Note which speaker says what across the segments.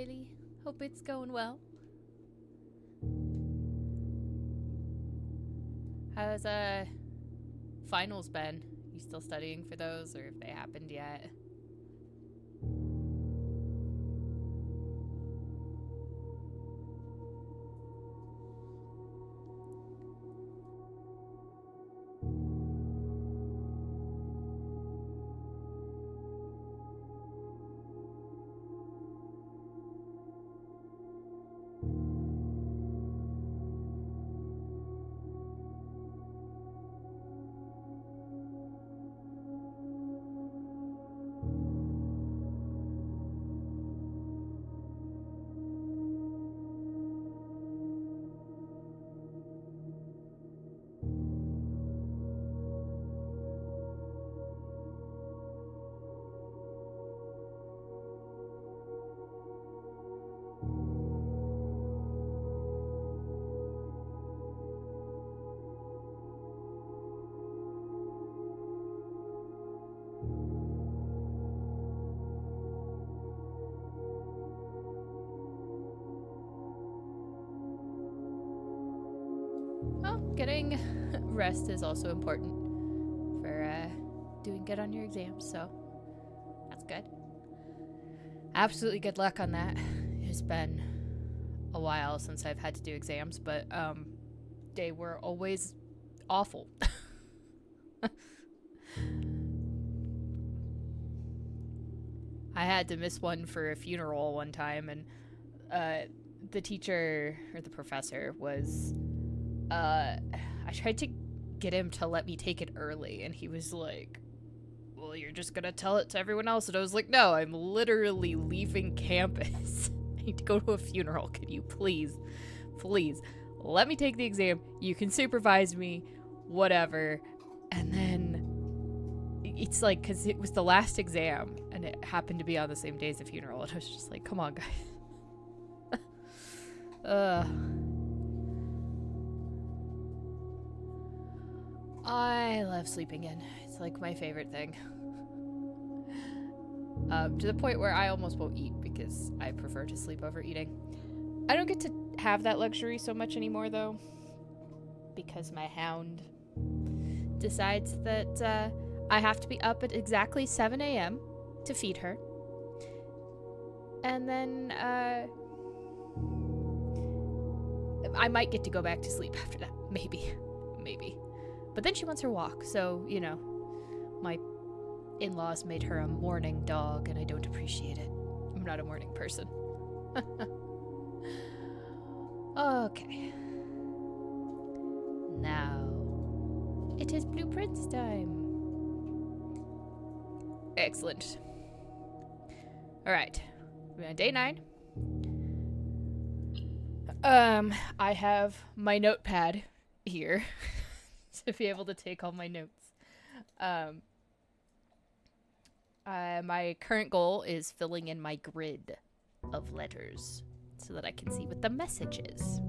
Speaker 1: Haley. Hope it's going well. How's finals been? You still studying for those, or have they happened yet? Well, getting rest is also important for doing good on your exams, so that's good. Absolutely good luck on that. It's been a while since I've had to do exams, but they were always awful. I had to miss one for a funeral one time, and the teacher or the professor was I tried to get him to let me take it early, and he was like, well, you're just gonna tell it to everyone else. And I was like, no, I'm literally leaving campus. I need to go to a funeral. Can you please let me take the exam? You can supervise me, whatever. And then it's like, because it was the last exam and it happened to be on the same day as the funeral, and I was just like, come on, guys. I love sleeping in. It's like my favorite thing. To the point where I almost won't eat because I prefer to sleep over eating. I don't get to have that luxury so much anymore, though, because my hound decides that I have to be up at exactly 7 a.m. to feed her. And then I might get to go back to sleep after that. Maybe. But then she wants her walk, so, you know, my in-laws made her a morning dog, and I don't appreciate it. I'm not a morning person. Okay. Now, it is blueprints time. Excellent. Alright, we're on day 9. I have my notepad here to be able to take all my notes. My current goal is filling in my grid of letters so that I can see what the message is.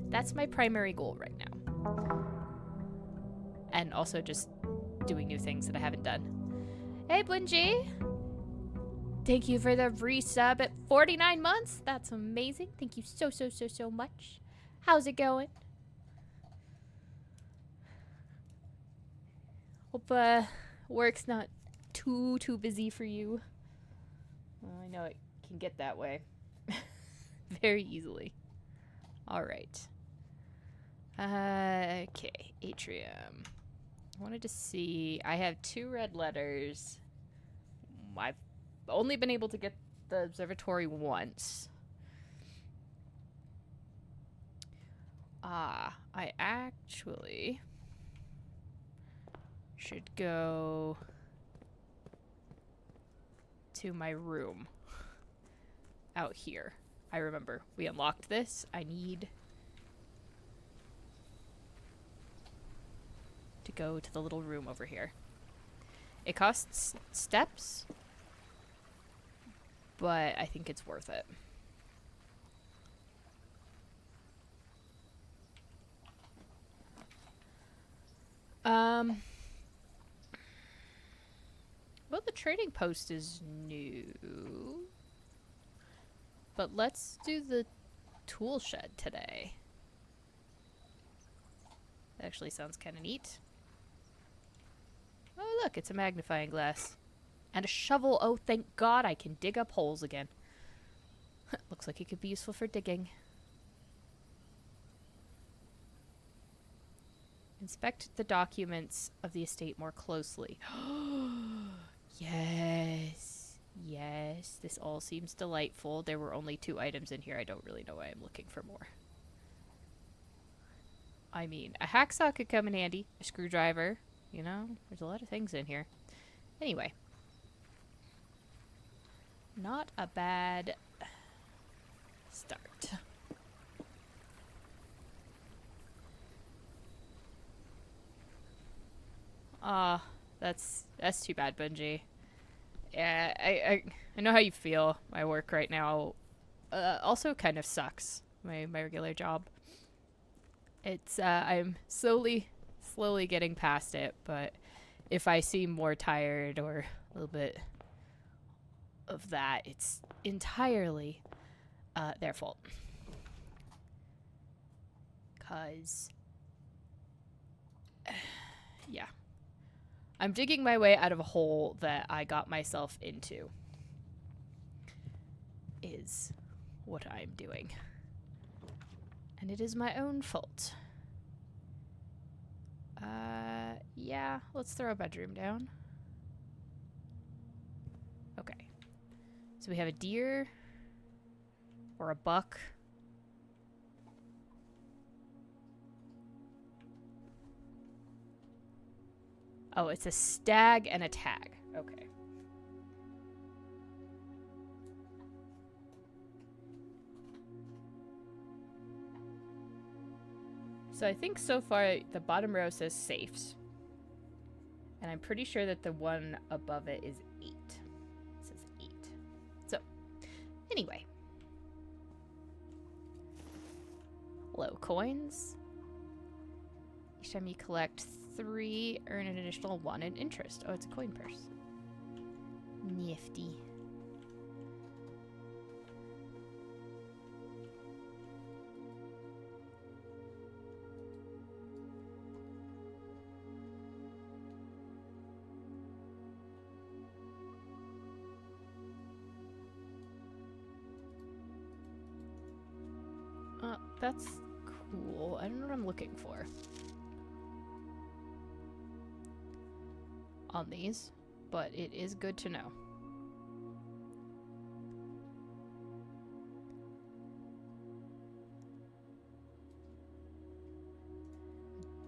Speaker 1: That's my primary goal right now. And also just doing new things that I haven't done. Hey, Bungie! Thank you for the resub at 49 months. That's amazing. Thank you so much. How's it going? Hope work's not too busy for you. Well, I know it can get that way very easily. All right. Okay, atrium. I wanted to see. I have 2 red letters. I've only been able to get the observatory once. I actually should go to my room out here. I remember we unlocked this. I need to go to the little room over here. It costs steps, but I think it's worth it. Well, the trading post is new. But let's do the tool shed today. That actually sounds kind of neat. Oh, look, it's a magnifying glass. And a shovel. Oh, thank God I can dig up holes again. Looks like it could be useful for digging. Inspect the documents of the estate more closely. Yes. Yes. This all seems delightful. There were only 2 items in here. I don't really know why I'm looking for more. I mean, a hacksaw could come in handy. A screwdriver. You know, there's a lot of things in here. Anyway. Not a bad start. That's too bad, Bungie. Yeah, I know how you feel. My work right now also kind of sucks. My regular job. It's I'm slowly getting past it, but if I seem more tired or a little bit of that, it's entirely their fault. 'Cause yeah. I'm digging my way out of a hole that I got myself into. Is what I'm doing. And it is my own fault. Yeah, let's throw a bedroom down. Okay. So we have a deer or a buck. Oh, it's a stag and a tag. Okay. So I think so far the bottom row says safes. And I'm pretty sure that the one above it is 8. It says 8. So, anyway. Low coins. Each time you collect 3, earn an additional 1 in interest. Oh, it's a coin purse. Nifty. That's cool. I don't know what I'm looking for on these, but it is good to know.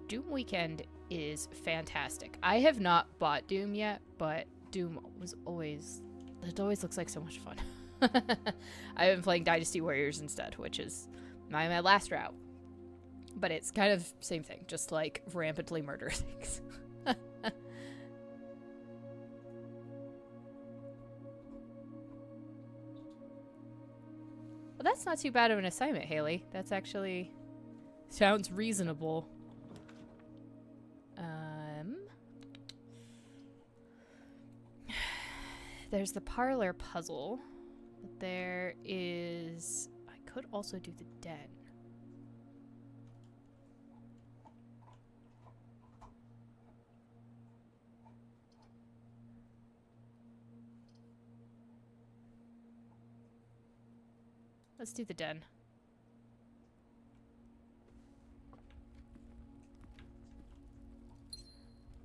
Speaker 1: Doom Weekend is fantastic. I have not bought Doom yet, but Doom was always... It always looks like so much fun. I've been playing Dynasty Warriors instead, which is my last route. But it's kind of same thing, just like rampantly murder things. Well, that's not too bad of an assignment, Haley. That's actually sounds reasonable. There's the parlor puzzle. There is... I could also do the den. Let's do the den.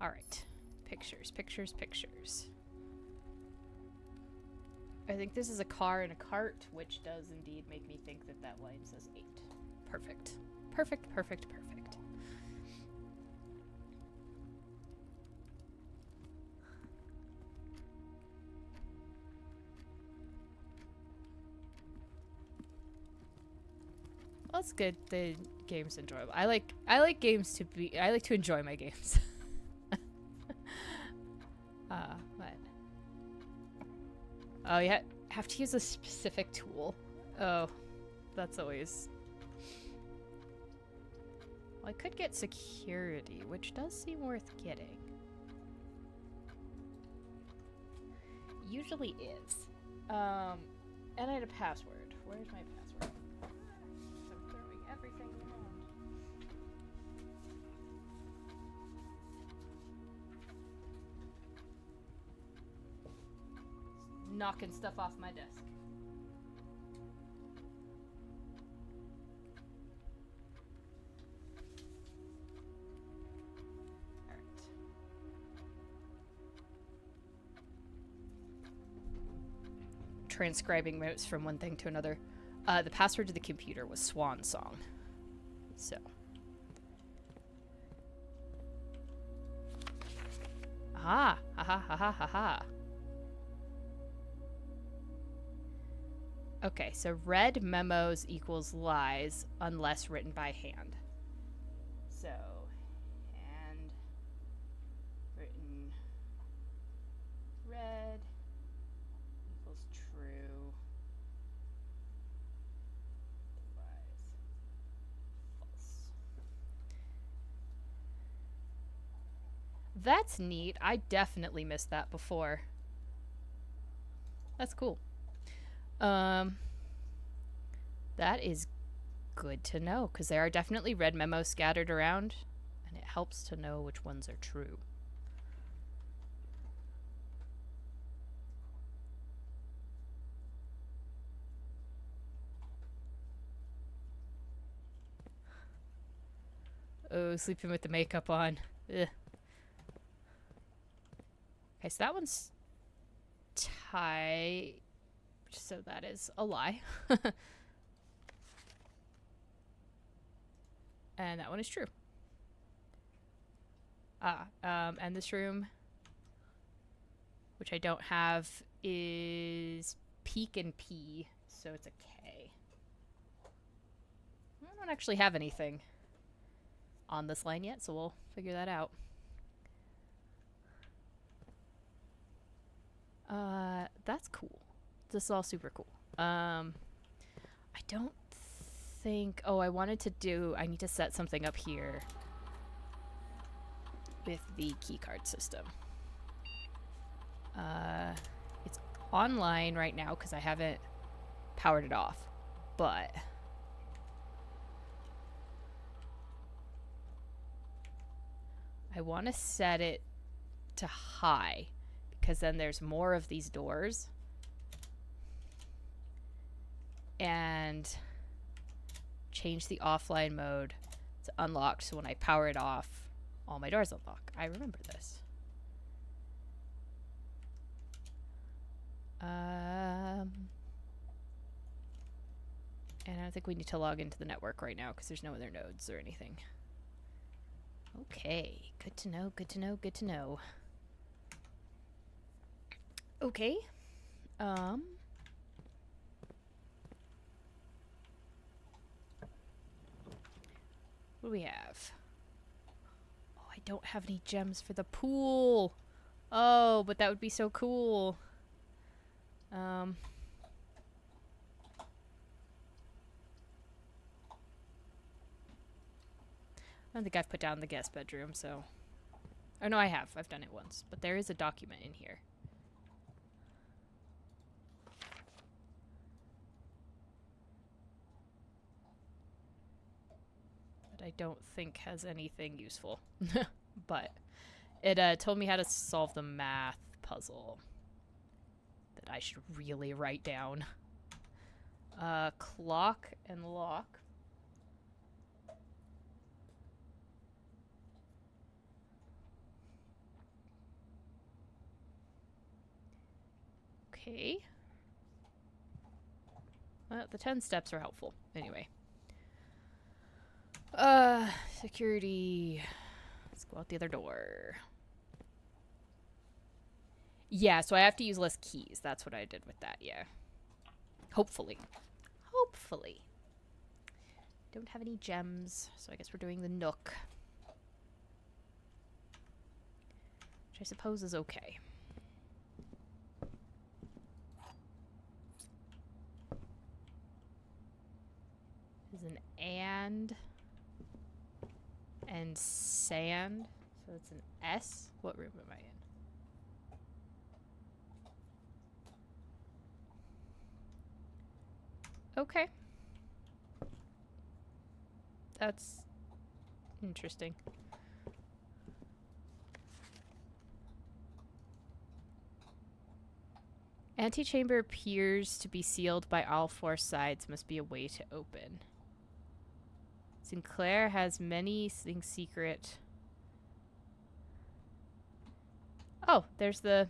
Speaker 1: All right. Pictures, pictures, pictures. I think this is a car and a cart, which does indeed make me think that that line says 8. Perfect. Perfect, perfect, perfect. Well, that's good. The game's enjoyable. I like games to be... I like to enjoy my games. But... Oh, yeah. Have to use a specific tool. Oh, that's always... Well, I could get security, which does seem worth getting. Usually is. And I had a password, Where's my password? I'm throwing everything around. Just knocking stuff off my desk. Transcribing notes from one thing to another. The password to the computer was Swan Song. So. Aha! Ha ha ha ha ha ha. Okay, so read memos equals lies unless written by hand. So, hand written read equals true. Lies false. That's neat. I definitely missed that before. That's cool. That is good to know, because there are definitely red memos scattered around, and it helps to know which ones are true. Oh, sleeping with the makeup on. Ugh. Okay, so that one's tight. So that is a lie. And that one is true. And this room, which I don't have, is Peak and P, so it's a K. I don't actually have anything on this line yet, so we'll figure that out. That's cool. This is all super cool. I don't think... Oh, I need to set something up here with the keycard system. It's online right now because I haven't powered it off, but... I want to set it to high because then there's more of these doors. And change the offline mode to unlocked, so when I power it off, all my doors unlock. I remember this. And I don't think we need to log into the network right now because there's no other nodes or anything. Okay, good to know, good to know, good to know. Okay. What do we have? Oh, I don't have any gems for the pool. Oh, but that would be so cool. I don't think I've put down the guest bedroom, so... Oh, no, I have. I've done it once. But there is a document in here. I don't think has anything useful. But it told me how to solve the math puzzle that I should really write down. Clock and lock. Okay. Well, the 10 steps are helpful. Anyway. Security. Let's go out the other door. Yeah, so I have to use less keys. That's what I did with that, yeah. Hopefully. Hopefully. Don't have any gems, so I guess we're doing the Nook. Which I suppose is okay. Is an and sand. So it's an S. What room am I Okay. That's interesting. Antechamber appears to be sealed by all four sides. Must be a way to open. Sinclair has many things secret. Oh, there's the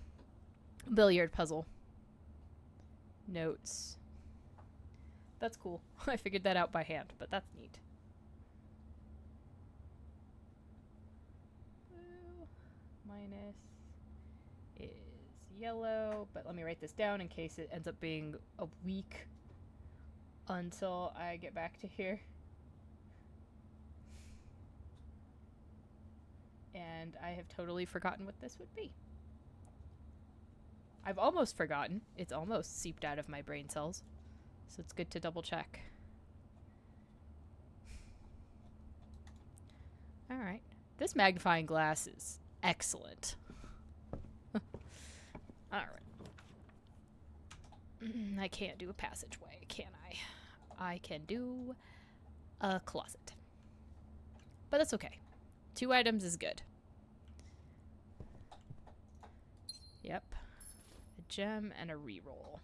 Speaker 1: billiard puzzle. Notes. That's cool. I figured that out by hand, but that's neat. Blue minus is yellow, but let me write this down in case it ends up being a week until I get back to here. And I have totally forgotten what this would be. I've almost forgotten. It's almost seeped out of my brain cells. So it's good to double check. Alright. This magnifying glass is excellent. Alright. I can't do a passageway, can I? I can do a closet. But that's okay. 2 items is good. Yep. A gem and a reroll.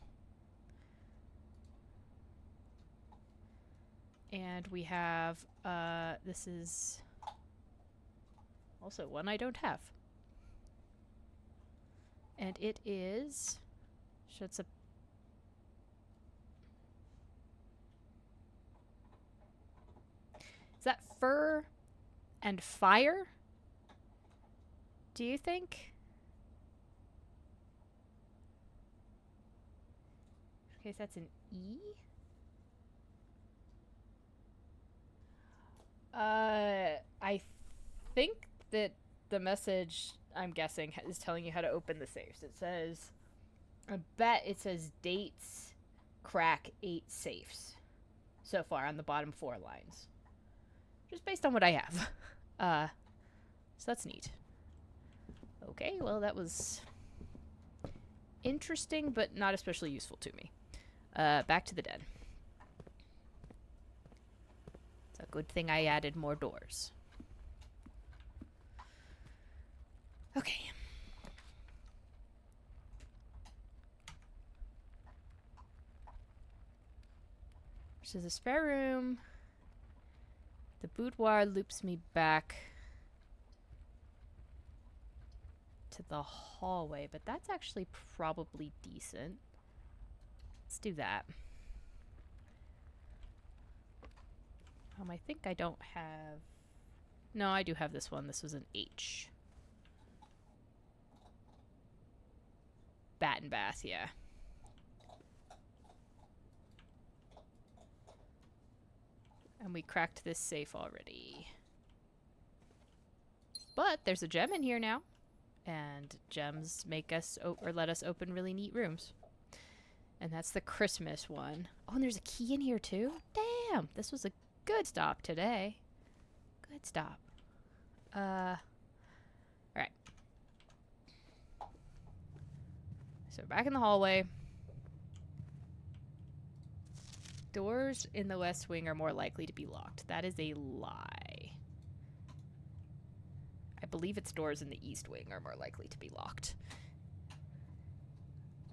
Speaker 1: And we have, this is also one I don't have. And it is, it's a, is that fur and fire? Do you think? Okay, so that's an E? I think that the message, I'm guessing, is telling you how to open the safes. It says, I bet it says dates crack 8 safes so far on the bottom 4 lines. Just based on what I have. So that's neat. Okay, well that was interesting, but not especially useful to me. Back to the den. It's a good thing I added more doors. Okay. So the spare room. The boudoir loops me back to the hallway, but that's actually probably decent. Let's do that. I think I don't have... No, I do have this one. This was an H. Bat and bath, yeah. And we cracked this safe already. But there's a gem in here now. And gems make us, or let us open really neat rooms. And that's the Christmas one. Oh, and there's a key in here too? Damn, this was a good stop today. Good stop. Alright. So back in the hallway. Doors in the West Wing are more likely to be locked. That is a lie. I believe it's doors in the East Wing are more likely to be locked.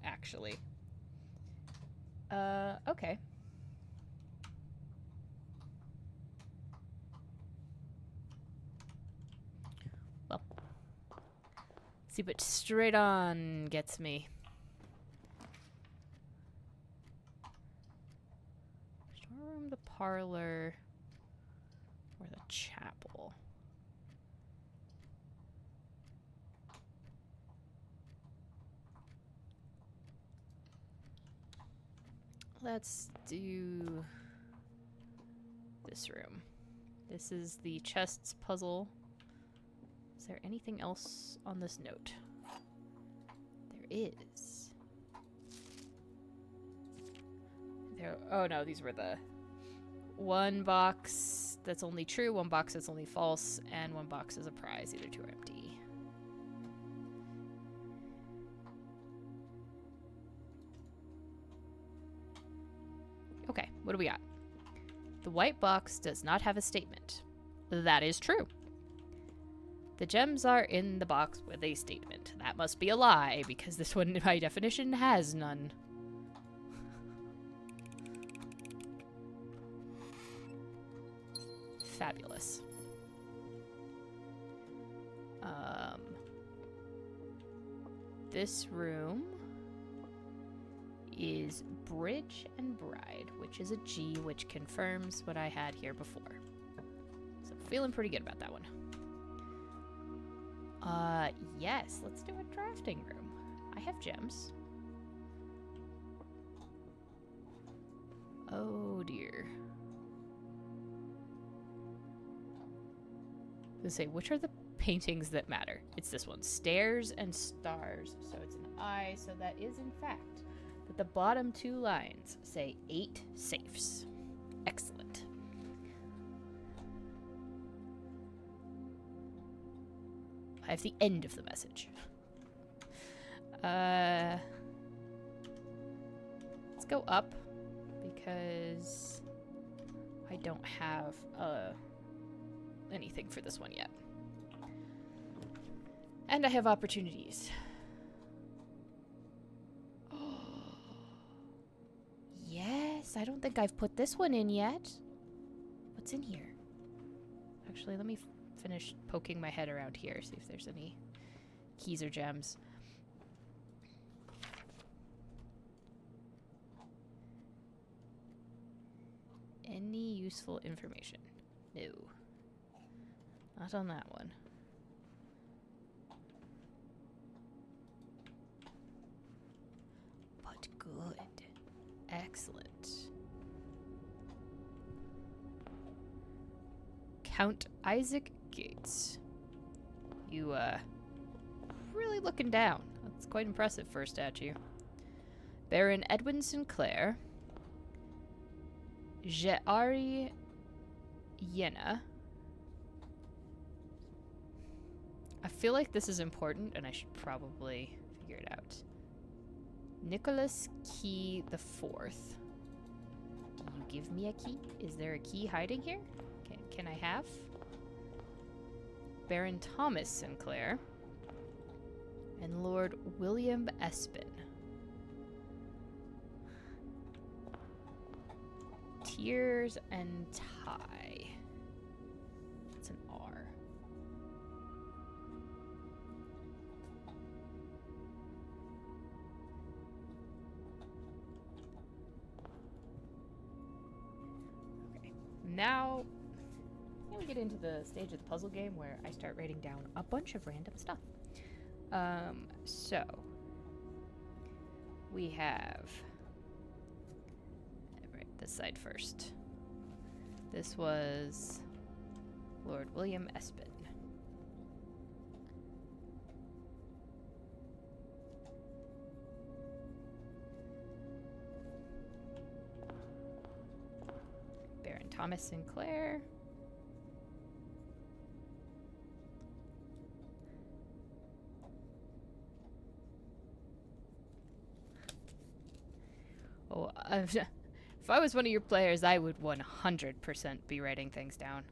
Speaker 1: Actually. Okay. Well. See what straight on gets me. Storeroom, the parlor, or the chapel. Let's do this room. This is the chests puzzle. Is there anything else on this note? There is. Oh no, these were the one box that's only true, one box that's only false, and one box is a prize. Either two are empty. Okay, what do we got? The white box does not have a statement. That is true. The gems are in the box with a statement. That must be a lie, because this one, by definition, has none. Fabulous. This room is Bridge and Bride, which is a G, which confirms what I had here before. So feeling pretty good about that one. Yes, let's do a drafting room. I have gems. Oh dear. Let's say, which are the paintings that matter? It's this one, Stairs and Stars. So it's an I, so that is in fact that the bottom two lines say 8 safes. Excellent. I have the end of the message. Let's go up because I don't have anything for this one yet. And I have opportunities. Yes, I don't think I've put this one in yet. What's in here? Actually, let me finish poking my head around here, see if there's any keys or gems. Any useful information? No. Not on that one. But good. Excellent. Count Isaac Gates. You, really looking down. That's quite impressive for a statue. Baron Edwin Sinclair. Jeari Yena. I feel like this is important, and I should probably figure it out. Nicholas Key the Fourth. Do you give me a key? Is there a key hiding here? Can I have? Baron Thomas Sinclair. And Lord William Espin. Tears and Tie. It's an R. Okay. Now we get into the stage of the puzzle game where I start writing down a bunch of random stuff. So we have this side first. This was Lord William Espin. Baron Thomas Sinclair. Oh, if I was one of your players, I would 100% be writing things down.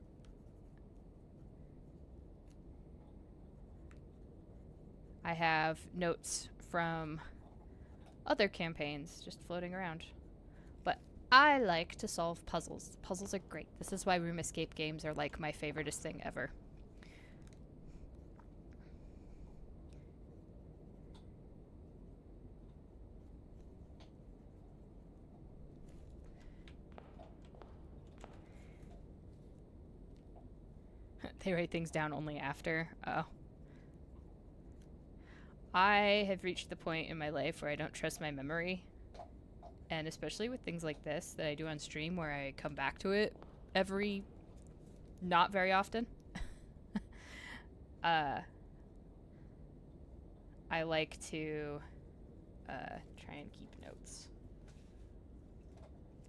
Speaker 1: I have notes from other campaigns just floating around. But I like to solve puzzles. Puzzles are great. This is why room escape games are like my favoriteest thing ever. They write things down only after. Oh. I have reached the point in my life where I don't trust my memory. And especially with things like this that I do on stream where I come back to it not very often. I like to try and keep notes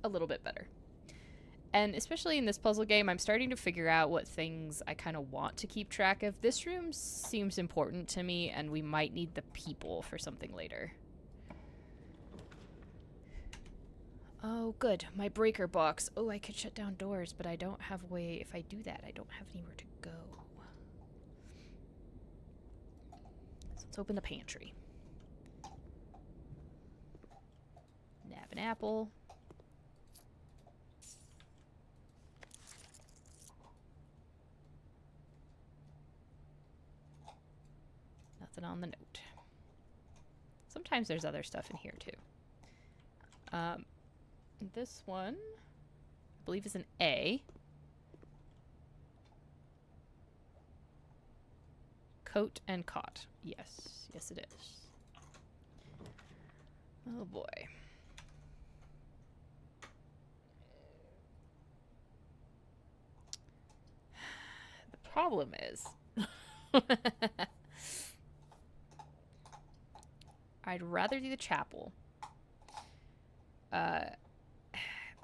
Speaker 1: a little bit better. And especially in this puzzle game, I'm starting to figure out what things I kind of want to keep track of. This room seems important to me, and we might need the people for something later. Oh, good. My breaker box. Oh, I could shut down doors, but I don't have a way. If I do that, I don't have anywhere to go. So let's open the pantry. Nab an apple. Nothing on the note. Sometimes there's other stuff in here, too. This one, I believe, is an A. Coat and cot. Yes. Yes, it is. Oh, boy. The problem is... I'd rather do the chapel.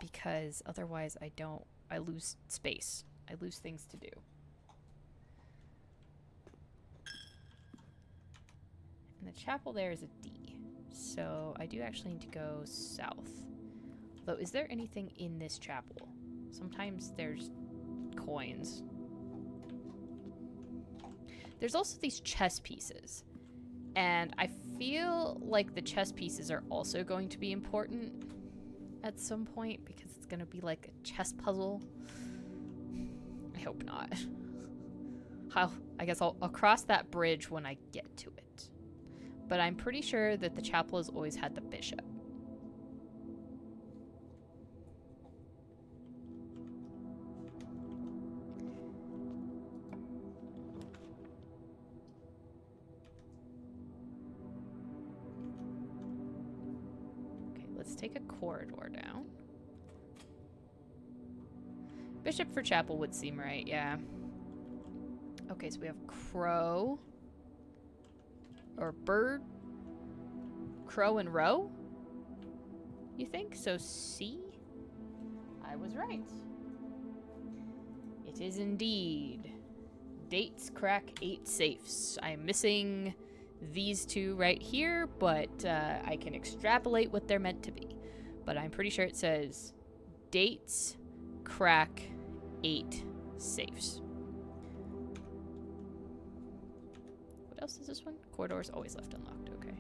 Speaker 1: Because otherwise I lose space. I lose things to do. And the chapel there is a D. So I do actually need to go south. Though, is there anything in this chapel? Sometimes there's coins. There's also these chess pieces. And I feel like the chess pieces are also going to be important at some point because it's going to be like a chess puzzle. I hope not. I guess I'll cross that bridge when I get to it. But I'm pretty sure that the chapel has always had the bishop. Let's take a corridor down. Bishop for chapel would seem right, yeah. Okay, so we have crow. Or bird. Crow and row? You think? So C? I was right. It is indeed. Dates crack 8 safes. I'm missing these two right here, but I can extrapolate what they're meant to be. But I'm pretty sure it says dates crack 8 safes. What else is this one? Corridors always left unlocked, okay.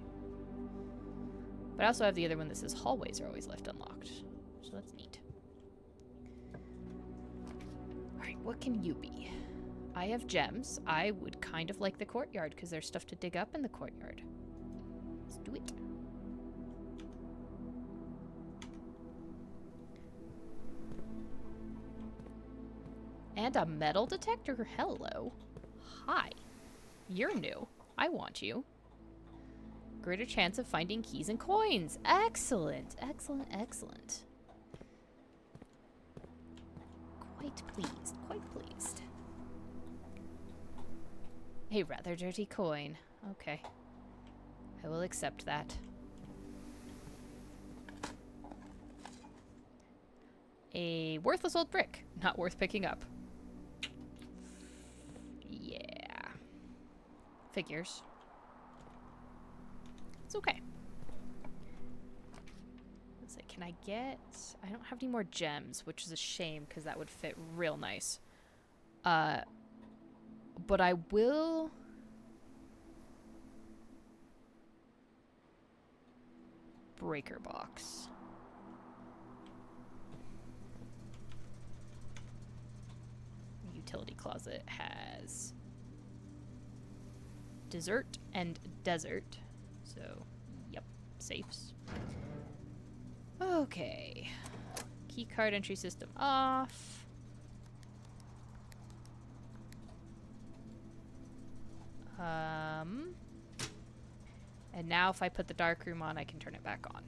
Speaker 1: But I also have the other one that says hallways are always left unlocked. So that's neat. Alright, what can you be? I have gems. I would kind of like the courtyard because there's stuff to dig up in the courtyard. Let's do it. And a metal detector? Hello. Hi. You're new. I want you. Greater chance of finding keys and coins. Excellent. Excellent. Excellent. Quite pleased. Quite pleased. A rather dirty coin. Okay. I will accept that. A worthless old brick. Not worth picking up. Yeah. Figures. It's okay. Let's see, can I get... I don't have any more gems, which is a shame because that would fit real nice. But I will... Breaker box. Utility closet has dessert and desert. So, yep, safes. Okay. Key card entry system off. And now if I put the dark room on, I can turn it back on.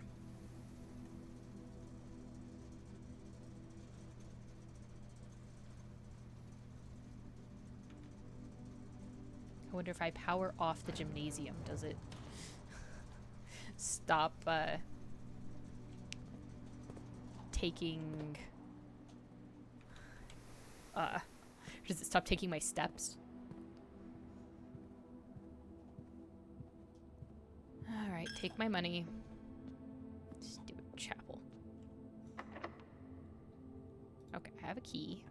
Speaker 1: I wonder if I power off the gymnasium, does it stop taking... does it stop taking my steps? Alright, take my money. Stupid chapel. have a key.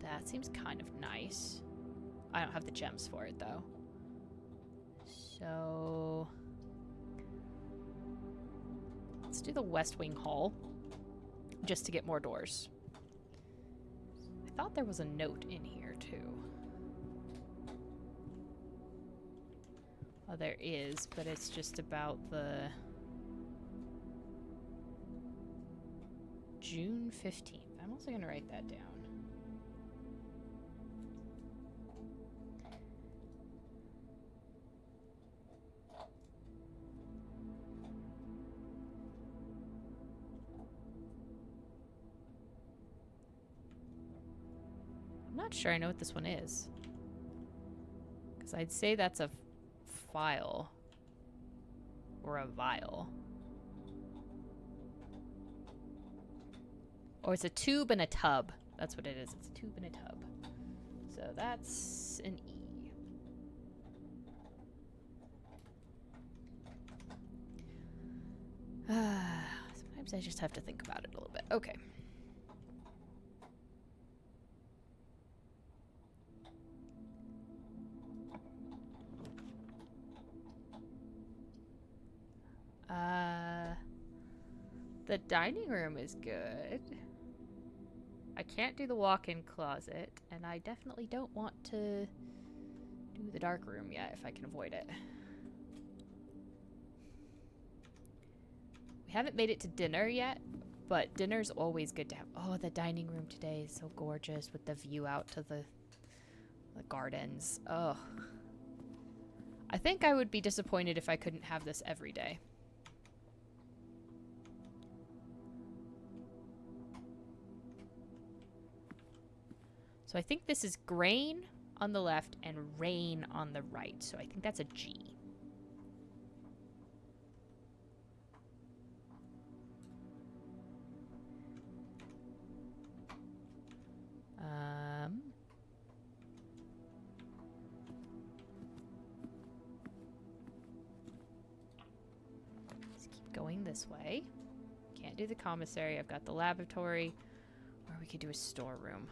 Speaker 1: That seems kind of nice. I don't have the gems for it, though. So... let's do the West Wing Hall. Just to get more doors. I thought there was a note in here, too. Oh, there is, but it's just about the... June 15th. I'm also going to write that down. I'm not sure I know what this one is. Because I'd say that's a file. Or a vial. Or it's a tube and a tub. That's what it is. It's a tube and a tub. So that's an E. Sometimes I just have to think about it a little bit. Okay. The dining room is good. I can't do the walk-in closet, and I definitely don't want to do the dark room yet if I can avoid it. We haven't made it to dinner yet, but dinner's always good to have. Oh, the dining room today is so gorgeous with the view out to the gardens. Oh. I think I would be disappointed if I couldn't have this every day. So I think this is grain on the left and rain on the right. So I think that's a G. Let's keep going this way. Can't do the commissary. I've got the laboratory. Or we could do a storeroom.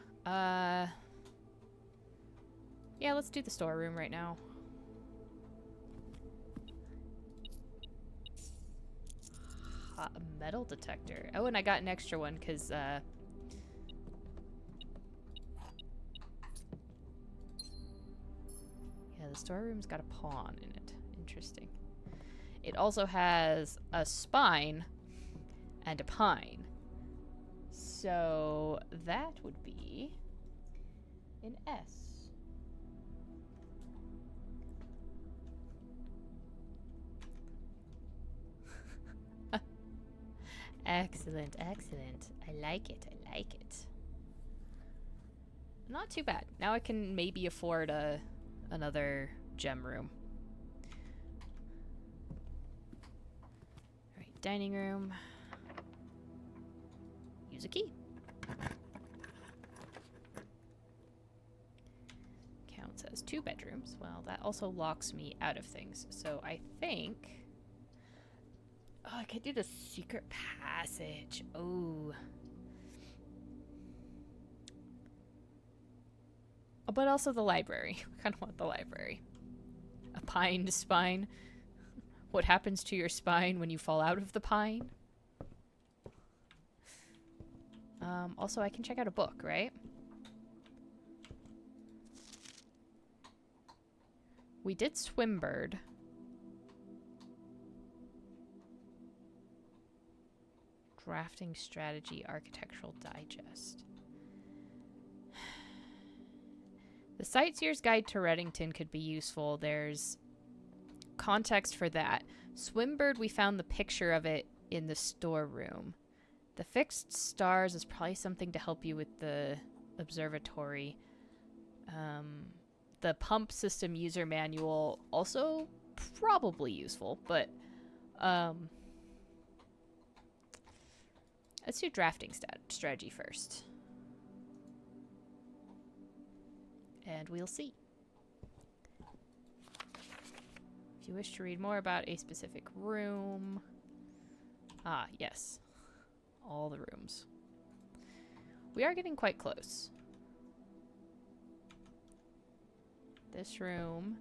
Speaker 1: Yeah, let's do the storeroom right now. Hot metal detector. Oh, and I got an extra one because, yeah, the storeroom's got a pawn in it. Interesting. It also has a spine and a pine. So that would be an S. Excellent, excellent. I like it, I like it. Not too bad. Now I can maybe afford another gem room. Alright, dining room. Use a key. Counts as 2 bedrooms. Well, that also locks me out of things. So I think... oh, I could do the secret passage. Oh. But also the library. I kind of want the library. A pine spine. What happens to your spine when you fall out of the pine? Also, I can check out a book, right? We did Swimbird. Drafting Strategy Architectural Digest. The Sightseer's Guide to Reddington could be useful. There's context for that. Swimbird, we found the picture of it in the storeroom. The Fixed Stars is probably something to help you with the observatory. The Pump System User Manual, also probably useful, but let's do drafting strategy first. And we'll see. If you wish to read more about a specific room... Ah, yes. All the rooms. We are getting quite close. This room.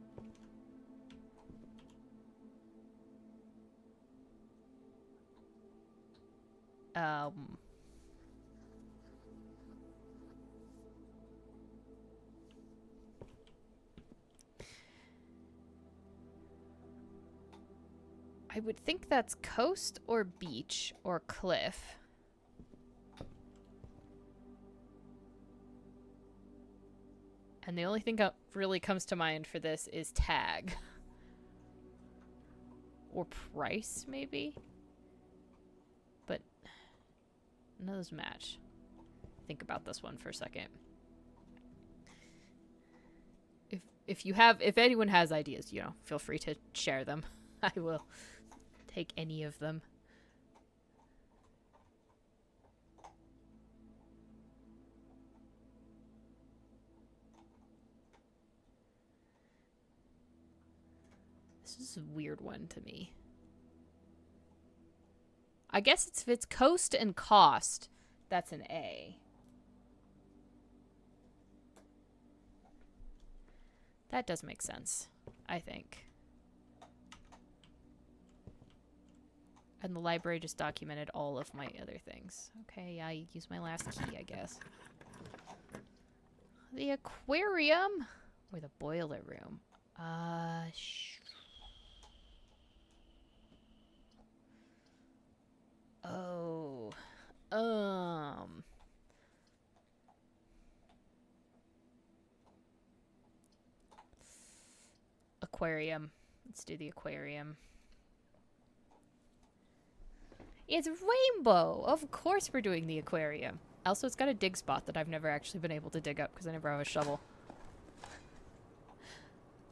Speaker 1: I would think that's coast or beach or cliff. And the only thing that really comes to mind for this is tag. Or price, maybe? But none of those match. Think about this one for a second. If anyone has ideas, you know, feel free to share them. I will take any of them. This is a weird one to me. I guess if it's coast and cost, that's an A. That does make sense, I think. And the library just documented all of my other things. Okay, I used my last key, I guess. The aquarium or the boiler room? Oh. Aquarium. Let's do the aquarium. It's rainbow! Of course we're doing the aquarium. Also, it's got a dig spot that I've never actually been able to dig up because I never have a shovel.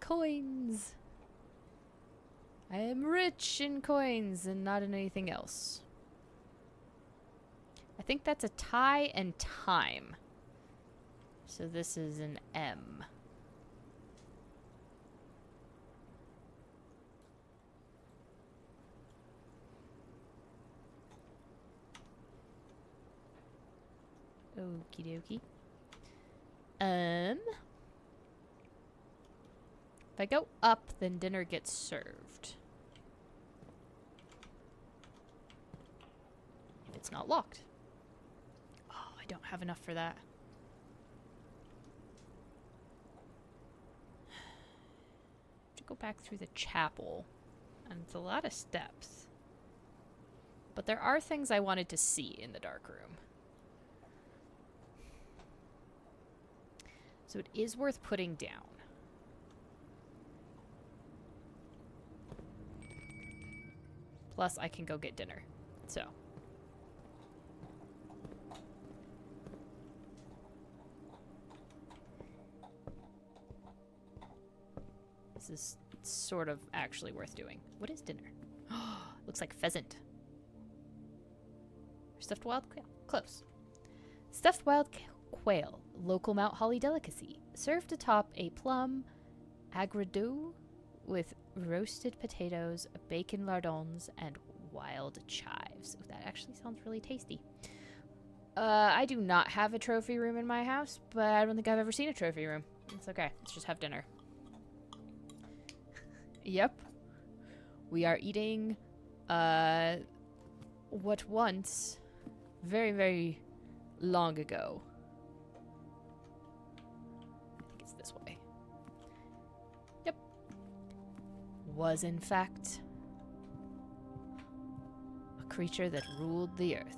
Speaker 1: Coins! I am rich in coins and not in anything else. I think that's a tie and time. So this is an M. Okie dokie. If I go up, then dinner gets served. If it's not locked. Oh, I don't have enough for that. I have to go back through the chapel. And it's a lot of steps. But there are things I wanted to see in the dark room. So it is worth putting down. Plus, I can go get dinner. So. This is sort of actually worth doing. What is dinner? Looks like pheasant. Stuffed wild quail. Close. Stuffed wild quail. Local Mount Holly delicacy. Served atop a plum agreau with roasted potatoes, bacon lardons, and wild chives. Ooh, that actually sounds really tasty. I do not have a trophy room in my house, but I don't think I've ever seen a trophy room. It's okay. Let's just have dinner. Yep. We are eating, what once, very, very long ago. I think it's this way. Yep. Was, in fact, a creature that ruled the earth.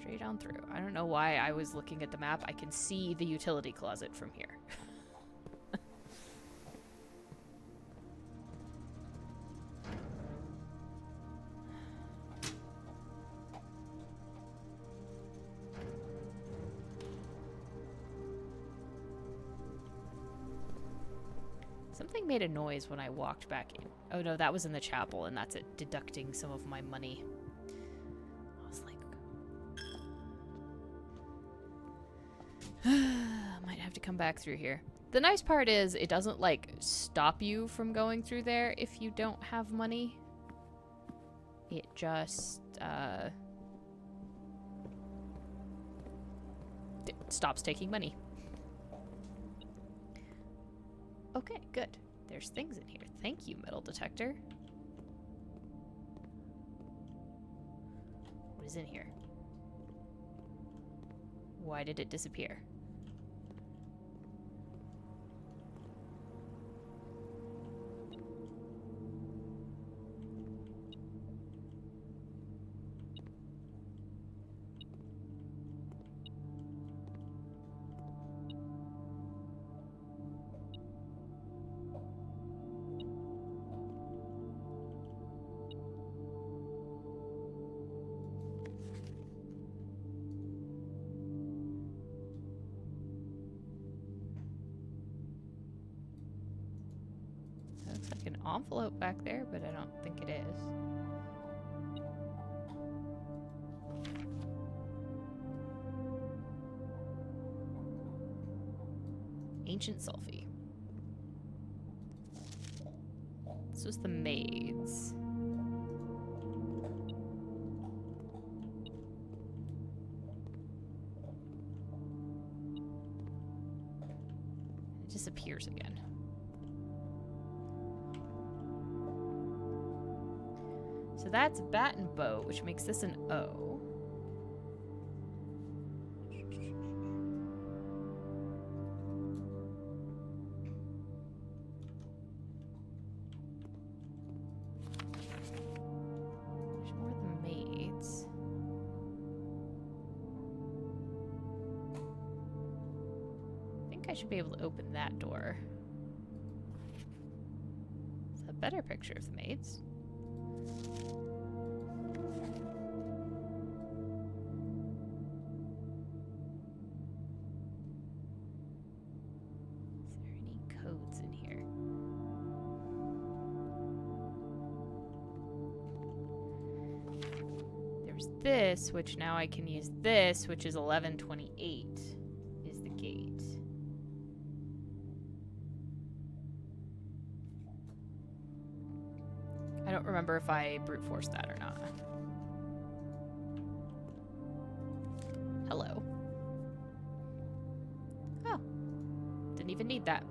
Speaker 1: Straight on through. I don't know why I was looking at the map. I can see the utility closet from here. Something made a noise when I walked back in. Oh no, that was in the chapel, and that's it, deducting some of my money. I was like, I might have to come back through here. The nice part is it doesn't, like, stop you from going through there if you don't have money. It just, stops taking money. Okay, good. There's things in here. Thank you, metal detector. What is in here? Why did it disappear? Looks like an envelope back there, but I don't think it is. Ancient Sulfie. This was the maids. It disappears again. So that's bat and boat, which makes this an O. There's more of the maids. I think I should be able to open that door. It's a better picture of the maids. This, which now I can use this, which is 1128 is the gate. I don't remember if I brute forced that or not. Hello. Oh. Didn't even need that.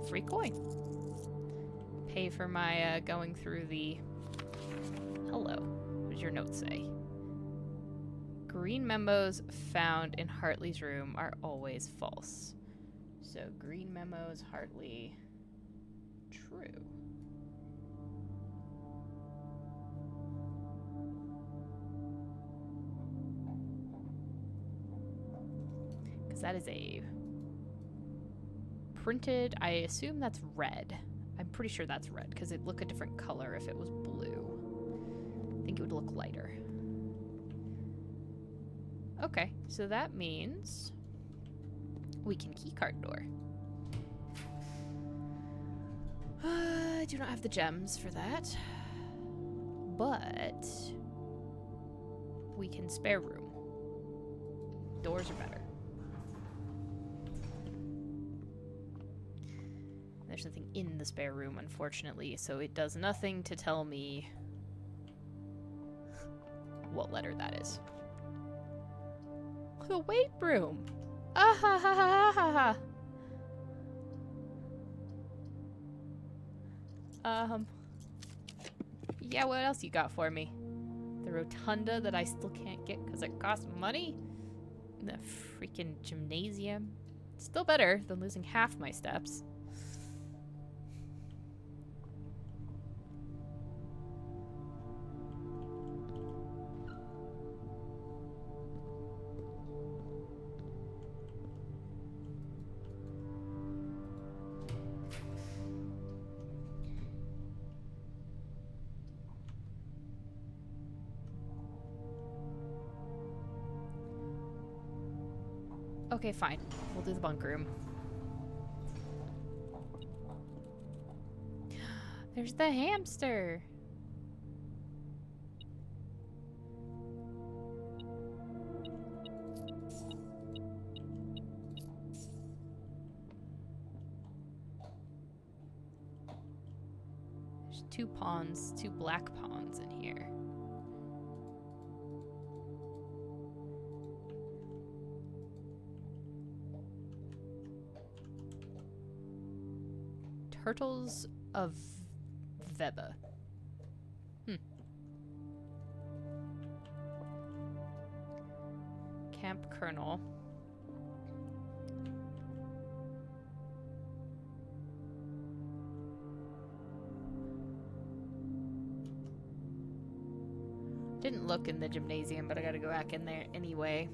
Speaker 1: Free coin. Pay for my going through the... Hello. What does your note say? Green memos found in Hartley's room are always false. So green memos, Hartley, true. Because that is a... printed, I assume that's red. I'm pretty sure that's red because it'd look a different color if it was blue. I think it would look lighter. Okay, so that means we can keycard door. I do not have the gems for that, but we can spare room. Doors are better. There's nothing in the spare room, unfortunately, so it does nothing to tell me what letter that is. The weight room! Ah ha ha ha ha ha! Yeah, what else you got for me? The rotunda that I still can't get because it costs money? The freaking gymnasium? Still better than losing half my steps. Okay, fine. We'll do the bunk room. There's the hamster. There's 2 pawns, 2 black pawns in here. Turtles of Veba. Camp Colonel. Didn't look in the gymnasium, but I gotta go back in there anyway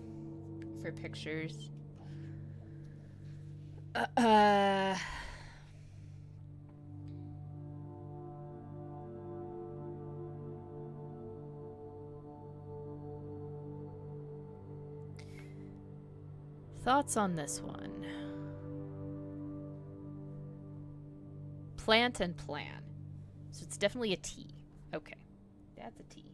Speaker 1: for pictures. Thoughts on this one? Plant and plan. So it's definitely a T. Okay. That's a T.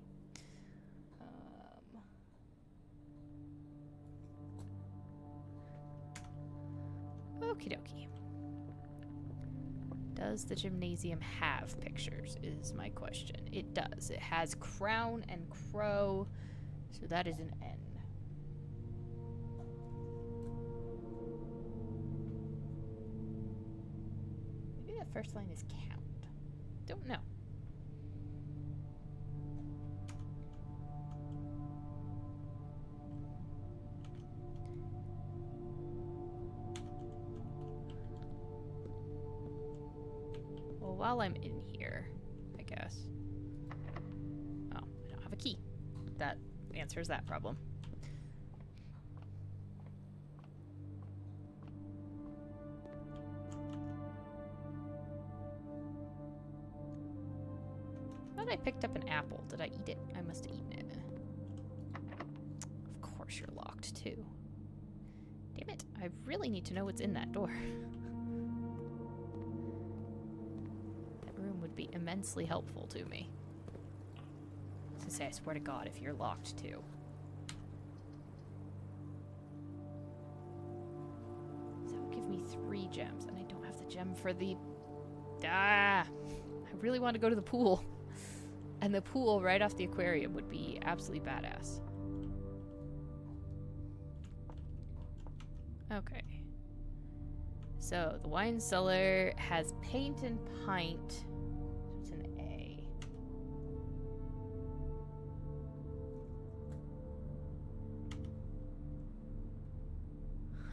Speaker 1: Okie dokie. Does the gymnasium have pictures, is my question. It does. It has crown and crow, so that is an N. Maybe the first line is count. Don't know. While I'm in here, I guess. Oh, I don't have a key. That answers that problem. I thought I picked up an apple. Did I eat it? I must have eaten it. Of course you're locked too. Damn it. I really need to know what's in that door. Would be immensely helpful to me. To say, I swear to God, if you're locked too. So give me 3 gems, and I don't have the gem for the... I really want to go to the pool. And the pool right off the aquarium would be absolutely badass. Okay. So, the wine cellar has paint and pint.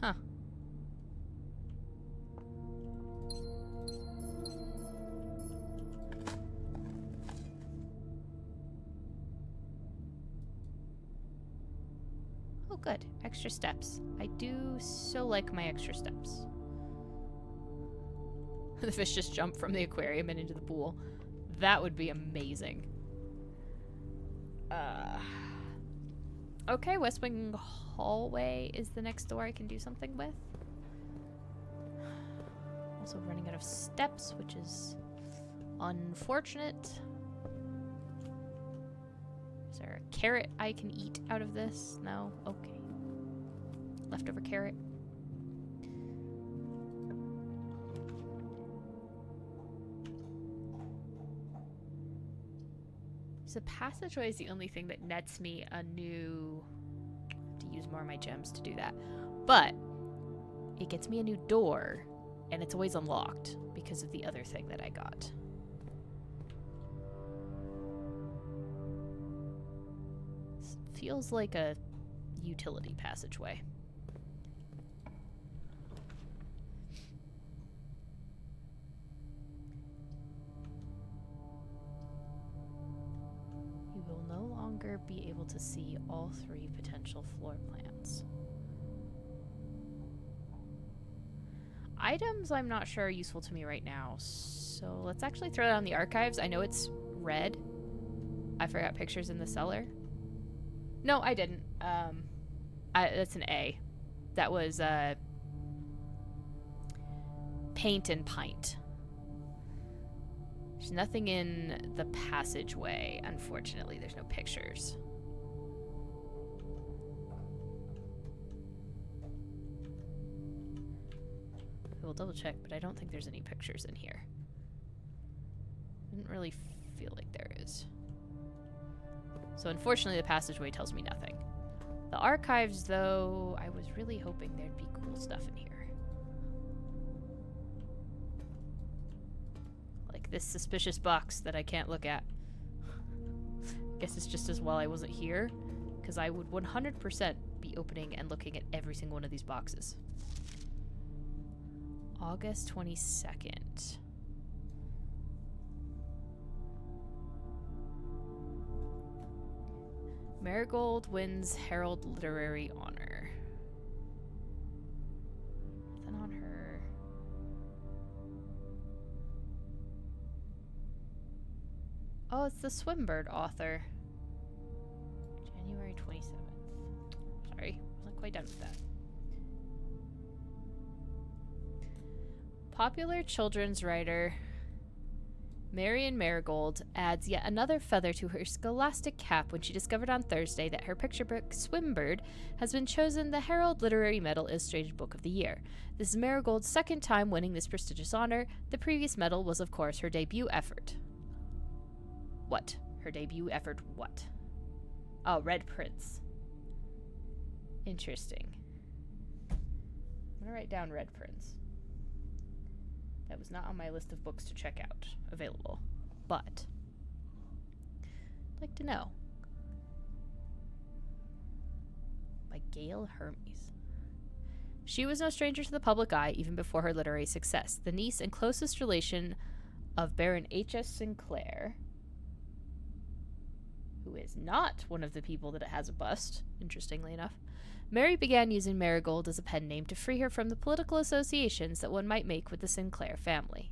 Speaker 1: Huh. Oh, good. Extra steps. I do so like my extra steps. The fish just jumped from the aquarium and into the pool. That would be amazing. Okay, West Wing hallway is the next door I can do something with. Also running out of steps, which is unfortunate. Is there a carrot I can eat out of this? No? Okay. Leftover carrot. So passageway is the only thing that nets me a new... I have to use more of my gems to do that. But it gets me a new door, and it's always unlocked because of the other thing that I got. This feels like a utility passageway. Be able to see all 3 potential floor plans. Items I'm not sure are useful to me right now, so let's actually throw that on the archives. I know it's red. I forgot pictures in the cellar. No, I didn't. That's an A. that was paint and pint. There's nothing in the passageway, unfortunately. There's no pictures. We'll double check, but I don't think there's any pictures in here. Didn't really feel like there is. So unfortunately, the passageway tells me nothing. The archives, though, I was really hoping there'd be cool stuff in here. Like this suspicious box that I can't look at. Guess it's just as well I wasn't here, because I would 100% be opening and looking at every single one of these boxes. August 22nd. Marigold wins Herald Literary Honor. Nothing on her. Oh, it's the Swinburne author. January 27th. Sorry, wasn't quite done with that. Popular children's writer Marian Marigold adds yet another feather to her scholastic cap when she discovered on Thursday that her picture book, Swinburne, has been chosen the Herald Literary Medal Illustrated Book of the Year. This is Marigold's second time winning this prestigious honor. The previous medal was, of course, her debut effort. What? Her debut effort what? Oh, Red Prince. Interesting. I'm gonna write down Red Prince. That was not on my list of books to check out available, but I'd like to know. By Gail Hermes. She was no stranger to the public eye even before her literary success. The niece and closest relation of Baron H.S. Sinclair, who is not one of the people that it has a bust, interestingly enough, Mary began using Marigold as a pen name to free her from the political associations that one might make with the Sinclair family.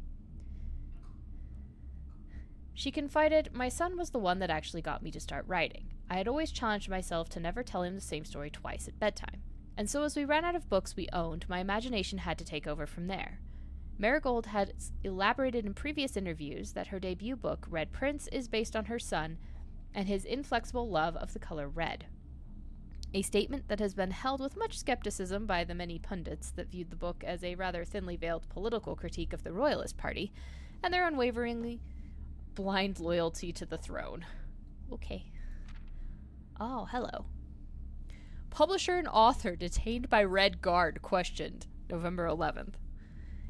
Speaker 1: She confided, "My son was the one that actually got me to start writing. I had always challenged myself to never tell him the same story twice at bedtime. And so as we ran out of books we owned, my imagination had to take over from there." Marigold had elaborated in previous interviews that her debut book, Red Prince, is based on her son and his inflexible love of the color red. A statement that has been held with much skepticism by the many pundits that viewed the book as a rather thinly veiled political critique of the Royalist Party and their unwaveringly blind loyalty to the throne. Okay. Oh, hello. Publisher and author detained by Red Guard questioned, November 11th.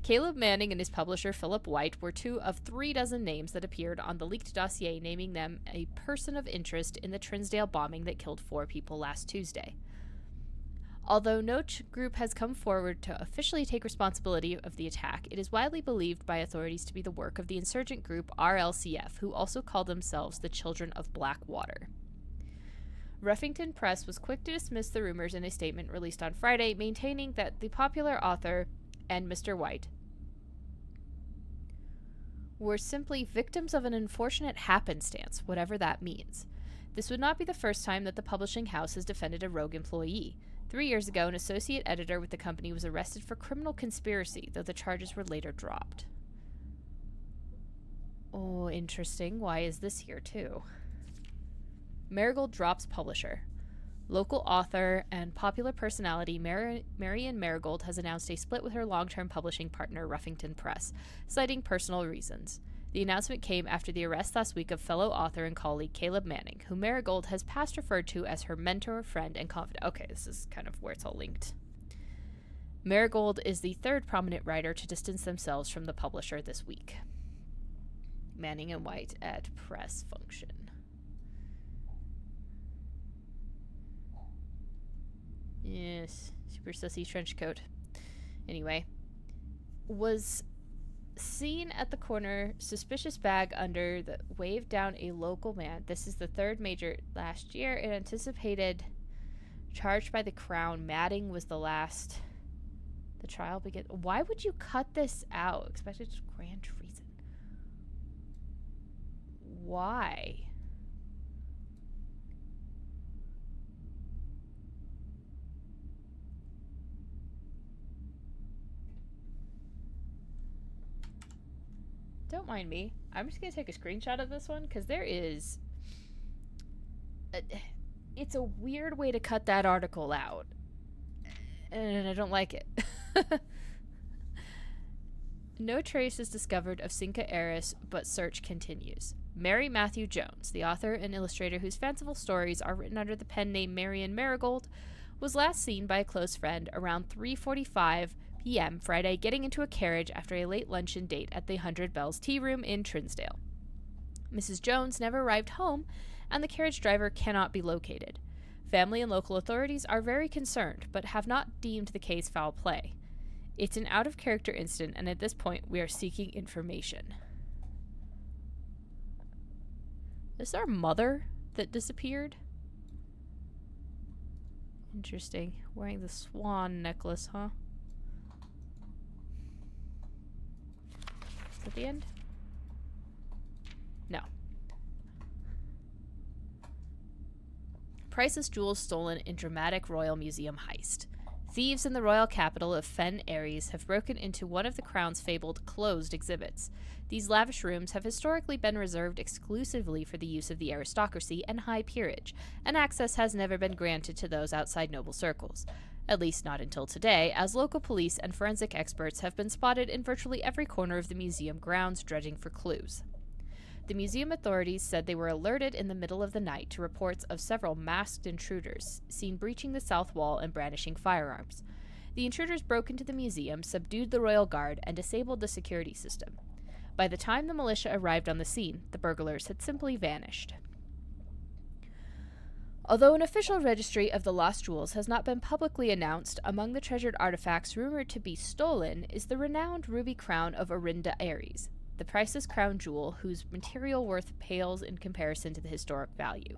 Speaker 1: Caleb Manning and his publisher Philip White were 2 of 3 dozen names that appeared on the leaked dossier naming them a person of interest in the Trinsdale bombing that killed 4 people last Tuesday. Although no group has come forward to officially take responsibility of the attack, it is widely believed by authorities to be the work of the insurgent group RLCF, who also call themselves the Children of Blackwater. Ruffington Press was quick to dismiss the rumors in a statement released on Friday, maintaining that the popular author and Mr. White were simply victims of an unfortunate happenstance, whatever that means. This would not be the first time that the publishing house has defended a rogue employee. 3 years ago, an associate editor with the company was arrested for criminal conspiracy, though the charges were later dropped. Oh, interesting. Why is this here, too? Marigold drops publisher. Local author and popular personality Marian Marigold has announced a split with her long-term publishing partner, Ruffington Press, citing personal reasons. The announcement came after the arrest last week of fellow author and colleague Caleb Manning, who Marigold has past referred to as her mentor, friend, and confidant. Okay, this is kind of where it's all linked. Marigold is the 3rd prominent writer to distance themselves from the publisher this week. Manning and White at press function. Yes, super sussy trench coat. Anyway, was seen at the corner, suspicious bag under the waved down a local man. This is the 3rd major last year. It anticipated charged by the Crown. Matting was the last. The trial began. Why would you cut this out? Expected grand treason. Why? don't mind me. I'm just going to take a screenshot of this one because there is... it's a weird way to cut that article out. And I don't like it. No trace is discovered of Cinca heiress, but search continues. Mary Matthew Jones, the author and illustrator whose fanciful stories are written under the pen name Marion Marigold, was last seen by a close friend around 3:45 p.m. Friday getting into a carriage after a late luncheon date at the 100 Bells Tea Room in Trinsdale. Mrs. Jones never arrived home, and the carriage driver cannot be located. Family and local authorities are very concerned, but have not deemed the case foul play. It's an out-of-character incident, and at this point, we are seeking information. Is our mother that disappeared? Interesting. Wearing the swan necklace, huh? Is that the end? No. Priceless jewels stolen in dramatic Royal Museum heist. Thieves in the royal capital of Fen Aries have broken into one of the Crown's fabled closed exhibits. These lavish rooms have historically been reserved exclusively for the use of the aristocracy and high peerage, and access has never been granted to those outside noble circles. At least not until today, as local police and forensic experts have been spotted in virtually every corner of the museum grounds dredging for clues. The museum authorities said they were alerted in the middle of the night to reports of several masked intruders seen breaching the south wall and brandishing firearms. The intruders broke into the museum, subdued the royal guard, and disabled the security system. By the time the militia arrived on the scene, the burglars had simply vanished. Although an official registry of the lost jewels has not been publicly announced, among the treasured artifacts rumored to be stolen is the renowned ruby crown of Orinda Aries, the priceless crown jewel whose material worth pales in comparison to the historic value.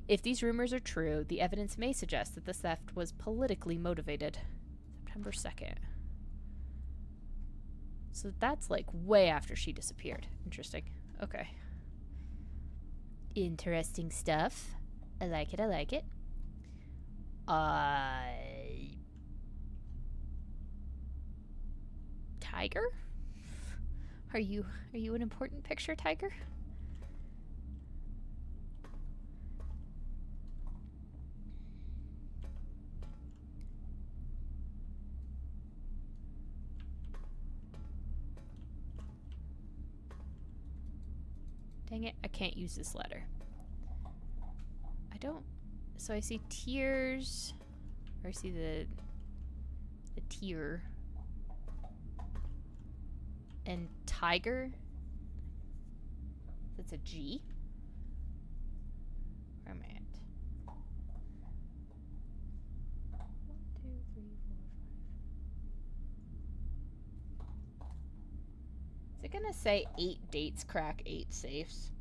Speaker 1: If these rumors are true, the evidence may suggest that the theft was politically motivated. September 2nd. So that's like way after she disappeared. Interesting. Okay. Interesting stuff. I like it, I like it. Tiger? Are you an important picture, Tiger? Dang it, I can't use this letter. I don't... So I see tears, or I see the tear, and tiger. That's a G. Where am I at? 1, 2, 3, 4, 5. Is it gonna say 8 dates crack 8 safes?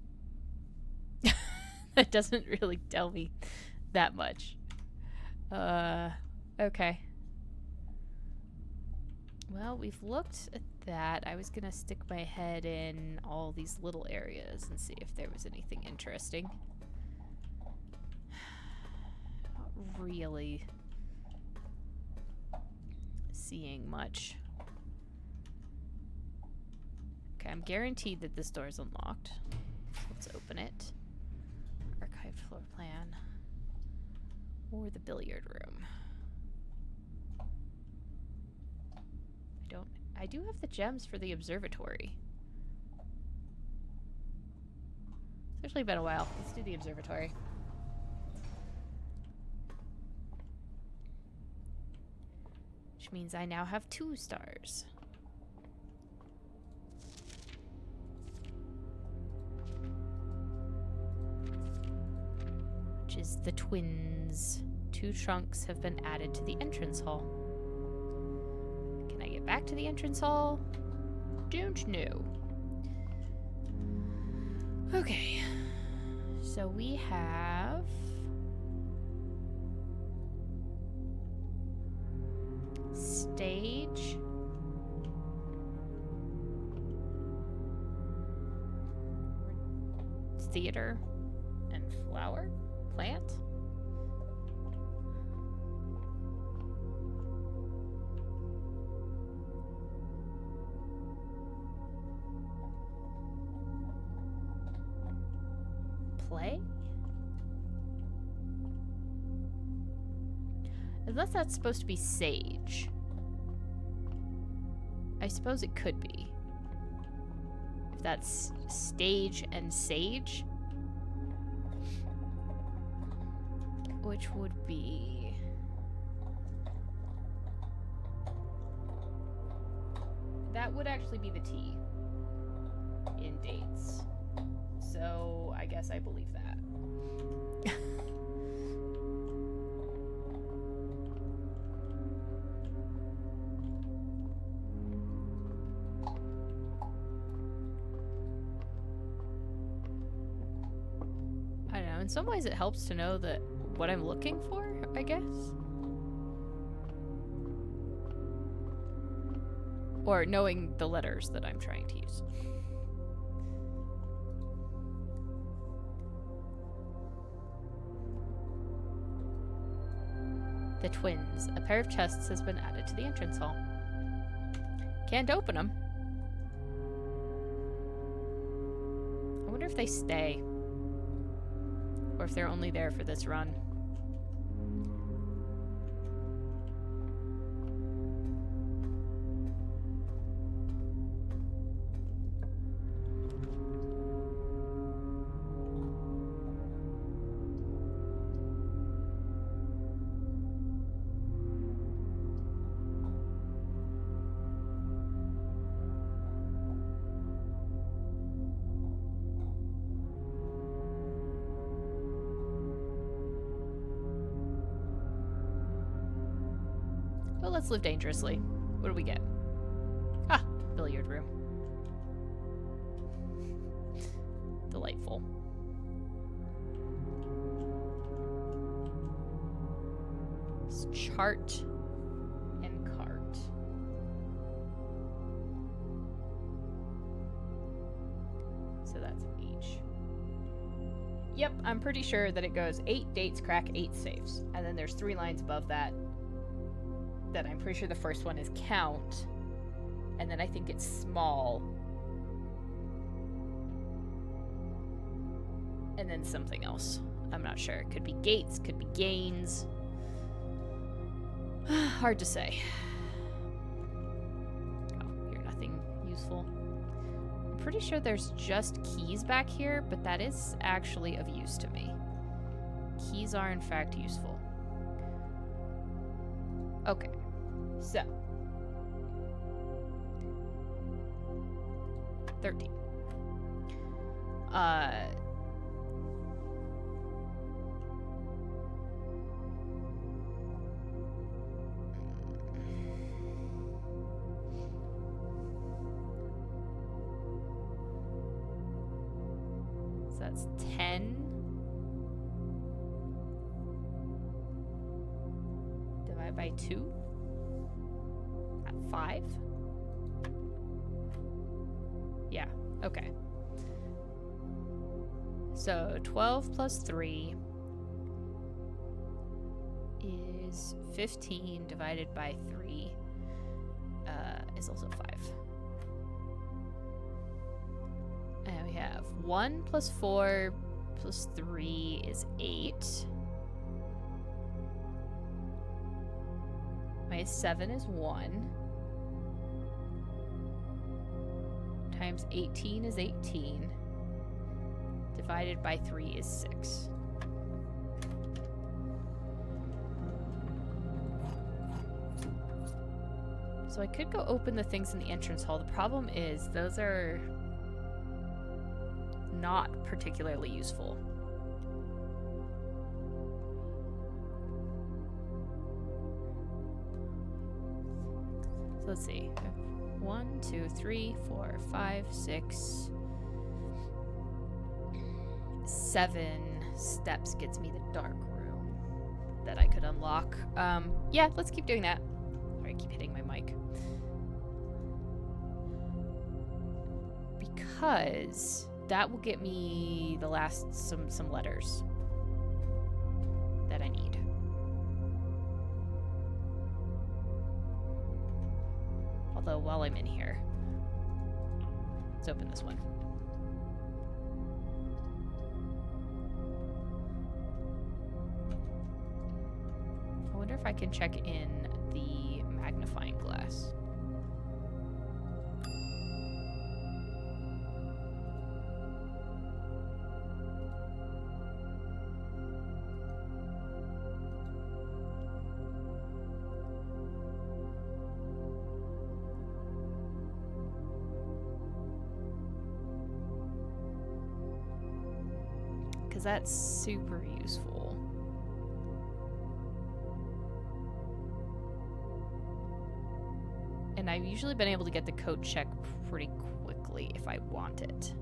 Speaker 1: That doesn't really tell me that much. Okay. Well, we've looked at that. I was gonna stick my head in all these little areas and see if there was anything interesting. Not really seeing much. Okay, I'm guaranteed that this door is unlocked. Let's open it. Archived floor plan. Or the billiard room. I do have the gems for the observatory. It's actually been a while. Let's do the observatory. Which means I now have 2 stars. Which is the twins. 2 trunks have been added to the entrance hall. Can I get back to the entrance hall? Don't know. Okay. So we have... stage. Theater. And flower. Plant. Unless that's supposed to be sage. I suppose it could be. If that's stage and sage. Which would be... That would actually be the T in dates. So I guess I believe that. I don't know. In some ways it helps to know that what I'm looking for, I guess. Or knowing the letters that I'm trying to use. The twins. A pair of chests has been added to the entrance hall. Can't open them. I wonder if they stay. Or if they're only there for this run. Well, let's live dangerously. What do we get? Ah, billiard room. Delightful. It's chart and cart. So that's each. Yep, I'm pretty sure that it goes 8 dates, crack 8 safes. And then there's 3 lines above that. That I'm pretty sure the first one is count, and then I think it's small, and then something else. I'm not sure. It could be gates, could be gains. Hard to say. Oh, here, nothing useful. I'm pretty sure there's just keys back here, but that is actually of use to me. Keys are in fact useful. Okay. So, 13. So that's 10. Divide by 2. 5? Yeah, okay. So 12 plus 3 is 15 divided by 3 is also 5. And we have 1 plus 4 plus 3 is 8. My 7 is 1. Times 18 is 18. Divided by 3 is 6. So I could go open the things in the entrance hall. The problem is those are not particularly useful. So let's see. 1, 2, 3, 4, 5, 6, 7 steps gets me the dark room that I could unlock. Yeah, let's keep doing that. Sorry, I keep hitting my mic. Because that will get me the last some letters that I need. Although while I'm in here, let's open this one. I wonder if if I can check in the magnifying glass. Because that's super useful. And I've usually been able to get the code check pretty quickly if I want it.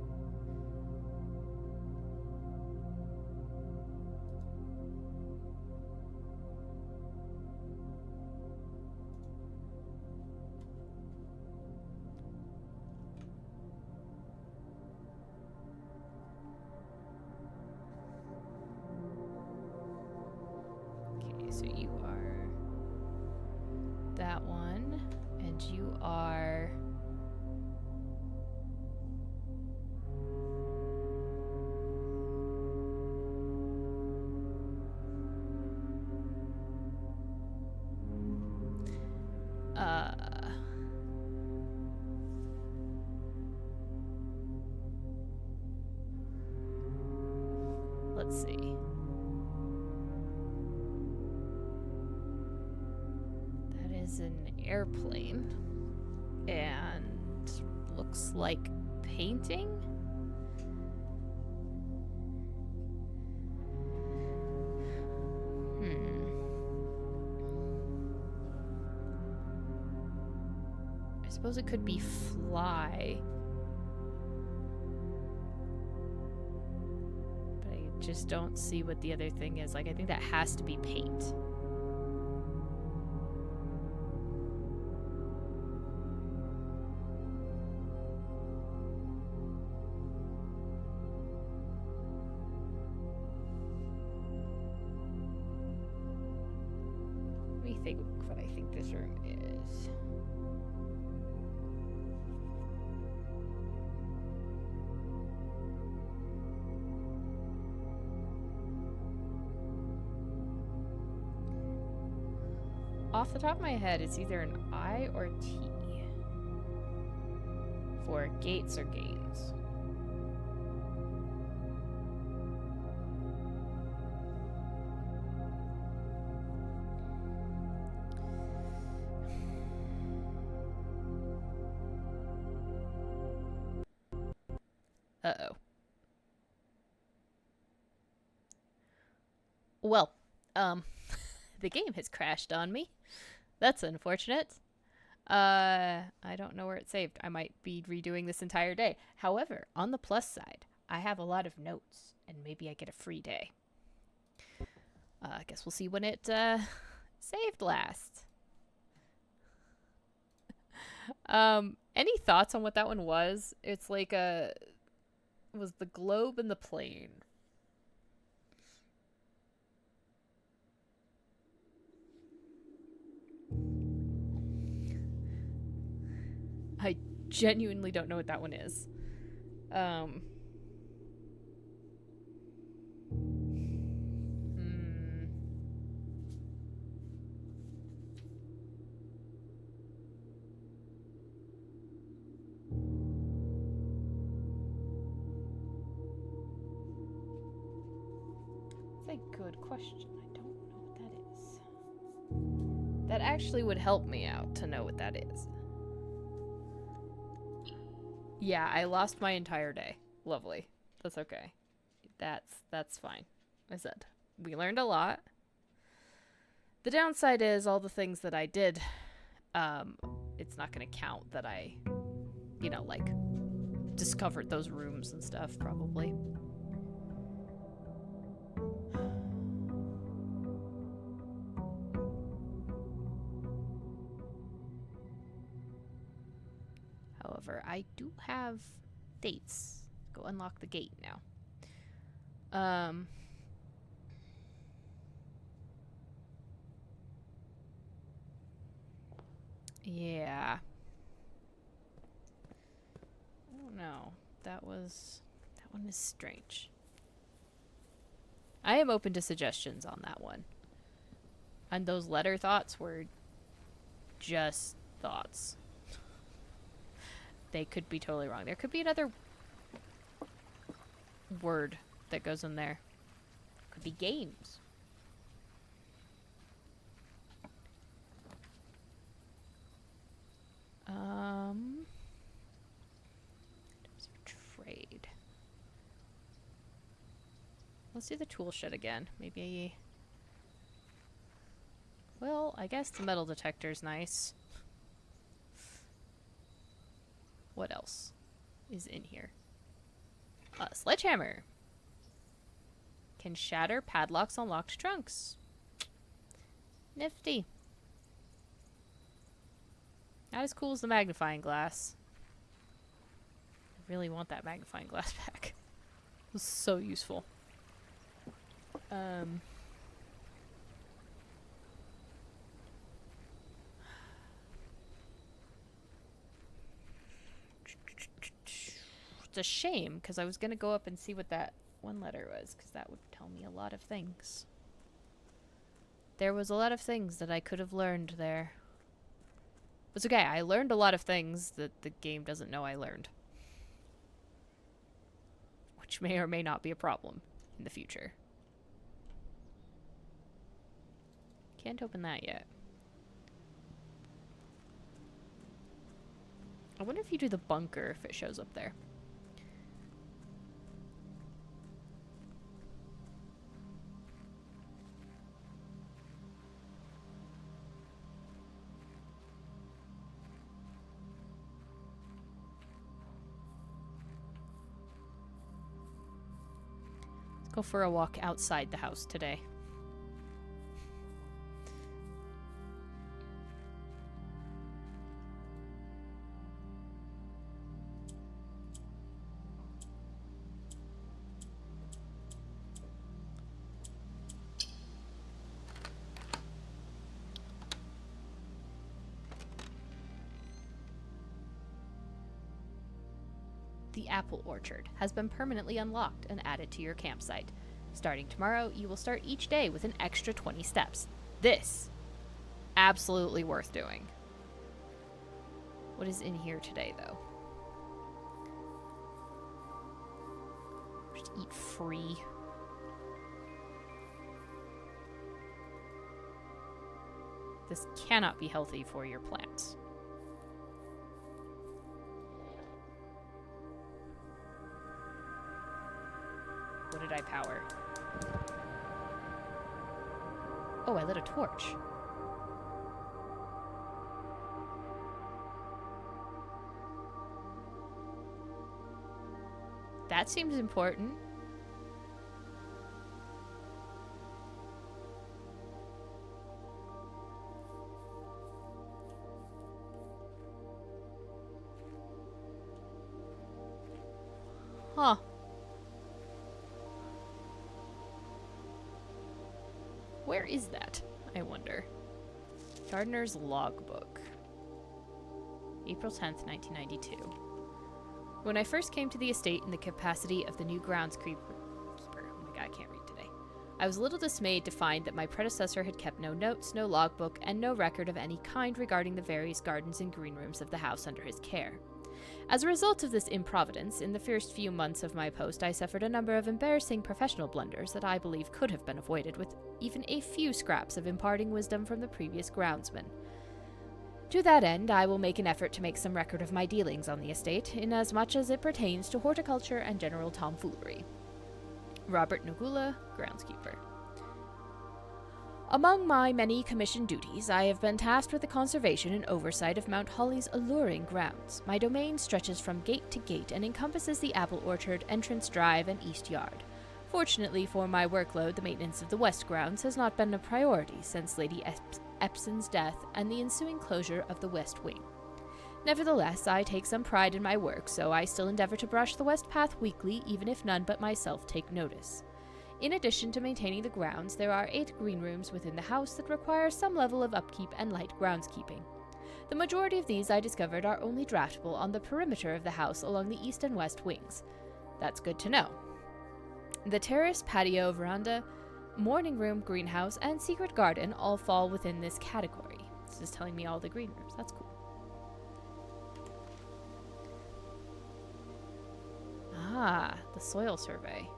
Speaker 1: Okay, so you are that one. And you are... let's see. That is an airplane. And looks like painting. I suppose it could be fly. But I just don't see what the other thing is. Like, I think that has to be paint. Think what I think this room is. Off the top of my head, it's either an I or T for gates or gains. Uh-oh. Well, the game has crashed on me. That's unfortunate. I don't know where it saved. I might be redoing this entire day. However, on the plus side, I have a lot of notes, and maybe I get a free day. I guess we'll see when it, saved last. Any thoughts on what that one was? It's like was the globe and the plane. I genuinely don't know what that one is. That's a good question. I don't know what that is. That actually would help me out to know what that is. Yeah, I lost my entire day. Lovely. That's okay. That's fine. I said, we learned a lot. The downside is all the things that I did, it's not going to count that I, like, discovered those rooms and stuff, probably. However, I do have dates. Go unlock the gate now. Yeah. I don't know. That one is strange. I am open to suggestions on that one. And those letter thoughts were just thoughts. They could be totally wrong. There could be another word that goes in there. Could be games. Trade. Let's do the tool shed again. Maybe. Well, I guess the metal detector's nice. What else is in here? A sledgehammer. Can shatter padlocks on locked trunks. Nifty. Not as cool as the magnifying glass. I really want that magnifying glass back. It was so useful. It's a shame, because I was going to go up and see what that one letter was, because that would tell me a lot of things. There was a lot of things that I could have learned there. It's okay, I learned a lot of things that the game doesn't know I learned. Which may or may not be a problem in the future. Can't open that yet. I wonder if you do the bunker, if it shows up there. Go for a walk outside the house today. The apple orchard has been permanently unlocked and added to your campsite. Starting tomorrow, you will start each day with an extra 20 steps. This, absolutely worth doing. What is in here today, though? Just eat free. This cannot be healthy for your plants. What did I power? Oh, I lit a torch. That seems important. Huh. Where is that, I wonder? Gardener's Logbook. April 10th, 1992. When I first came to the estate in the capacity of the new groundskeeper, oh my god, I can't read today, I was a little dismayed to find that my predecessor had kept no notes, no logbook, and no record of any kind regarding the various gardens and green rooms of the house under his care. As a result of this improvidence, in the first few months of my post, I suffered a number of embarrassing professional blunders that I believe could have been avoided with even a few scraps of imparting wisdom from the previous groundsman. To that end, I will make an effort to make some record of my dealings on the estate, inasmuch as it pertains to horticulture and general tomfoolery. Robert Nagula, groundskeeper. Among my many commissioned duties, I have been tasked with the conservation and oversight of Mount Holly's alluring grounds. My domain stretches from gate to gate and encompasses the apple orchard, entrance drive, and east yard. Fortunately for my workload, the maintenance of the west grounds has not been a priority since Lady Epson's death and the ensuing closure of the west wing. Nevertheless, I take some pride in my work, so I still endeavor to brush the west path weekly, even if none but myself take notice. In addition to maintaining the grounds, there are 8 green rooms within the house that require some level of upkeep and light groundskeeping. The majority of these, I discovered, are only draftable on the perimeter of the house along the east and west wings. That's good to know. The terrace, patio, veranda, Morning room, greenhouse, and secret garden all fall within this category. This is telling me all the green rooms. That's cool. Ah, the soil survey.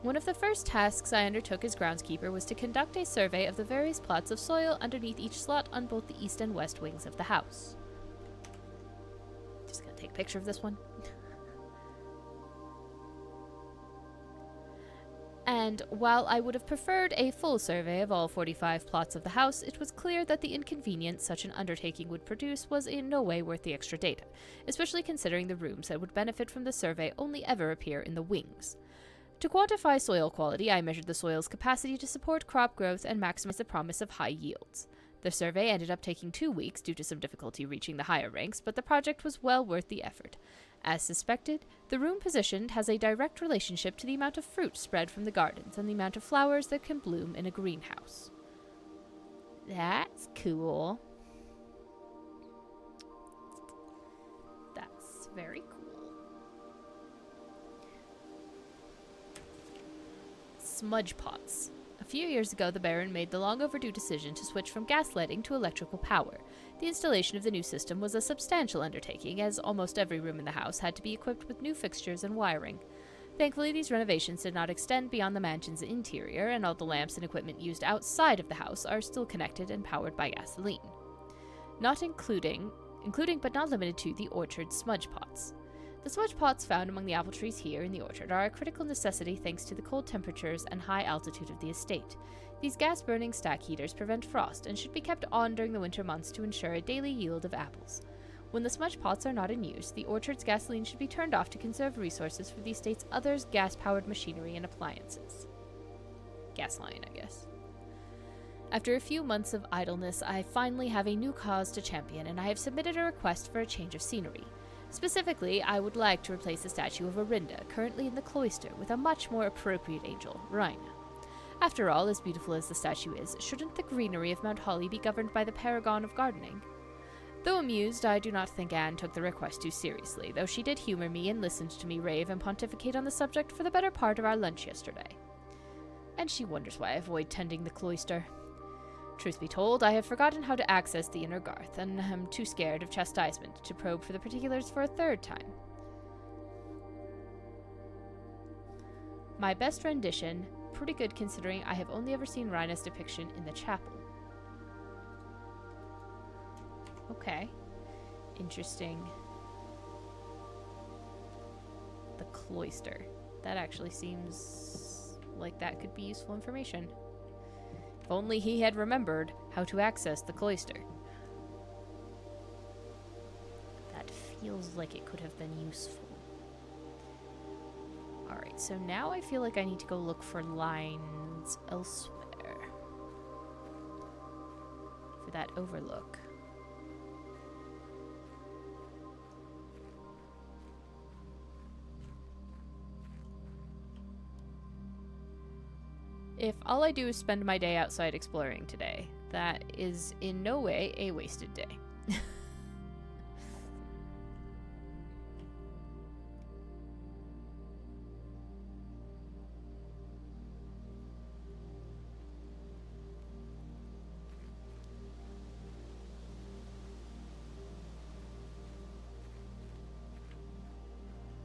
Speaker 1: One of the first tasks I undertook as groundskeeper was to conduct a survey of the various plots of soil underneath each slot on both the east and west wings of the house. Just gonna take a picture of this one. And while I would have preferred a full survey of all 45 plots of the house, it was clear that the inconvenience such an undertaking would produce was in no way worth the extra data, especially considering the rooms that would benefit from the survey only ever appear in the wings. To quantify soil quality, I measured the soil's capacity to support crop growth and maximize the promise of high yields. The survey ended up taking 2 weeks due to some difficulty reaching the higher ranks, but the project was well worth the effort. As suspected, the room positioned has a direct relationship to the amount of fruit spread from the gardens and the amount of flowers that can bloom in a greenhouse. That's cool. That's very cool. Smudge pots. A few years ago, the Baron made the long overdue decision to switch from gas lighting to electrical power. The installation of the new system was a substantial undertaking, as almost every room in the house had to be equipped with new fixtures and wiring. Thankfully, these renovations did not extend beyond the mansion's interior, and all the lamps and equipment used outside of the house are still connected and powered by gasoline. Not including but not limited to the orchard smudge pots. The smudge pots found among the apple trees here in the orchard are a critical necessity thanks to the cold temperatures and high altitude of the estate. These gas-burning stack heaters prevent frost and should be kept on during the winter months to ensure a daily yield of apples. When the smudge pots are not in use, the orchard's gasoline should be turned off to conserve resources for the estate's other gas-powered machinery and appliances. Gas line, I guess. After a few months of idleness, I finally have a new cause to champion, and I have submitted a request for a change of scenery. Specifically, I would like to replace the statue of Orinda, currently in the cloister, with a much more appropriate angel, Rhina. After all, as beautiful as the statue is, shouldn't the greenery of Mount Holly be governed by the paragon of gardening? Though amused, I do not think Anne took the request too seriously, though she did humor me and listened to me rave and pontificate on the subject for the better part of our lunch yesterday. And she wonders why I avoid tending the cloister. Truth be told, I have forgotten how to access the inner garth, and am too scared of chastisement to probe for the particulars for a third time. My best rendition, pretty good considering I have only ever seen Rhina's depiction in the chapel. Okay. Interesting. The cloister. That actually seems like that could be useful information. If only he had remembered how to access the cloister. That feels like it could have been useful. Alright, so now I feel like I need to go look for lines elsewhere. For that overlook. If all I do is spend my day outside exploring today, that is in no way a wasted day.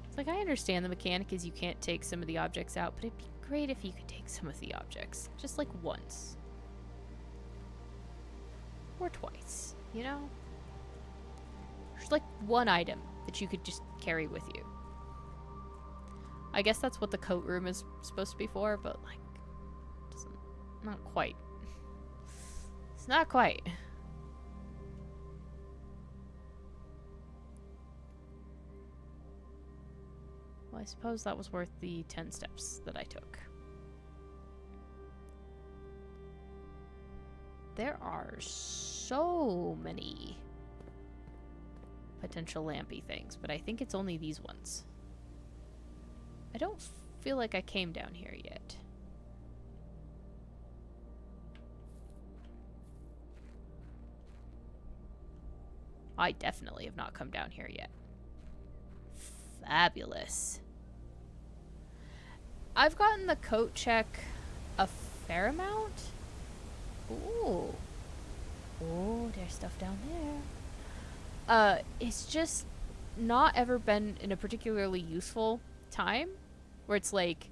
Speaker 1: It's like, I understand the mechanic is you can't take some of the objects out, but it'd be great if you could take some of the objects. Just like once. Or twice, you know? Just like one item that you could just carry with you. I guess that's what the coat room is supposed to be for, but like, not quite. It's not quite. Well, I suppose that was worth the 10 steps that I took. There are so many potential lampy things, but I think it's only these ones. I don't feel like I came down here yet. I definitely have not come down here yet. Fabulous. I've gotten the coat check a fair amount. Ooh. Oh, there's stuff down there. It's just not ever been in a particularly useful time where it's like,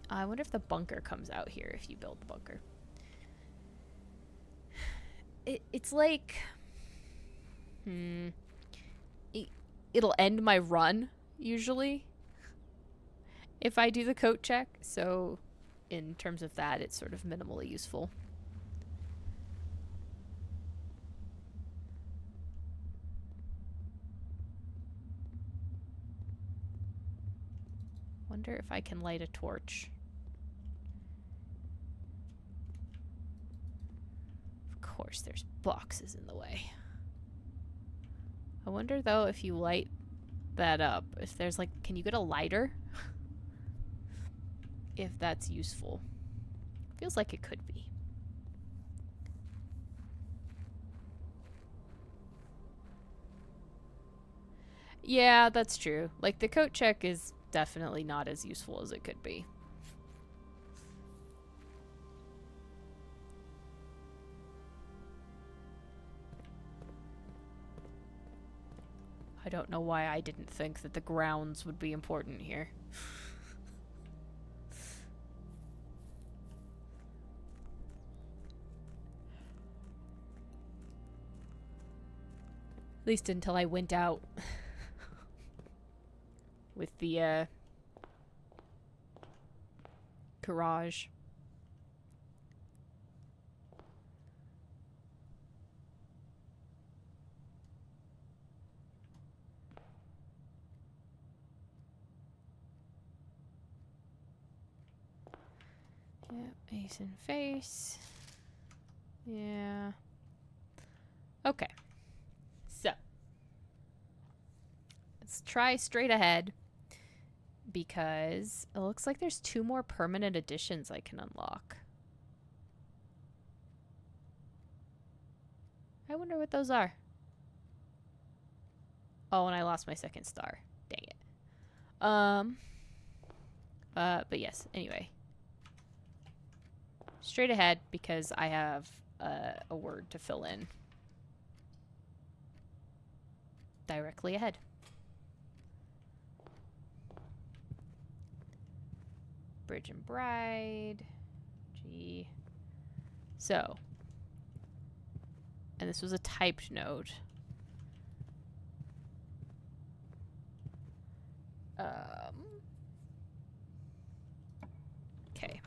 Speaker 1: I wonder if the bunker comes out here if you build the bunker. It's like, it'll end my run usually if I do the coat check. So in terms of that, it's sort of minimally useful. Wonder if I can light a torch. Of course, there's boxes in the way. I wonder though if you light that up, if there's like, can you get a lighter? If that's useful. Feels like it could be. Yeah, that's true. Like, the coat check is definitely not as useful as it could be. I don't know why I didn't think that the grounds would be important here. At least until I went out with the garage. Yep, ace in face. Yeah. Okay. So. Let's try straight ahead. Because it looks like there's 2 more permanent additions I can unlock. I wonder what those are. Oh, and I lost my second star. Dang it. But yes, anyway. Straight ahead because I have a word to fill in. Directly ahead. Bridge and Bride. G. So. And this was a typed note. Okay.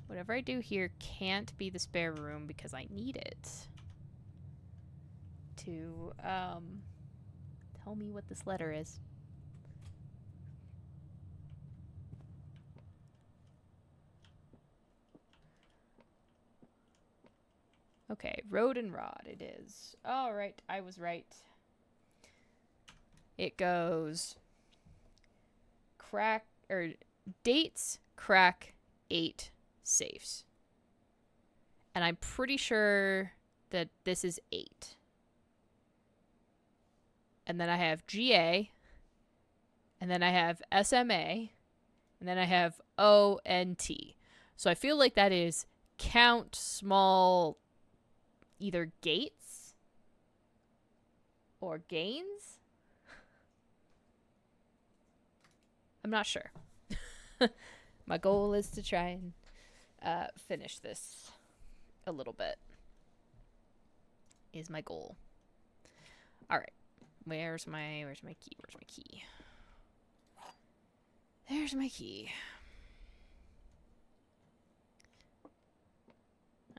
Speaker 1: Whatever I do here can't be the spare room because I need it to tell me what this letter is. Okay, road and rod it is. All right, I was right. It goes crack or dates crack 8 safes. And I'm pretty sure that this is 8. And then I have GA. And then I have SMA. And then I have ONT. So I feel like that is count small either gates or gains. I'm not sure. My goal is to try and finish this a little bit. Is my goal. All right. Where's my key? Where's my key? There's my key.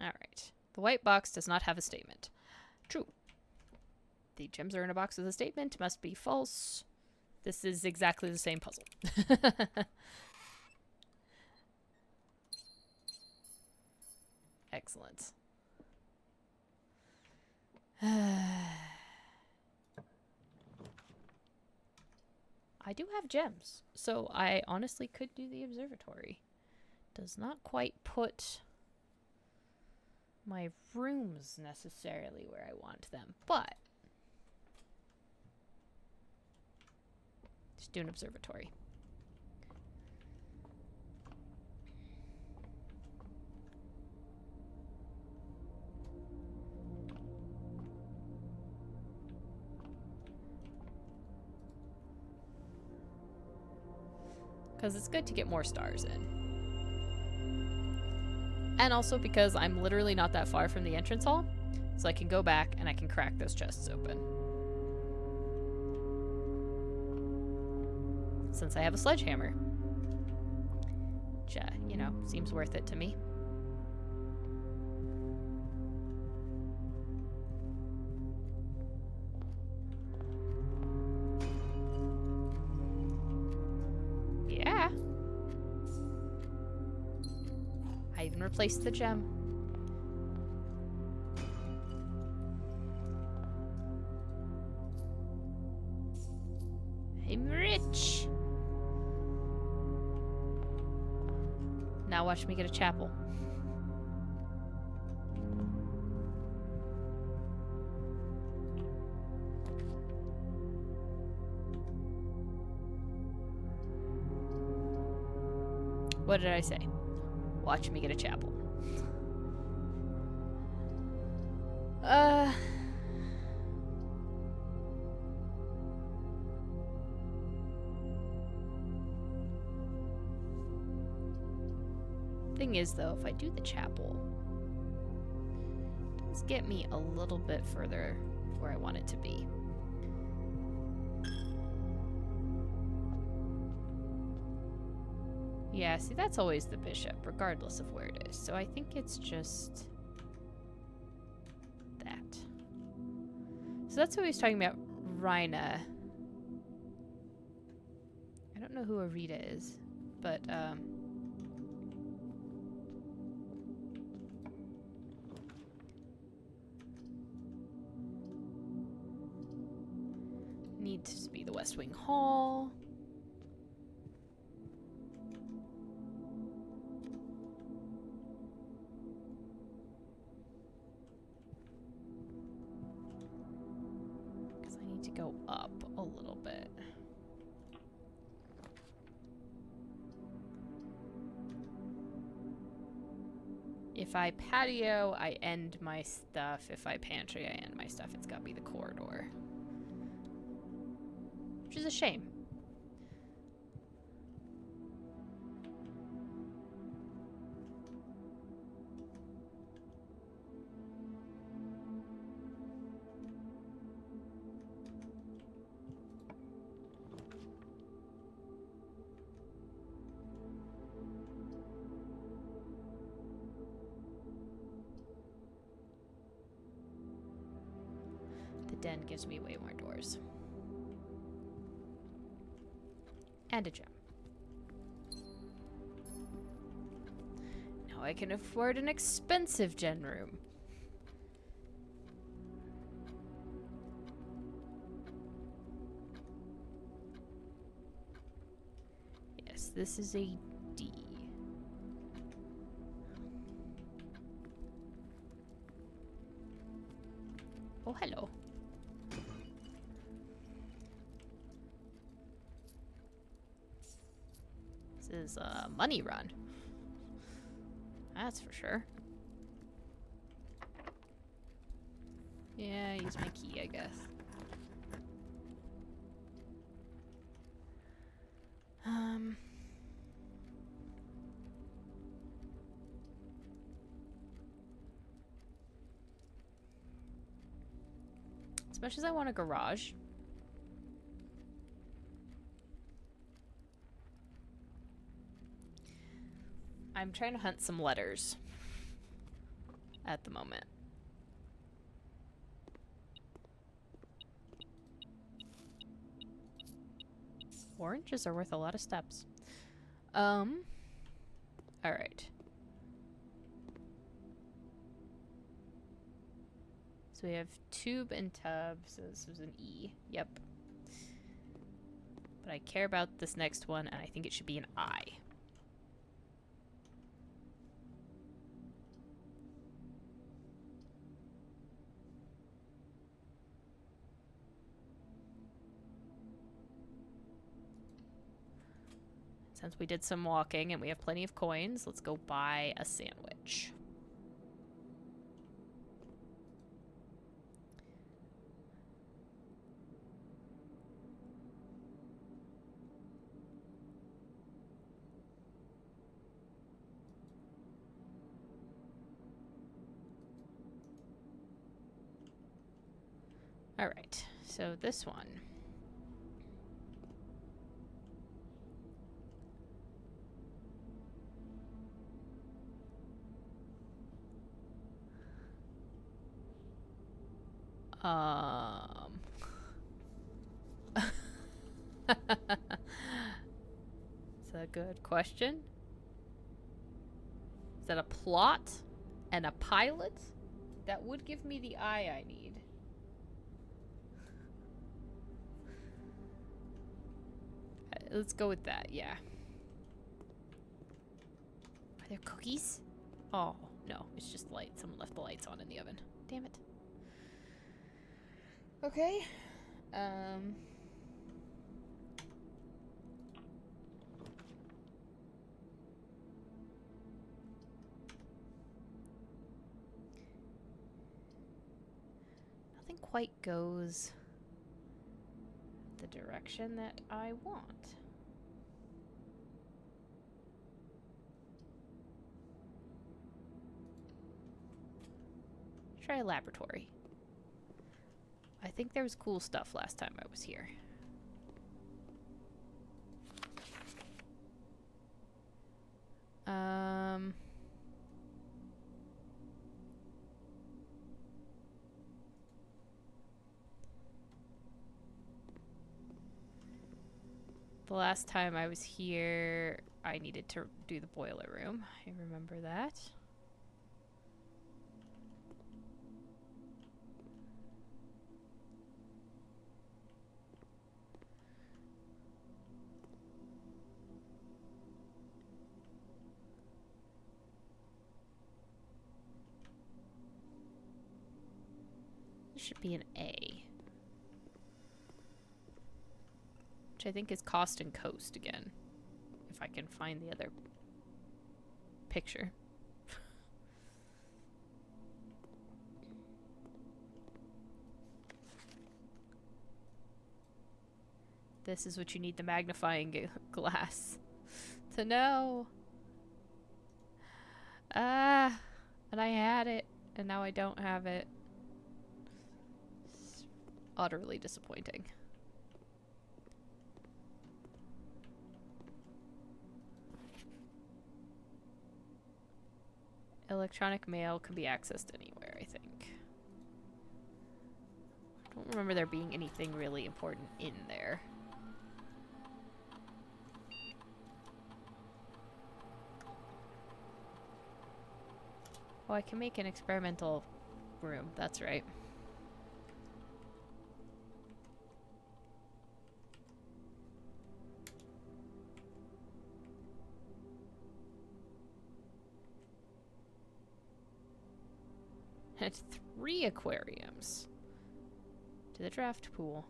Speaker 1: All right. The white box does not have a statement. True. The gems are in a box with a statement. Must be false. This is exactly the same puzzle. Excellent. I do have gems, so I honestly could do the observatory. Does not quite put my rooms necessarily where I want them, but Just do an observatory. Because it's good to get more stars in. And also because I'm literally not that far from the entrance hall. So I can go back and I can crack those chests open. Since I have a sledgehammer. Which, you know, seems worth it to me. Yeah. I even replaced the gem. I'm rich. Now watch me get a chapel. What did I say? Watch me get a chapel. Thing is, though, if I do the chapel, it does get me a little bit further where I want it to be. Yeah, see, that's always the bishop, regardless of where it is. So I think it's just that. So that's what he was talking about, Rhina. I don't know who Arita is, but, needs to be the West Wing Hall. Because I need to go up a little bit. If I patio, I end my stuff. If I pantry, I end my stuff. It's got to be the corridor. Which is a shame. The den gives me way more doors. And a gem. Now I can afford an expensive gen room. Yes, this is a D. Oh, hello. This is a money run. That's for sure. Yeah, use my key, I guess. As much as I want a garage, I'm trying to hunt some letters at the moment. Oranges are worth a lot of steps. All right. So we have tube and tub, so this was an E. Yep. But I care about this next one, and I think it should be an I. Since we did some walking and we have plenty of coins, let's go buy a sandwich. All right, so this one. It's a good question. Is that a plot and a pilot? That would give me the eye I need. Let's go with that, yeah. Are there cookies? Oh, no, it's just light. Someone left the lights on in the oven. Damn it. Okay. Nothing quite goes the direction that I want. Try a laboratory. I think there was cool stuff last time I was here. The last time I was here, I needed to do the boiler room. I remember that. This should be an A. Which I think is Coast and Coast again. If I can find the other picture. This is what you need the magnifying glass to know. And I had it, and now I don't have it. It's utterly disappointing. Electronic mail can be accessed anywhere, I think. I don't remember there being anything really important in there. Oh, I can make an experimental room. That's right. It's 3 aquariums. To the draft pool.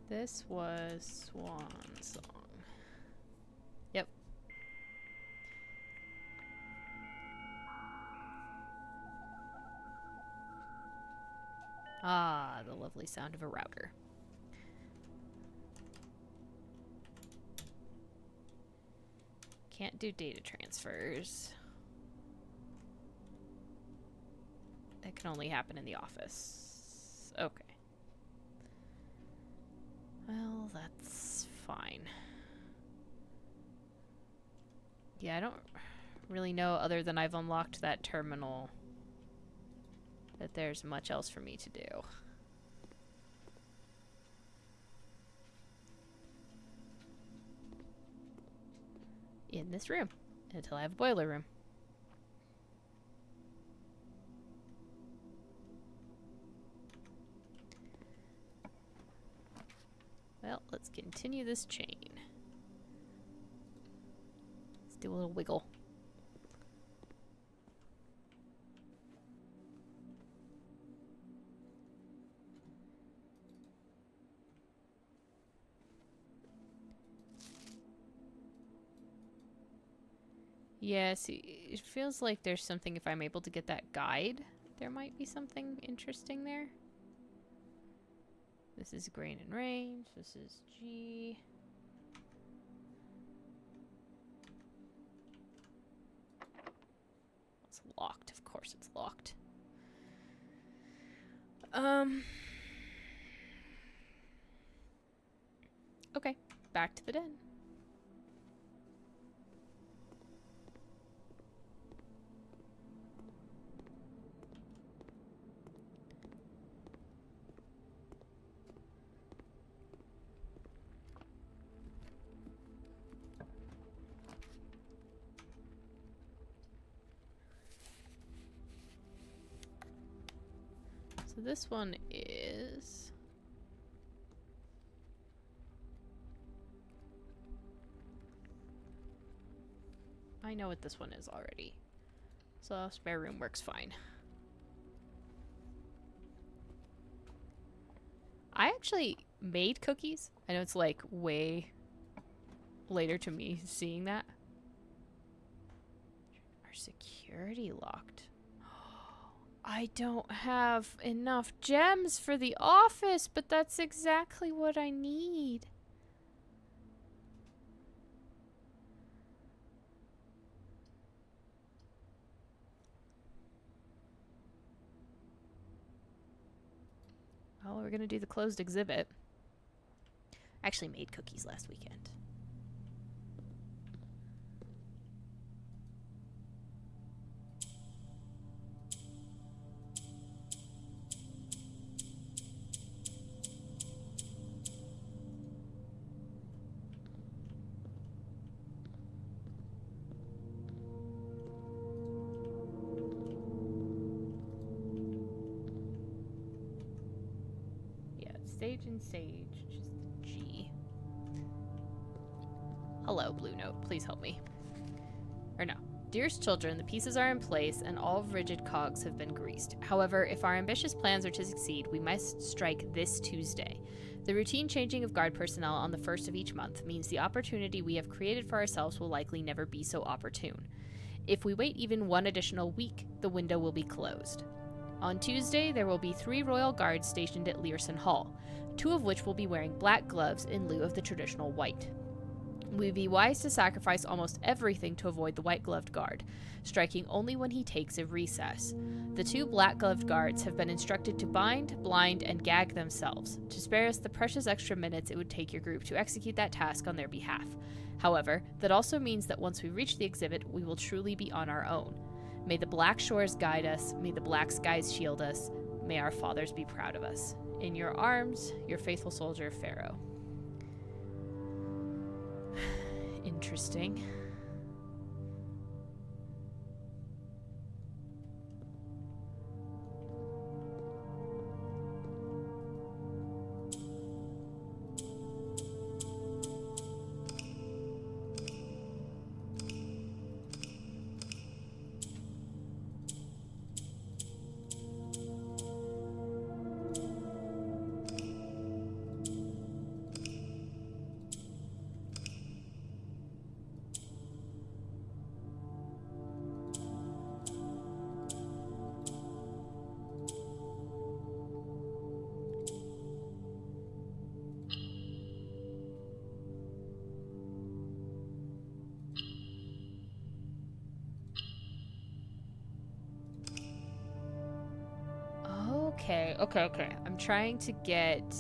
Speaker 1: This was Swan Song. Yep. Ah, the lovely sound of a router. Can't do data transfers. That can only happen in the office. Okay. Well, that's fine. Yeah, I don't really know, other than I've unlocked that terminal, that there's much else for me to do. In this room, until I have a boiler room. Well, let's continue this chain. Let's do a little wiggle. Yeah, see, it feels like there's something, if I'm able to get that guide, there might be something interesting there. This is grain and range. This is G. It's locked. Of course it's locked. Okay, back to the den. So this one is... I know what this one is already. So spare room works fine. I actually made cookies. I know it's like way later to me seeing that. Our security locked. I don't have enough gems for the office, but that's exactly what I need. Oh, we're gonna do the closed exhibit. I actually made cookies last weekend. Sage and Sage, just the G. Hello, Blue Note. Please help me. Or no. Dearest children, the pieces are in place and all rigid cogs have been greased. However, if our ambitious plans are to succeed, we must strike this Tuesday. The routine changing of guard personnel on the first of each month means the opportunity we have created for ourselves will likely never be so opportune. If we wait even one additional week, the window will be closed. On Tuesday, there will be 3 royal guards stationed at Learson Hall, 2 of which will be wearing black gloves in lieu of the traditional white. We'd be wise to sacrifice almost everything to avoid the white-gloved guard, striking only when he takes a recess. The 2 black-gloved guards have been instructed to bind, blind, and gag themselves, to spare us the precious extra minutes it would take your group to execute that task on their behalf. However, that also means that once we reach the exhibit, we will truly be on our own. May the black shores guide us, may the black skies shield us, may our fathers be proud of us. In your arms, your faithful soldier, Pharaoh. Interesting. Okay. I'm trying to get...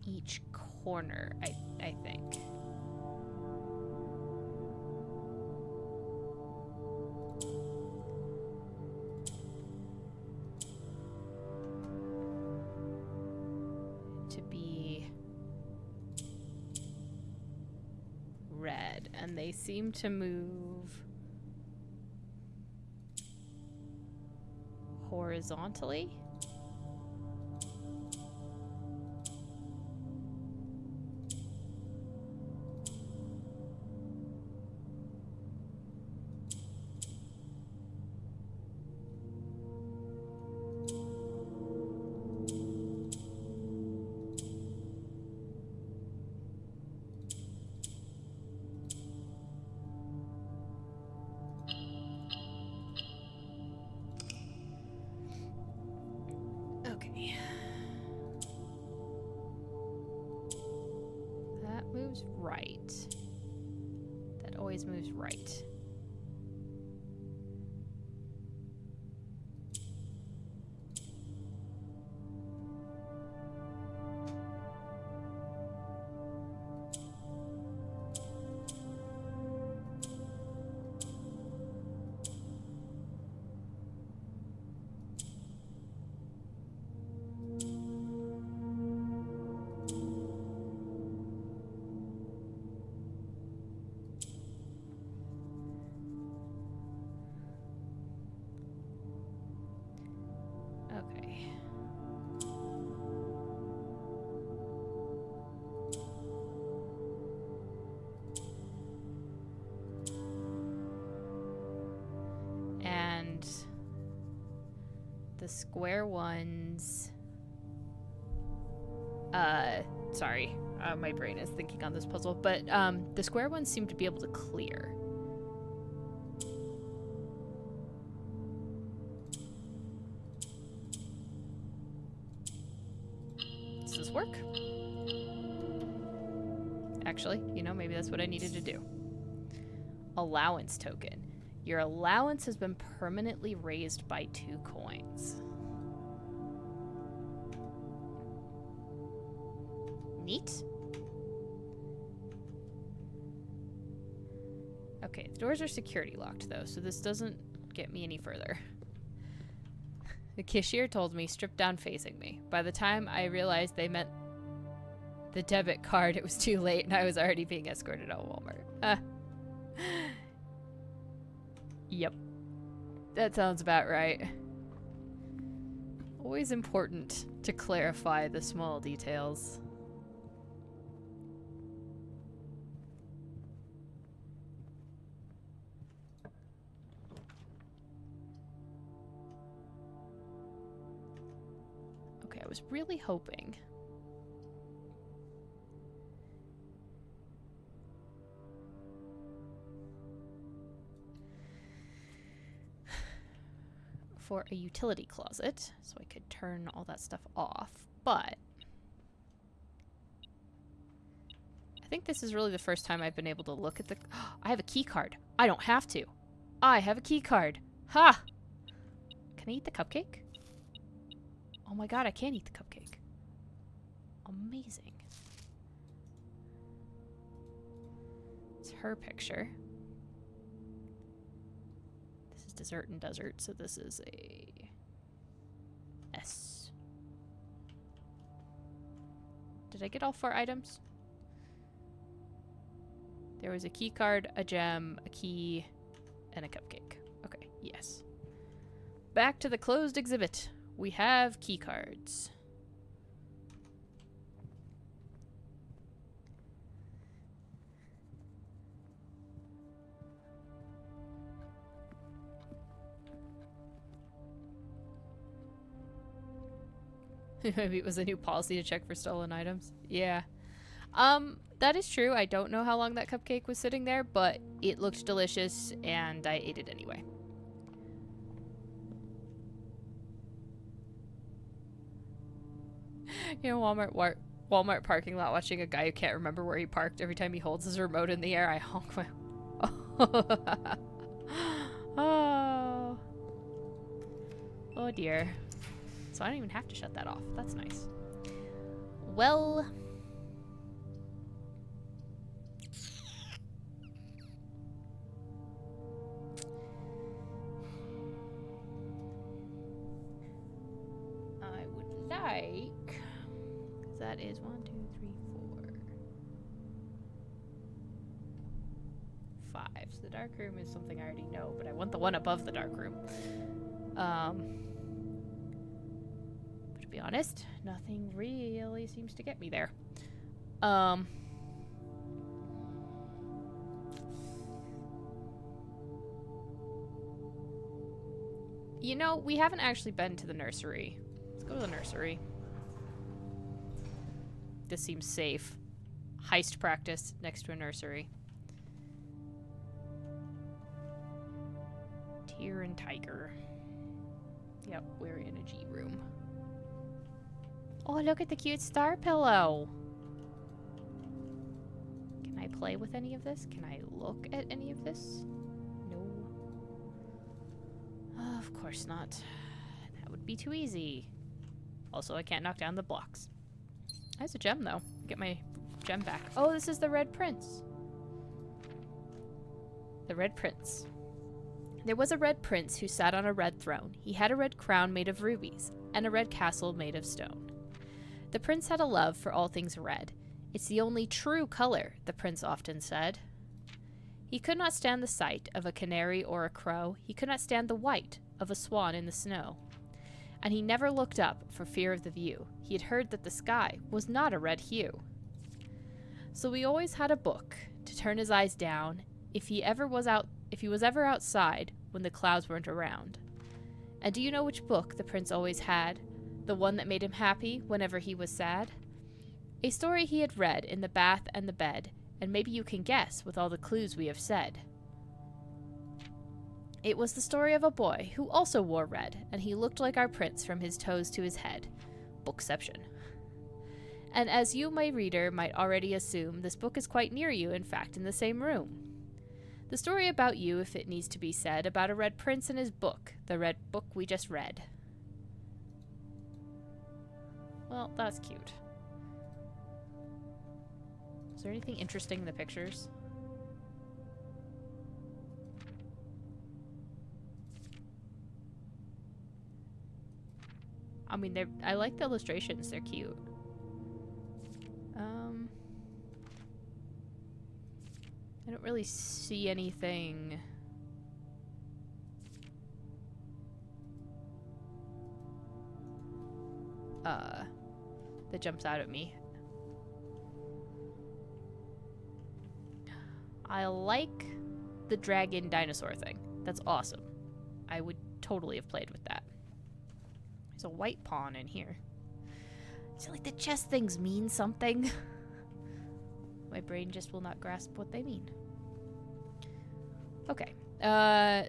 Speaker 1: each corner, I think. and they seem to move horizontally. Okay. That moves right. That always moves right. Okay. And the square ones, sorry, my brain is thinking on this puzzle, but the square ones seem to be able to clear. Does this work? Actually, you know, maybe that's what I needed to do. Allowance token. Your allowance has been permanently raised by 2 coins. Neat. Okay, the doors are security locked though, so this doesn't get me any further. The cashier told me strip down facing me. By the time I realized they meant the debit card, it was too late and I was already being escorted out of Walmart. Yep. That sounds about right. Always important to clarify the small details. Okay, I was really hoping for a utility closet, so I could turn all that stuff off, but I think this is really the first time I've been able to look at the... I have a key card. I don't have to. I have a key card. Ha! Can I eat the cupcake? Oh my god, I can eat the cupcake. Amazing. It's her picture. Dessert and desert, so this is a S. Did I get all 4 items? There was a key card, a gem, a key, and a cupcake. Okay, yes. Back to the closed exhibit. We have key cards. Maybe it was a new policy to check for stolen items. Yeah. That is true. I don't know how long that cupcake was sitting there, but it looked delicious and I ate it anyway. You know, Walmart parking lot watching a guy who can't remember where he parked every time he holds his remote in the air. I honk my... Oh. Oh dear. So I don't even have to shut that off. That's nice. Well... I would like... That is 1, 2, 3, 4. The dark room is something I already know, but I want the one above the dark room. But to be honest, nothing really seems to get me there. You know, we haven't actually been to the nursery. Let's go to the nursery. This seems safe. Heist practice next to a nursery. Deer and tiger. Yep, we're in a G room. Oh, look at the cute star pillow. Can I play with any of this? Can I look at any of this? No. Of course not. That would be too easy. Also, I can't knock down the blocks. That's a gem, though. Get my gem back. Oh, this is the Red Prince. The Red Prince. There was a red prince who sat on a red throne. He had a red crown made of rubies, and a red castle made of stone. The prince had a love for all things red. It's the only true color, the prince often said. He could not stand the sight of a canary or a crow. He could not stand the white of a swan in the snow. And he never looked up for fear of the view. He had heard that the sky was not a red hue. So he always had a book to turn his eyes down if he was ever outside when the clouds weren't around. And do you know which book the prince always had? The one that made him happy whenever he was sad? A story he had read in the bath and the bed, and maybe you can guess with all the clues we have said. It was the story of a boy who also wore red, and he looked like our prince from his toes to his head. Bookception. And as you, my reader, might already assume, this book is quite near you, in fact, in the same room. The story about you, if it needs to be said, about a red prince and his book, the red book we just read. Well, that's cute. Is there anything interesting in the pictures? I mean, I like the illustrations. They're cute. I don't really see anything. That jumps out at me. I like the dragon dinosaur thing. That's awesome. I would totally have played with that. There's a white pawn in here. So like the chest things mean something. My brain just will not grasp what they mean. Okay. I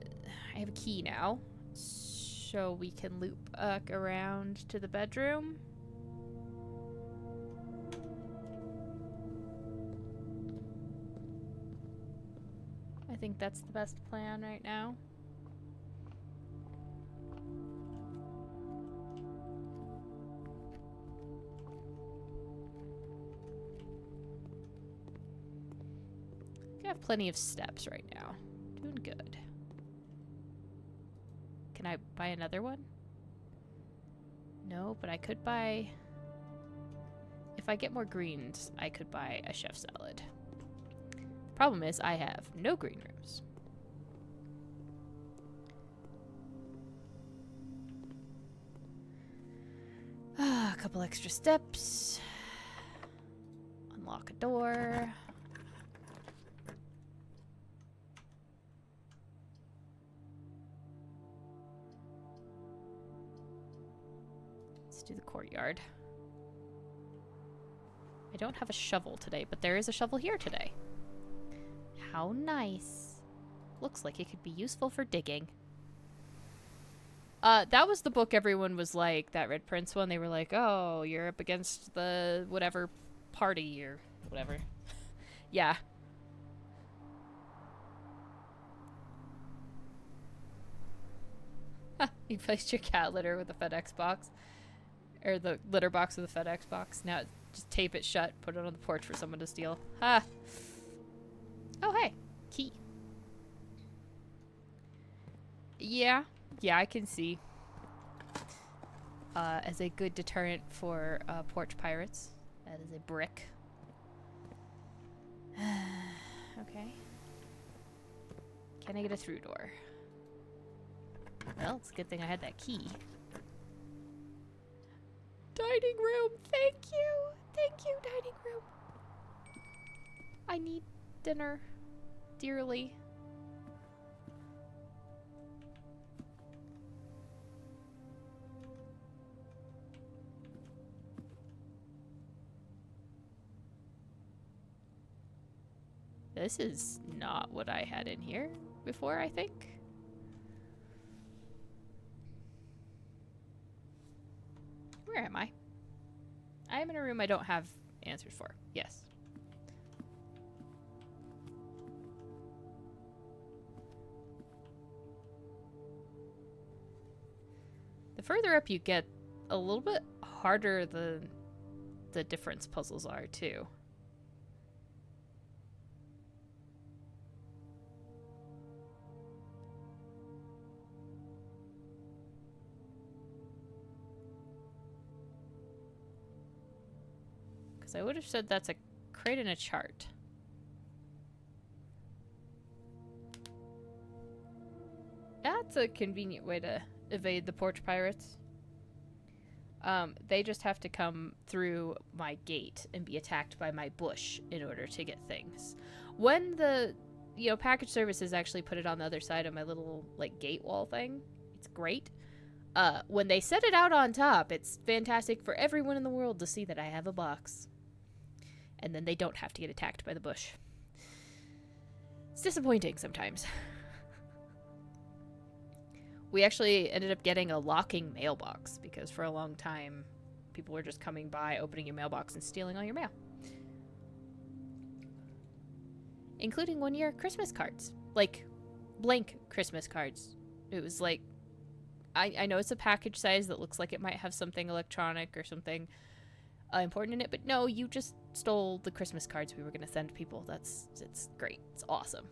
Speaker 1: have a key now. So we can loop back around to the bedroom. I think that's the best plan right now. I have plenty of steps right now. Doing good. Can I buy another one? No, but I could buy... If I get more greens, I could buy a chef salad. Problem is, I have no green rooms. A couple extra steps. Unlock a door. Let's do the courtyard. I don't have a shovel today, but there is a shovel here today. How nice. Looks like it could be useful for digging. That was the book everyone was like, that Red Prince one. They were like, oh, you're up against the whatever party or whatever. Yeah. You placed your cat litter with the FedEx box. Or the litter box with the FedEx box. Now just tape it shut, put it on the porch for someone to steal. Ha! Oh, hey. Key. Yeah. Yeah, I can see. As a good deterrent for porch pirates. That is a brick. Okay. Can I get a through door? Well, it's a good thing I had that key. Dining room! Thank you! Thank you, dining room! I need dinner. Dearly. This is not what I had in here before, I think. Where am I? I am in a room I don't have answers for. Yes. The further up you get, a little bit harder the difference puzzles are, too. Because I would have said that's a crate and a chart. That's a convenient way to evade the porch pirates. They just have to come through my gate and be attacked by my bush in order to get things. When the, package services actually put it on the other side of my little, gate wall thing, it's great. When they set it out on top, it's fantastic for everyone in the world to see that I have a box. And then they don't have to get attacked by the bush. It's disappointing sometimes. We actually ended up getting a locking mailbox because for a long time, people were just coming by, opening your mailbox, and stealing all your mail. Including one-year Christmas cards. Blank Christmas cards. It was I know it's a package size that looks like it might have something electronic or something important in it, but no, you just stole the Christmas cards we were going to send people. It's great. It's awesome.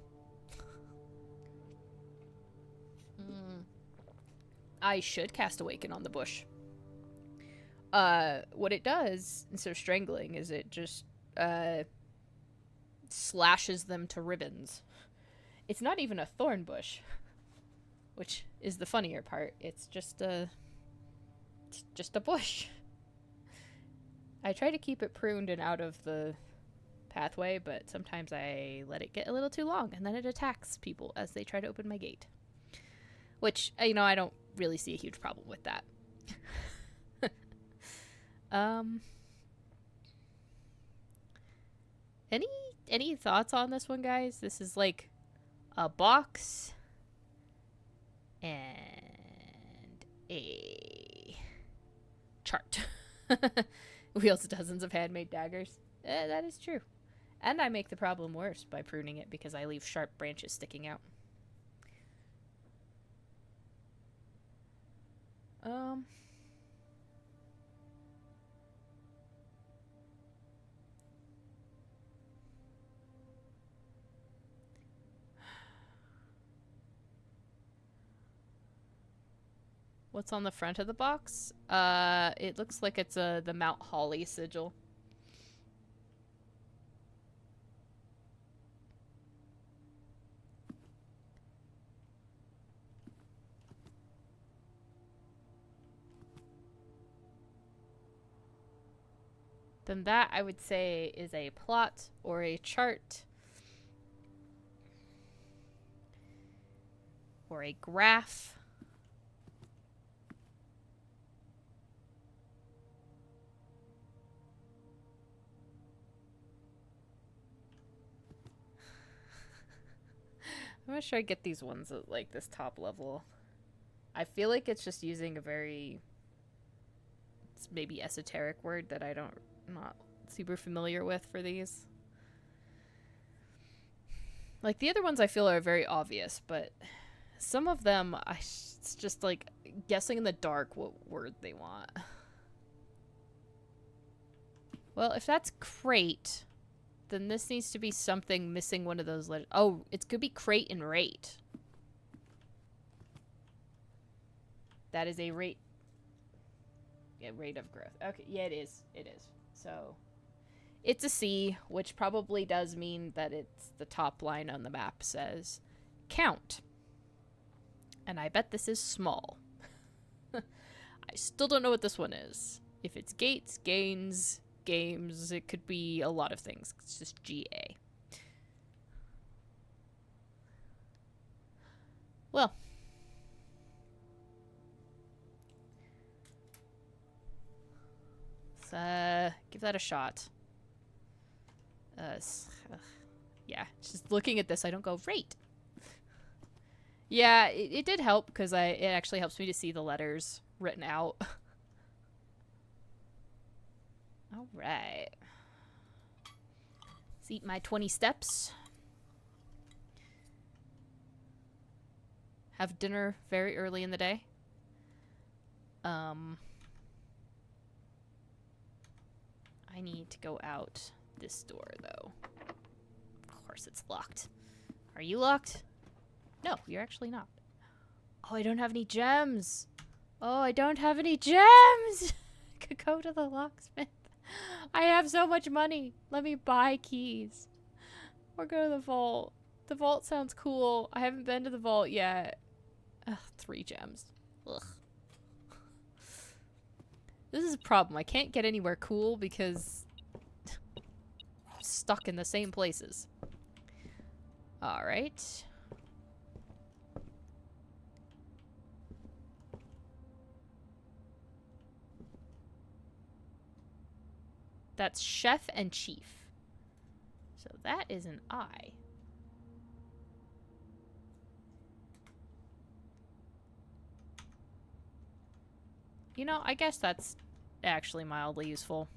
Speaker 1: I should cast Awaken on the bush. What it does, instead of strangling, is it just slashes them to ribbons. It's not even a thorn bush, which is the funnier part. It's just a bush. I try to keep it pruned and out of the pathway, but sometimes I let it get a little too long, and then it attacks people as they try to open my gate. Which, I don't really see a huge problem with that. Any thoughts on this one, guys? This is a box and a chart. Wields dozens of handmade daggers. That is true. And I make the problem worse by pruning it because I leave sharp branches sticking out. What's on the front of the box? It looks like it's the Mount Holly sigil. Then that, I would say, is a plot or a chart or a graph. I'm not sure I get these ones at this top level. I feel like it's just using a very maybe esoteric word that I'm not super familiar with for these. The other ones I feel are very obvious, but some of them, it's just guessing in the dark what word they want. Well, if that's crate, then this needs to be something missing one of those letters. Oh, it could be crate and rate. That is a rate. Yeah, rate of growth. Okay, yeah, it is. It is. So, it's a C, which probably does mean that it's the top line on the map says count. And I bet this is small. I still don't know what this one is. If it's gates, gains, games, it could be a lot of things. It's just GA. Well. Let's give that a shot. Yeah, just looking at this, I don't go, right. Yeah, it did help because it actually helps me to see the letters written out. All right. Let's eat my 20 steps. Have dinner very early in the day. I need to go out this door, though. Of course it's locked. Are you locked? No, you're actually not. Oh, I don't have any gems. Oh, I don't have any gems. Could go to the locksmith. I have so much money. Let me buy keys. Or go to the vault. The vault sounds cool. I haven't been to the vault yet. Ugh, 3 gems. Ugh. This is a problem. I can't get anywhere cool because I'm stuck in the same places. Alright. That's chef and chief. So that is an I. You know, I guess that's actually mildly useful.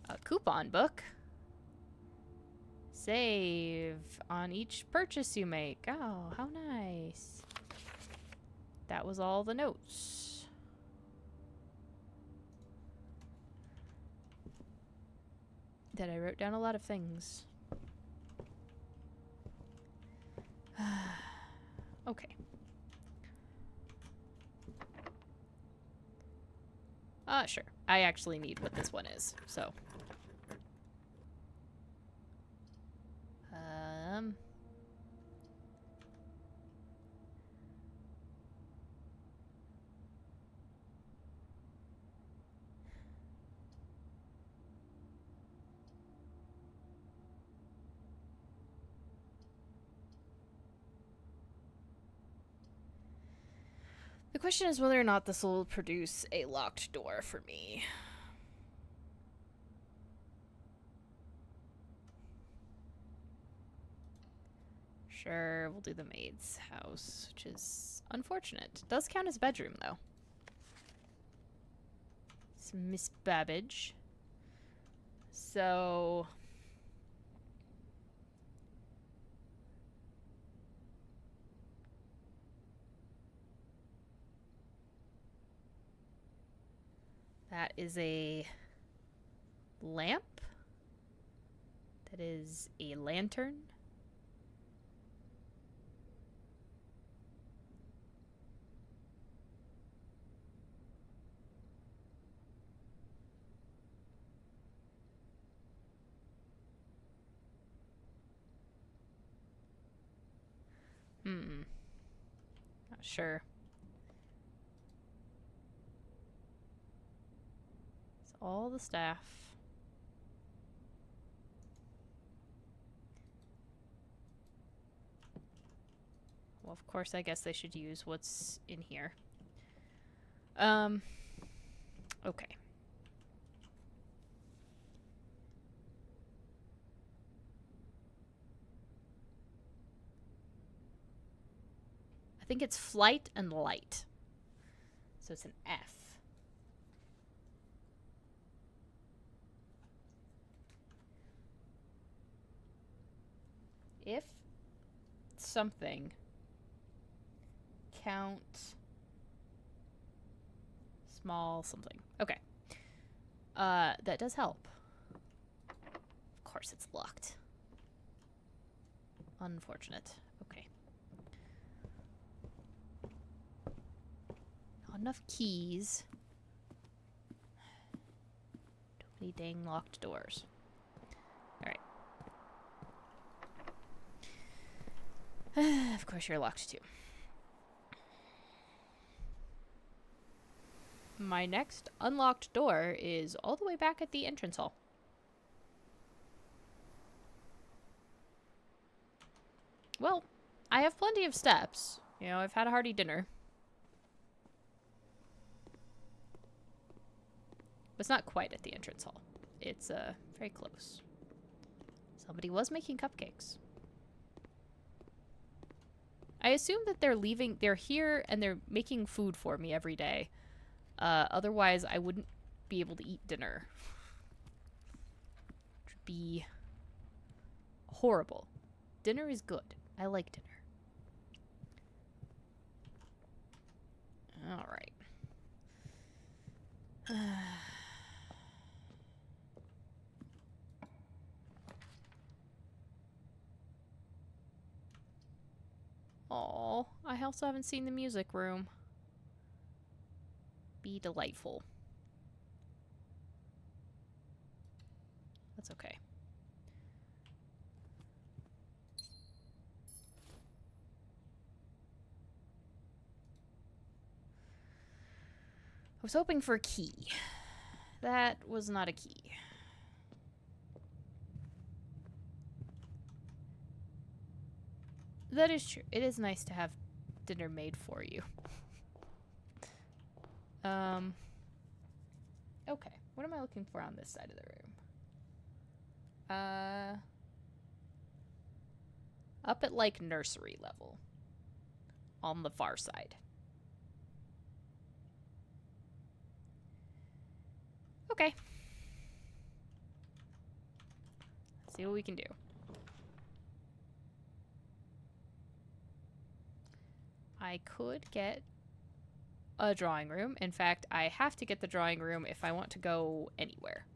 Speaker 1: A coupon book. Save on each purchase you make. Oh, how nice. That was all the notes. That I wrote down a lot of things. Okay. Sure. I actually need what this one is, so. The question is whether or not this will produce a locked door for me. Sure, we'll do the maid's house, which is unfortunate. It does count as a bedroom, though. It's Miss Babbage. So... that is a lamp. That is a lantern. Not sure. It's all the staff. Well, of course, I guess they should use what's in here. Okay. I think it's flight and light. So it's an F. If something count small something. Okay. That does help. Of course it's locked. Unfortunate. Okay. Not enough keys. Too many dang locked doors. Alright. Of course you're locked too. My next unlocked door is all the way back at the entrance hall. Well, I have plenty of steps. You know, I've had a hearty dinner. It's not quite at the entrance hall. It's very close. Somebody was making cupcakes. I assume that they're here and they're making food for me every day. Otherwise, I wouldn't be able to eat dinner. It would be horrible. Dinner is good. I like dinner. All right. Oh, I also haven't seen the music room. Be delightful. That's okay. I was hoping for a key. That was not a key. That is true. It is nice to have dinner made for you. Okay. What am I looking for on this side of the room? Up at, like, nursery level. On the far side. Okay. Let's see what we can do. I could get a drawing room. In fact, I have to get the drawing room if I want to go anywhere.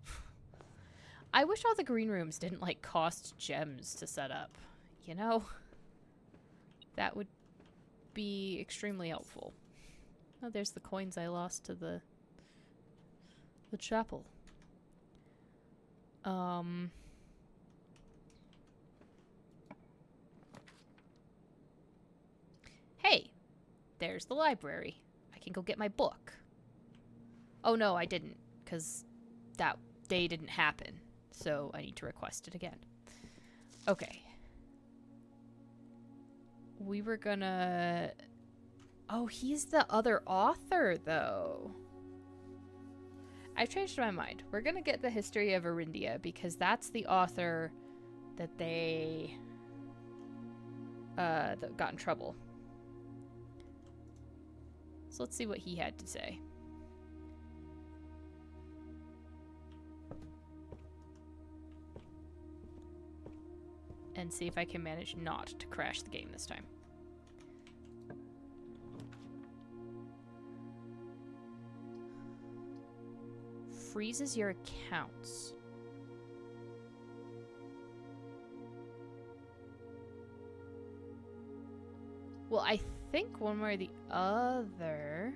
Speaker 1: I wish all the green rooms didn't, like, cost gems to set up. You know? That would be extremely helpful. Oh, there's the coins I lost to the chapel. Hey, there's the library. I can go get my book. Oh no, I didn't, because that day didn't happen, so I need to request it again. Okay. We were gonna... Oh, he's the other author, though. I've changed my mind. We're gonna get the history of Arindia, because that's the author that they... that got in trouble. So let's see what he had to say. And see if I can manage not to crash the game this time. Freezes your accounts. Well, I think one way or the other.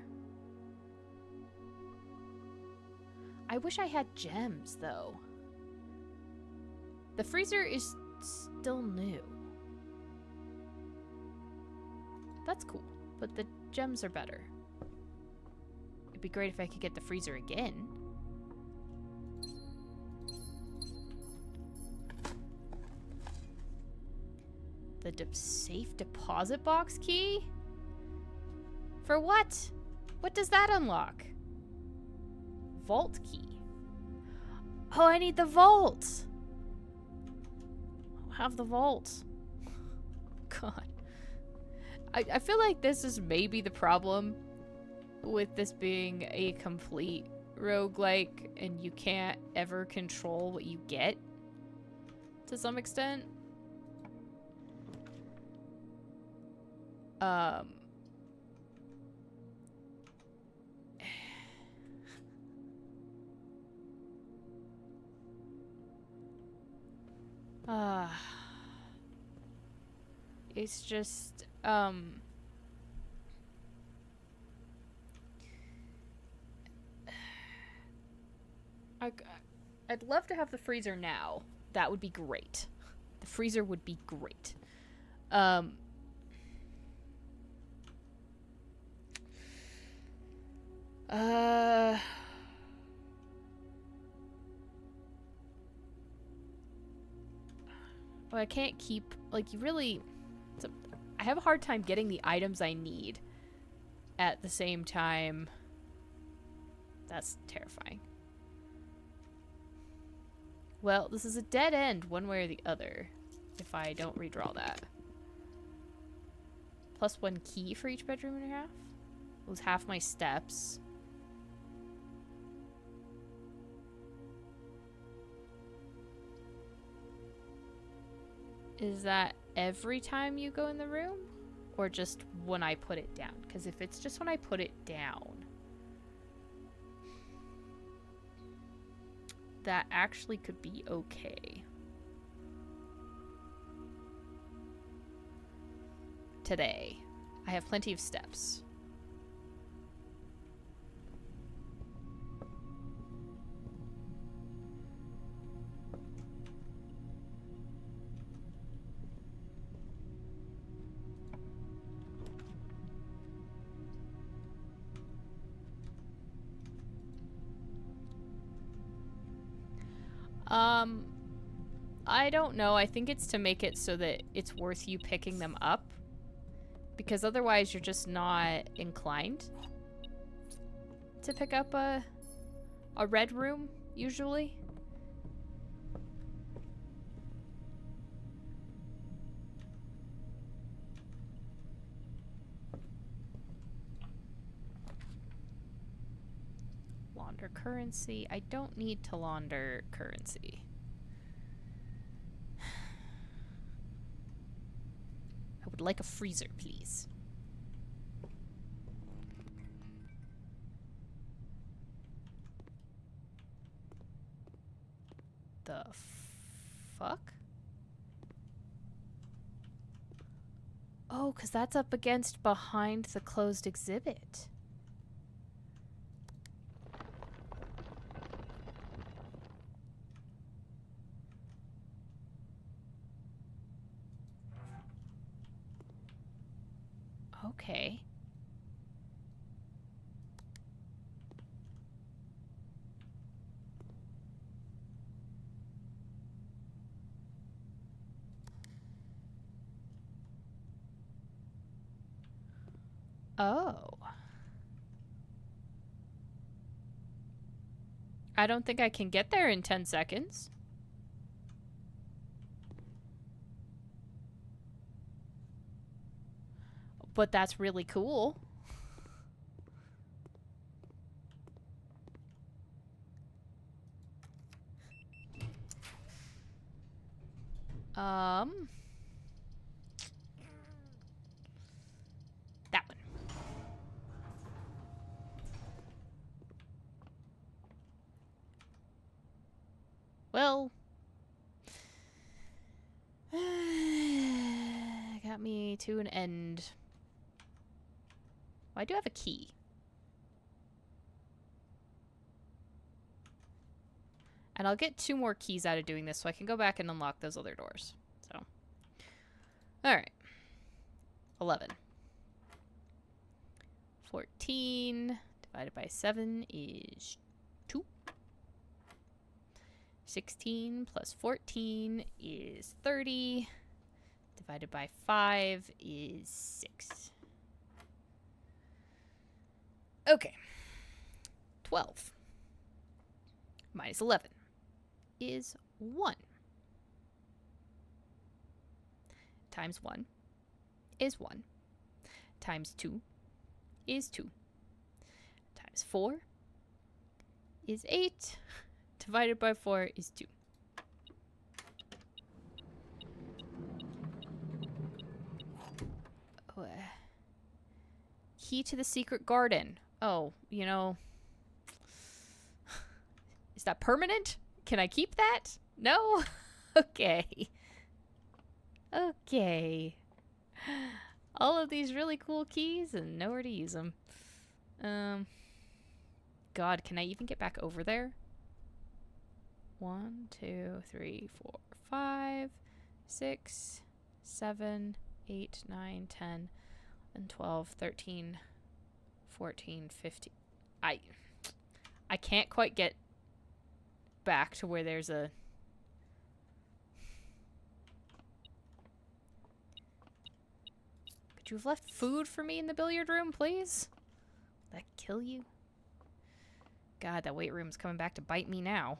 Speaker 1: I wish I had gems, though. The freezer is still new. That's cool, but the gems are better. It'd be great if I could get the freezer again. The safe deposit box key? For what? What does that unlock? Vault key. Oh, I need the vault. I'll have the vault. God. I feel like this is maybe the problem with this being a complete roguelike and you can't ever control what you get to some extent. It's just, I'd love to have the freezer now. That would be great. The freezer would be great. Uh... Well, I can't keep... Like, you really... I have a hard time getting the items I need at the same time. That's terrifying. Well, this is a dead end one way or the other if I don't redraw that. Plus 1 key for each bedroom and a half. Lose half my steps. Is that every time you go in the room? Or just when I put it down? Because if it's just when I put it down, that actually could be okay. Today, I have plenty of steps. I don't know. I think it's to make it so that it's worth you picking them up. Because otherwise you're just not inclined to pick up a red room, usually. Launder currency. I don't need to launder currency. I would like a freezer, please. The fuck? Oh, because that's up against behind the closed exhibit. Okay. Oh. I don't think I can get there in 10 seconds. But that's really cool. That one. Well, got me to an end. Well, I do have a key. And I'll get 2 more keys out of doing this so I can go back and unlock those other doors. So, alright. 11. 14 divided by 7 is 2. 16 plus 14 is 30. Divided by 5 is 6. Okay. 12 minus 11 is 1. Times 1 is 1. Times 2 is 2. Times 4 is 8. Divided by 4 is 2. Oh, key to the secret garden. Oh, you know. Is that permanent? Can I keep that? No? Okay. Okay. All of these really cool keys and nowhere to use them. God, can I even get back over there? 1, 2, 3, 4, 5, 6, 7, 8, 9, 10, and 12, 13, 14, 15. I I can't quite get back to where there's a... Could you have left food for me in the billiard room, please? Would that kill you? God, that weight room's coming back to bite me now.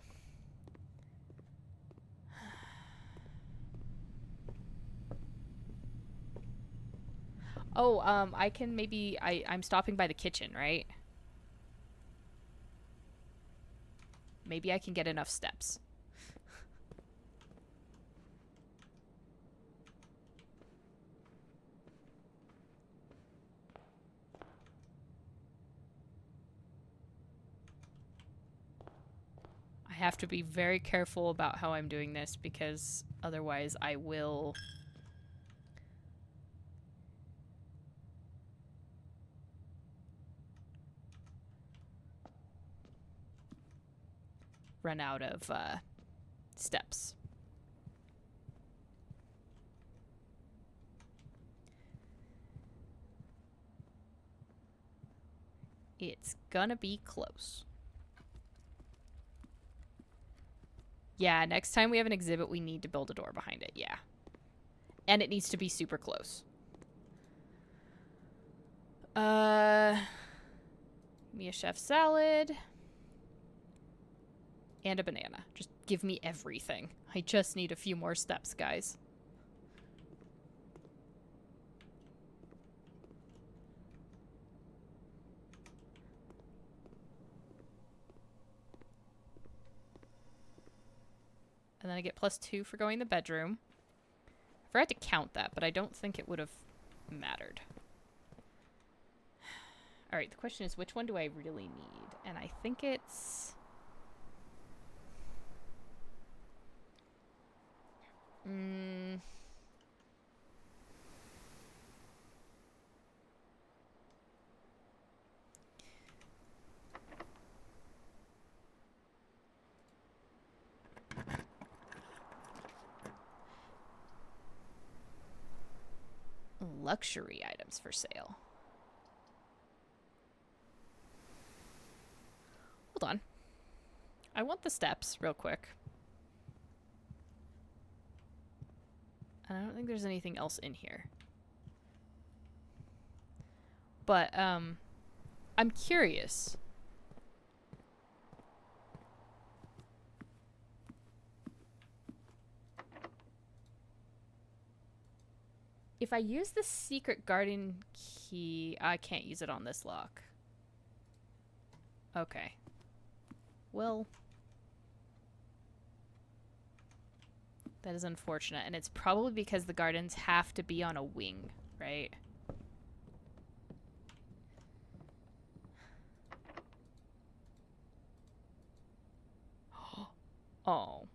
Speaker 1: Oh, I can maybe... I'm stopping by the kitchen, right? Maybe I can get enough steps. I have to be very careful about how I'm doing this because otherwise I will... run out of steps. It's gonna be close. Yeah, next time we have an exhibit, we need to build a door behind it. Yeah. And it needs to be super close. Give me a chef salad. And a banana. Just give me everything. I just need a few more steps, guys. And then I get +2 for going to the bedroom. I forgot to count that, but I don't think it would have mattered. Alright, the question is, which one do I really need? And I think it's... luxury items for sale. Hold on. I want the steps real quick. And I don't think there's anything else in here. But, I'm curious. If I use the secret garden key, I can't use it on this lock. Okay. Well, that is unfortunate, and it's probably because the gardens have to be on a wing, right? Oh,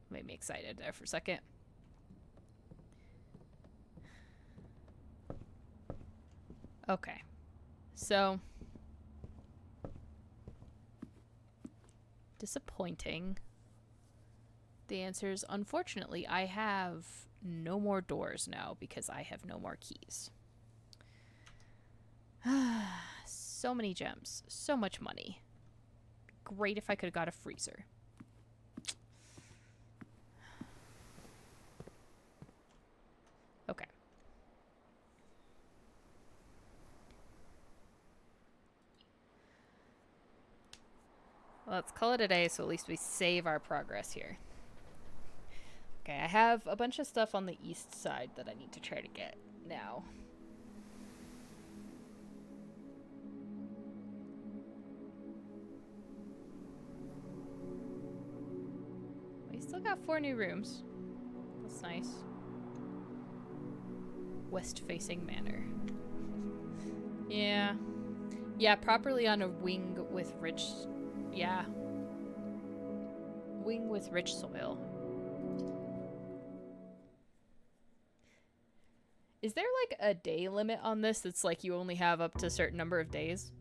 Speaker 1: made me excited there for a second. Okay, so disappointing. The answer is, unfortunately, I have no more doors now because I have no more keys. So many gems, so much money. Great if I could have got a freezer. Okay. Well, let's call it a day so at least we save our progress here. Okay, I have a bunch of stuff on the east side that I need to try to get now. We still got 4 new rooms. That's nice. West-facing manor. Yeah. Yeah, properly on a wing with rich... Yeah. Wing with rich soil. Is there like a day limit on this that's like you only have up to a certain number of days?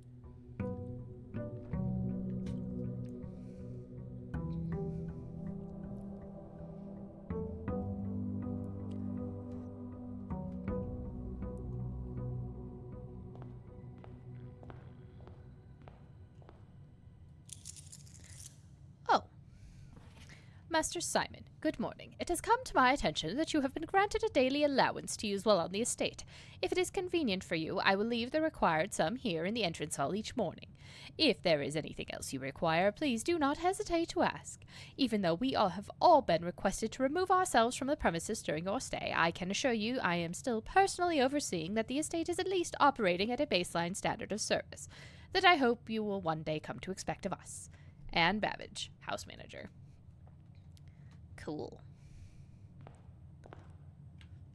Speaker 2: Master Simon, good morning. It has come to my attention that you have been granted a daily allowance to use while on the estate. If it is convenient for you, I will leave the required sum here in the entrance hall each morning. If there is anything else you require, please do not hesitate to ask. Even though we all have been requested to remove ourselves from the premises during your stay, I can assure you I am still personally overseeing that the estate is at least operating at a baseline standard of service that I hope you will one day come to expect of us. Anne Babbage, house manager. Cool.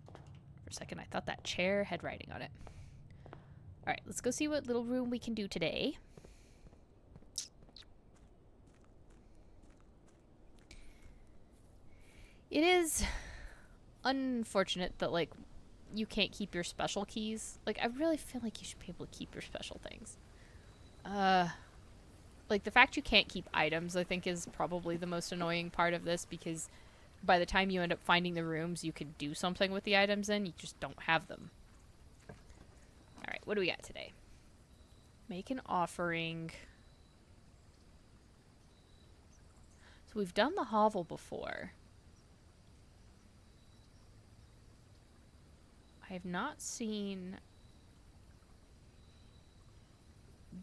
Speaker 2: For a second, I thought that chair had writing on it. Alright, let's go see what little room we can do today. It is unfortunate that, like, you can't keep your special keys. Like, I really feel like you should be able to keep your special things. Like, the fact you can't keep items, I think, is probably the most annoying part of this, because by the time you end up finding the rooms you could do something with the items in, you just don't have them. Alright, what do we got today? Make an offering. So we've done the hovel before. I have not seen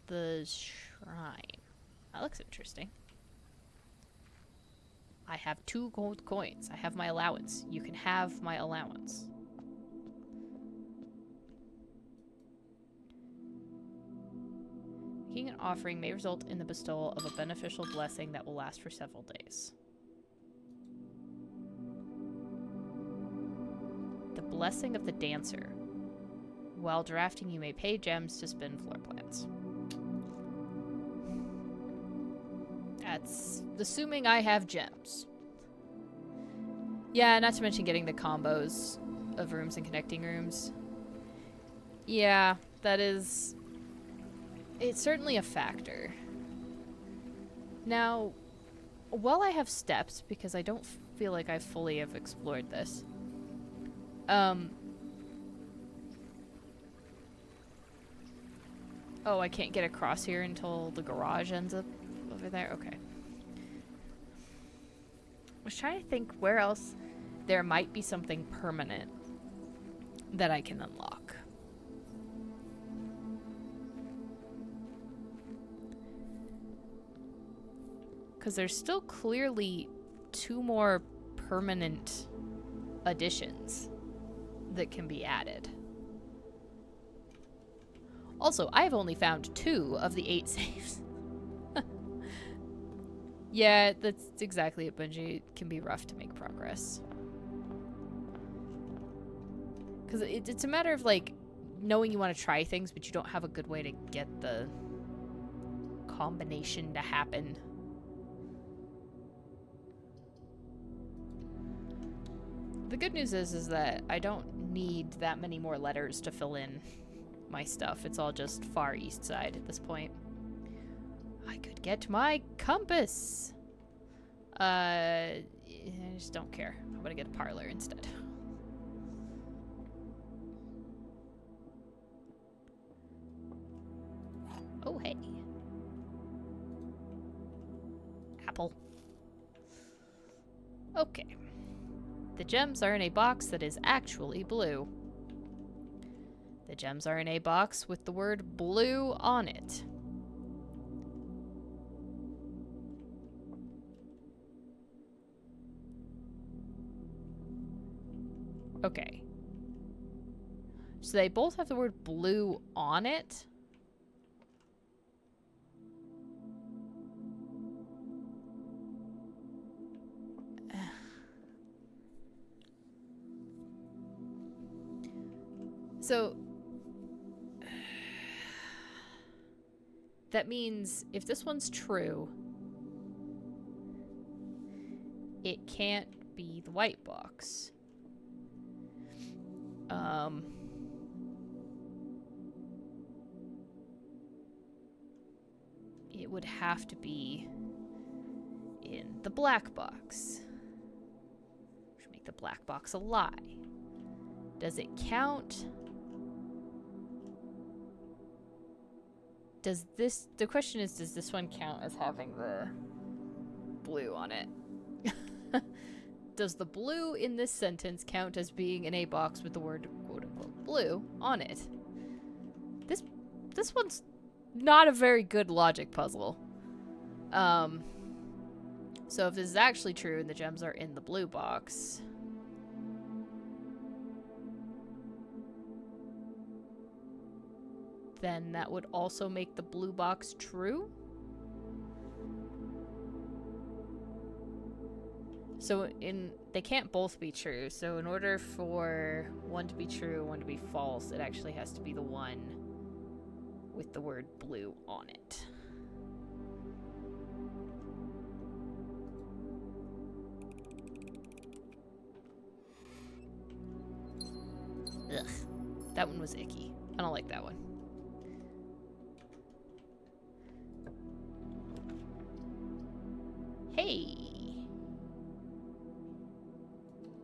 Speaker 2: the shrine. That looks interesting. I have 2 gold coins. I have my allowance. You can have my allowance. Making an offering may result in the bestowal of a beneficial blessing that will last for several days. The Blessing of the Dancer. While drafting, you may pay gems to spin floor plans. That's assuming I have gems. Yeah, not to mention getting the combos of rooms and connecting rooms. Yeah, that is... It's certainly a factor. Now, while I have steps, because I don't feel like I fully have explored this, oh, I can't get across here until the garage ends up over there? Okay. I was trying to think where else there might be something permanent that I can unlock. Because there's still clearly 2 more permanent additions that can be added. Also, I've only found 2 of the 8 saves. Yeah, that's exactly it, Bungie. It can be rough to make progress. Because it's a matter of, like, knowing you want to try things, but you don't have a good way to get the combination to happen. The good news is that I don't need that many more letters to fill in my stuff. It's all just far east side at this point. I could get my compass. I just don't care. I'm gonna get a parlor instead. Oh, hey. Apple. Okay. The gems are in a box that is actually blue. The gems are in a box with the word blue on it. Okay. So they both have the word blue on it. So that means if this one's true, it can't be the white box. It would have to be in the black box. Which would make the black box a lie. Does it count? Does this... The question is, does this one count as having the blue on it?
Speaker 1: Does the blue in this sentence count as being in a box with the word quote-unquote blue on it? This one's not a very good logic puzzle. So if this is actually true and the gems are in the blue box, then that would also make the blue box true? So they can't both be true. So in order for one to be true and one to be false, it actually has to be the one with the word blue on it. Ugh. That one was icky. I don't like that one. Hey!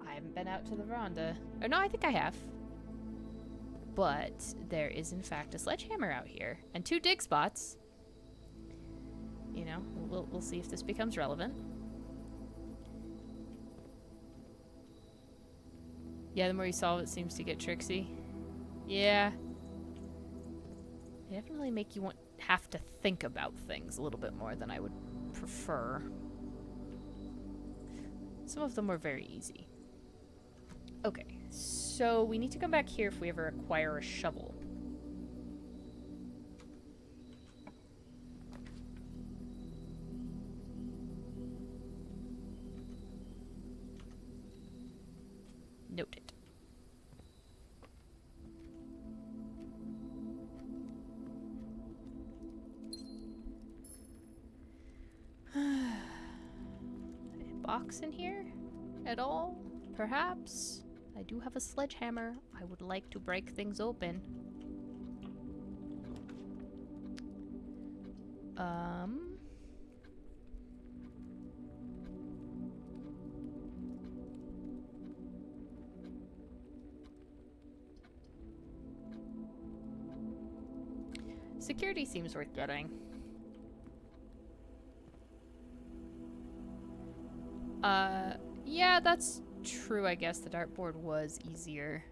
Speaker 1: I haven't been out to the veranda. Or no, I think I have. But there is in fact a sledgehammer out here. And 2 dig spots. You know, we'll see if this becomes relevant. Yeah, the more you solve it, seems to get tricksy. Yeah. They definitely make you have to think about things a little bit more than I would prefer. Some of them were very easy. Okay, so we need to come back here if we ever acquire a shovel. Noted. Box in here at all? Perhaps? I do have a sledgehammer. I would like to break things open. Security seems worth getting. Yeah, that's true, I guess. The dartboard was easier.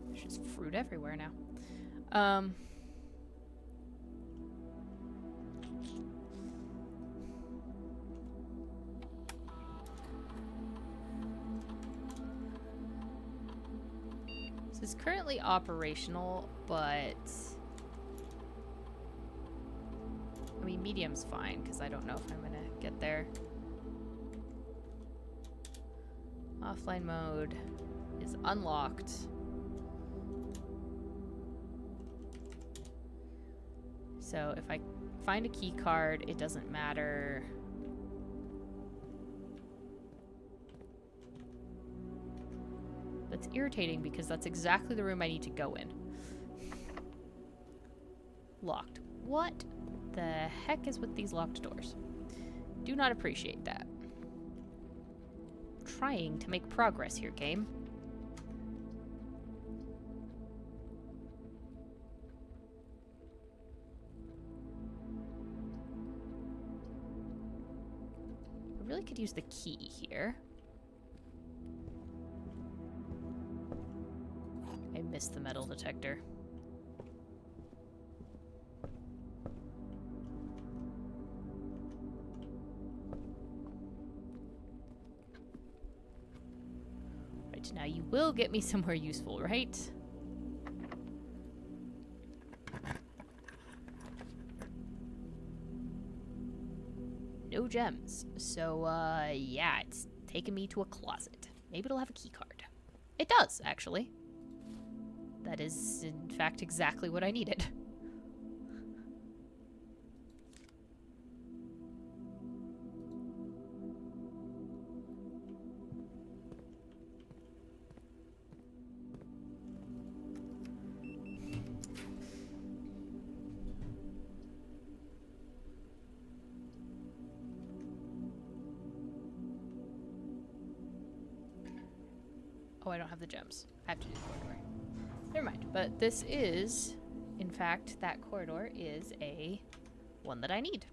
Speaker 1: There's just fruit everywhere now. This is currently operational, but I mean, medium's fine because I don't know if I'm gonna get there. Offline mode is unlocked. So if I find a key card, it doesn't matter. That's irritating because that's exactly the room I need to go in. Locked. What the heck is with these locked doors? Do not appreciate that. Trying to make progress here, game. I really could use the key here. I missed the metal detector. Right, now you will get me somewhere useful, right? No gems. So, yeah, it's taking me to a closet. Maybe it'll have a key card. It does, actually. That is, in fact, exactly what I needed. Oh, I don't have the gems. I have to do the corridor. Never mind. But this is, in fact, that corridor is a one that I need.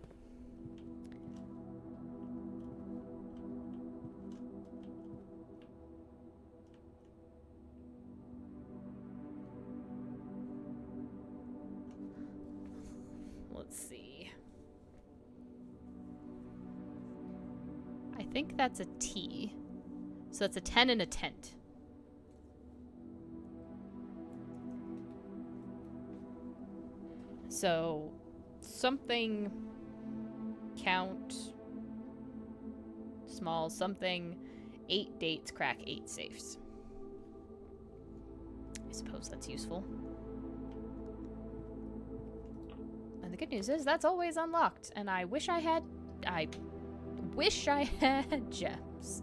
Speaker 1: Let's see. I think that's a T. So that's a 10 and a tent. So something count small something 8 dates crack 8 safes. I suppose that's useful. And the good news is that's always unlocked, and I wish I had gems.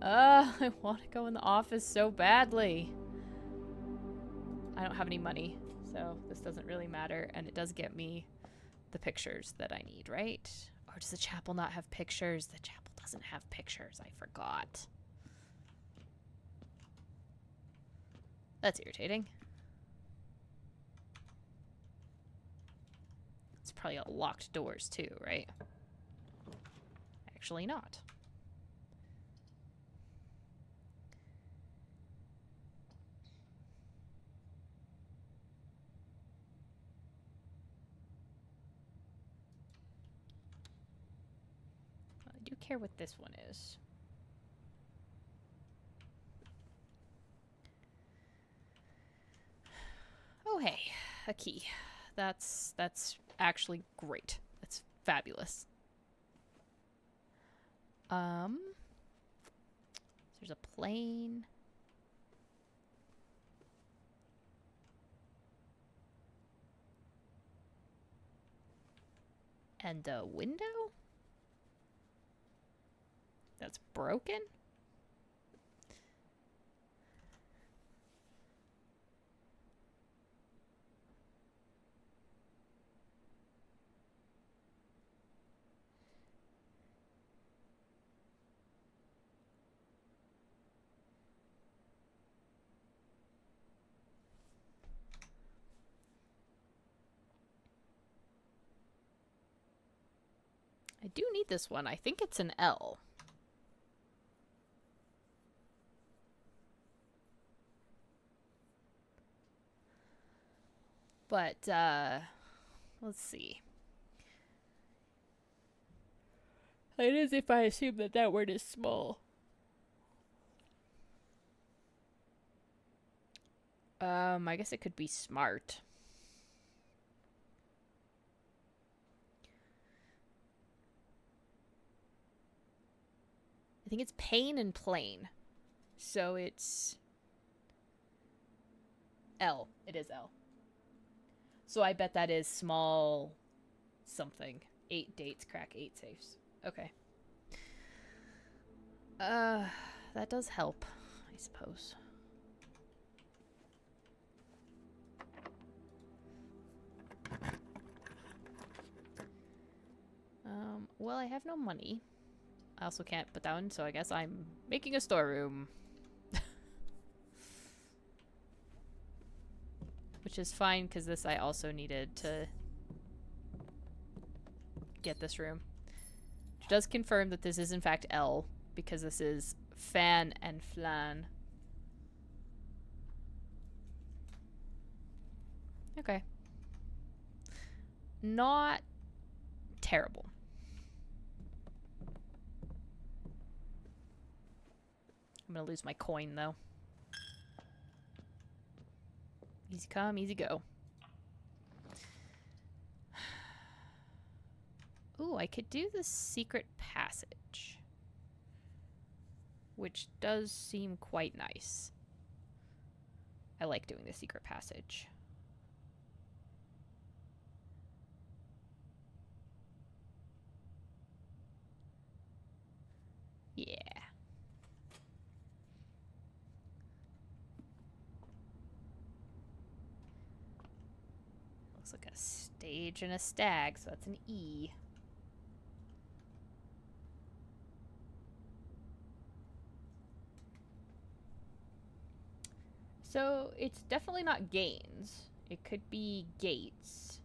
Speaker 1: I want to go in the office so badly. I don't have any money, so this doesn't really matter, and it does get me the pictures that I need, right? Or does the chapel not have pictures? The chapel doesn't have pictures. I forgot. That's irritating. It's probably all locked doors too, right? Actually not. I do care what this one is. Oh hey, a key. That's actually great. That's fabulous. There's a plane. And a window? That's broken? I do need this one. I think it's an L. But, let's see. It is if I assume that that word is small. I guess it could be smart. I think it's pain and plain. So it's L. It is L. So I bet that is small something. 8 dates crack 8 safes. Okay. That does help, I suppose. Well, I have no money. I also can't put down, so I guess I'm making a storeroom. Which is fine, because this I also needed to get this room. Which does confirm that this is in fact L, because this is fan and flan. Okay. Not terrible. I'm gonna lose my coin, though. Easy come, easy go. Ooh, I could do the secret passage. Which does seem quite nice. I like doing the secret passage. Yeah. Looks like a stage and a stag, so that's an E. So it's definitely not gains. It could be gates.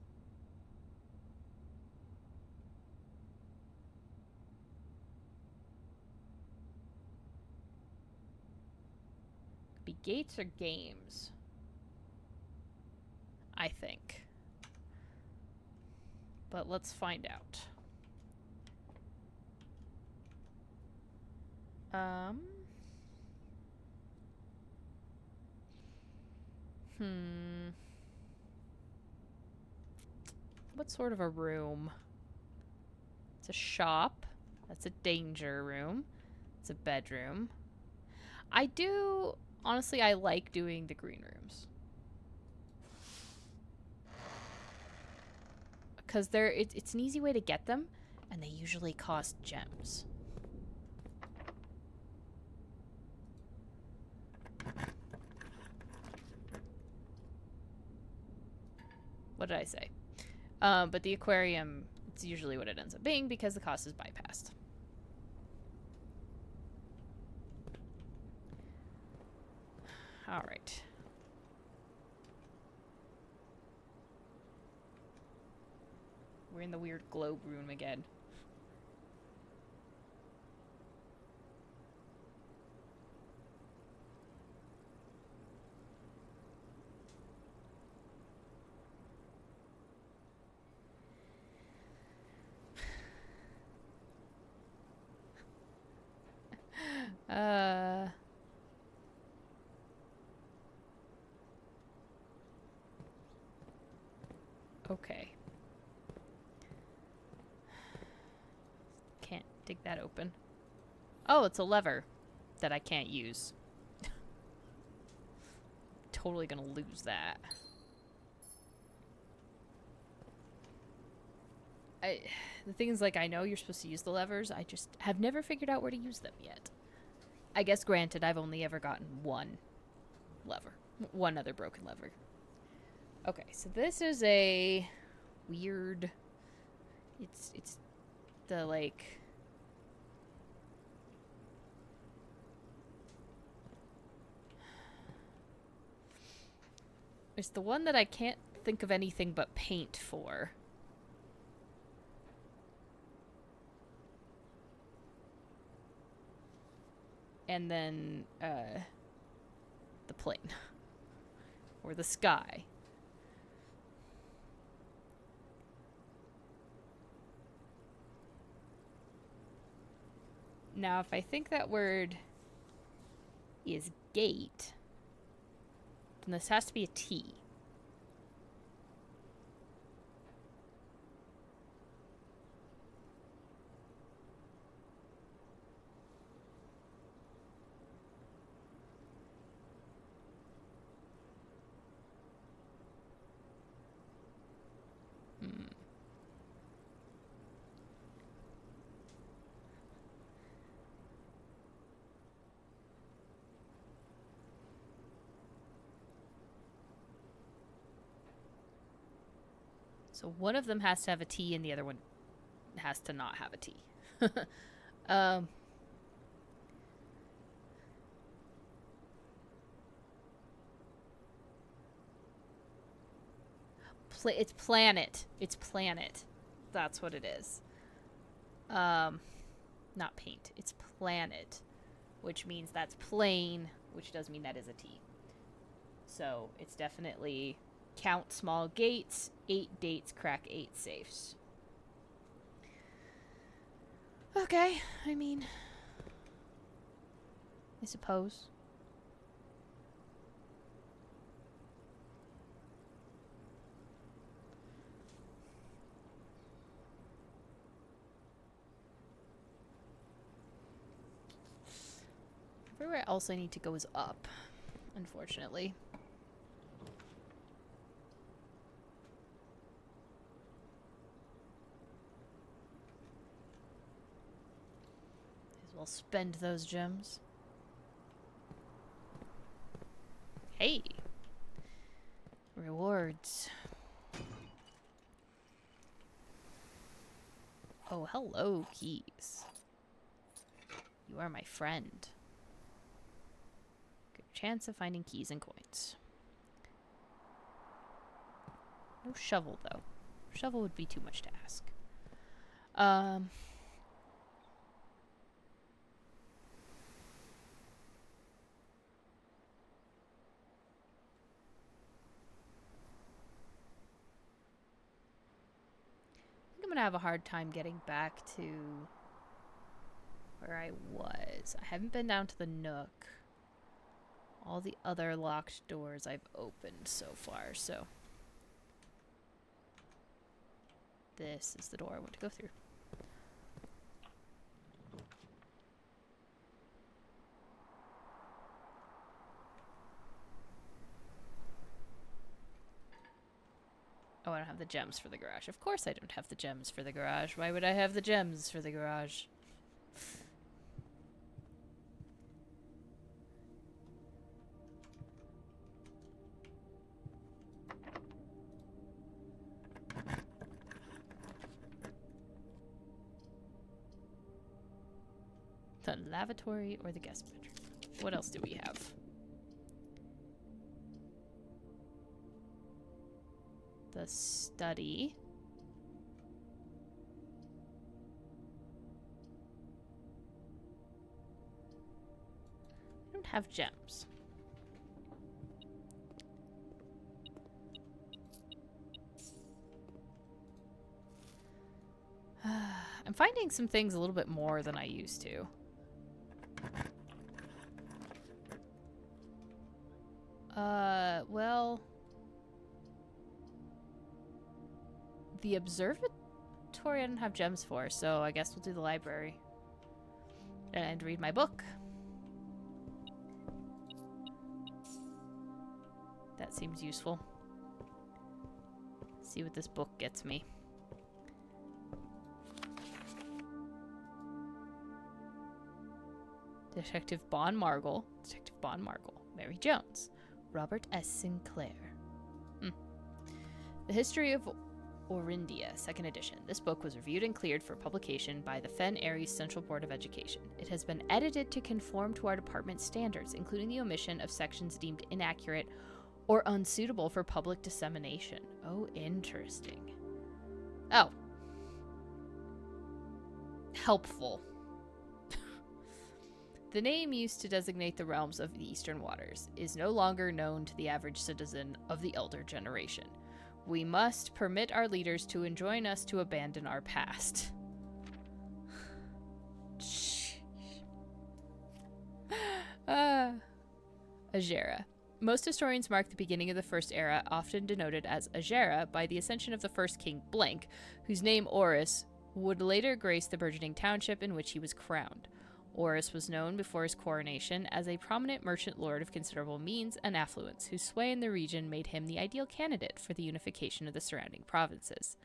Speaker 1: Could be gates or games. I think. But let's find out. Um. What sort of a room? It's a shop. That's a danger room. It's a bedroom. Honestly, I like doing the green rooms. Because it's an easy way to get them, and they usually cost gems. What did I say? But the aquarium, it's usually what it ends up being because the cost is bypassed. All right. We're in the weird globe room again. Okay. Can't dig that open. Oh, it's a lever that I can't use. Totally gonna lose that. The thing is, like, I know you're supposed to use the levers. I just have never figured out where to use them yet. I guess, granted, I've only ever gotten one lever. One other broken lever. Okay, so this is a weird... It's the, like... It's the one that I can't think of anything but paint for. And then, the plane. Or the sky. Now, if I think that word is gate, then this has to be a T. So one of them has to have a T and the other one has to not have a T. It's planet. It's planet. That's what it is. Not paint. It's planet, which means that's plane, which does mean that is a T. So it's definitely count small gates, 8 dates, crack 8 safes. Okay, I mean, I suppose. Everywhere else I need to go is up, unfortunately. May as well spend those gems. Hey! Rewards. Oh, hello, keys. You are my friend.
Speaker 2: chance of finding keys and coins. No shovel, though. Shovel would be too much to ask. I'm gonna have a hard time getting back to where I was. I haven't been down to the Nook. All the other locked doors I've opened so far, so this is the door I want to go through. Oh, I don't have the gems for the garage. Of course I don't have the gems for the garage. Why would I have the gems for the garage? The lavatory or the guest bedroom. What else do we have? The study. I don't have gems. I'm finding some things a little bit more than I used to. Well, the observatory I don't have gems for, so I guess we'll do the library. And read my book. That seems useful. See what this book gets me. Detective Bon Margle. Detective Bon Margle. Mary Jones. Robert S. Sinclair. The History of Orindia, 2nd edition. This book was reviewed and cleared for publication by the Fen Aries Central Board of Education. It has been edited to conform to our department's standards, including the omission of sections deemed inaccurate or unsuitable for public dissemination. Oh, interesting. Oh. Helpful. The name used to designate the realms of the Eastern Waters is no longer known to the average citizen of the elder generation. We must permit our leaders to enjoin us to abandon our past. Agera. Most historians mark the beginning of the First Era, often denoted as Agera, by the ascension of the first king Blank, whose name Orus would later grace the burgeoning township in which he was crowned. Orus was known before his coronation as a prominent merchant lord of considerable means and affluence, whose sway in the region made him the ideal candidate for the unification of the surrounding provinces.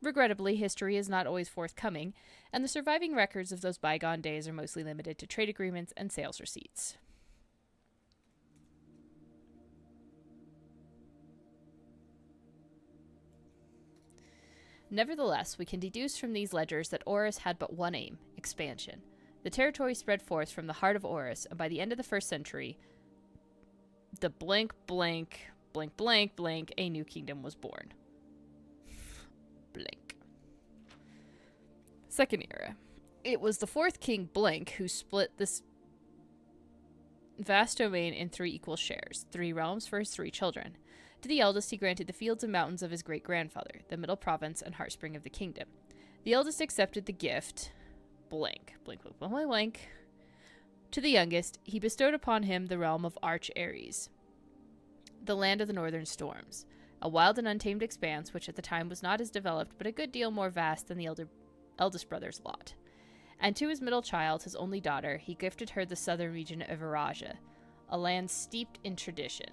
Speaker 2: Regrettably, history is not always forthcoming, and the surviving records of those bygone days are mostly limited to trade agreements and sales receipts. Nevertheless, we can deduce from these ledgers that Orus had but one aim: expansion. The territory spread forth from the heart of Orus, and by the end of the 1st century, the blank, a new kingdom was born. Blank. 2nd Era. It was the 4th king, Blank, who split this vast domain in 3 equal shares, 3 realms for his 3 children. To the eldest, he granted the fields and mountains of his great-grandfather, the middle province and heartspring of the kingdom. The eldest accepted the gift... blank. To the youngest, he bestowed upon him the realm of Arch Aries, the land of the northern storms, a wild and untamed expanse which at the time was not as developed but a good deal more vast than the eldest brother's lot. And to his middle child, his only daughter, he gifted her the southern region of Viraja, a land steeped in tradition.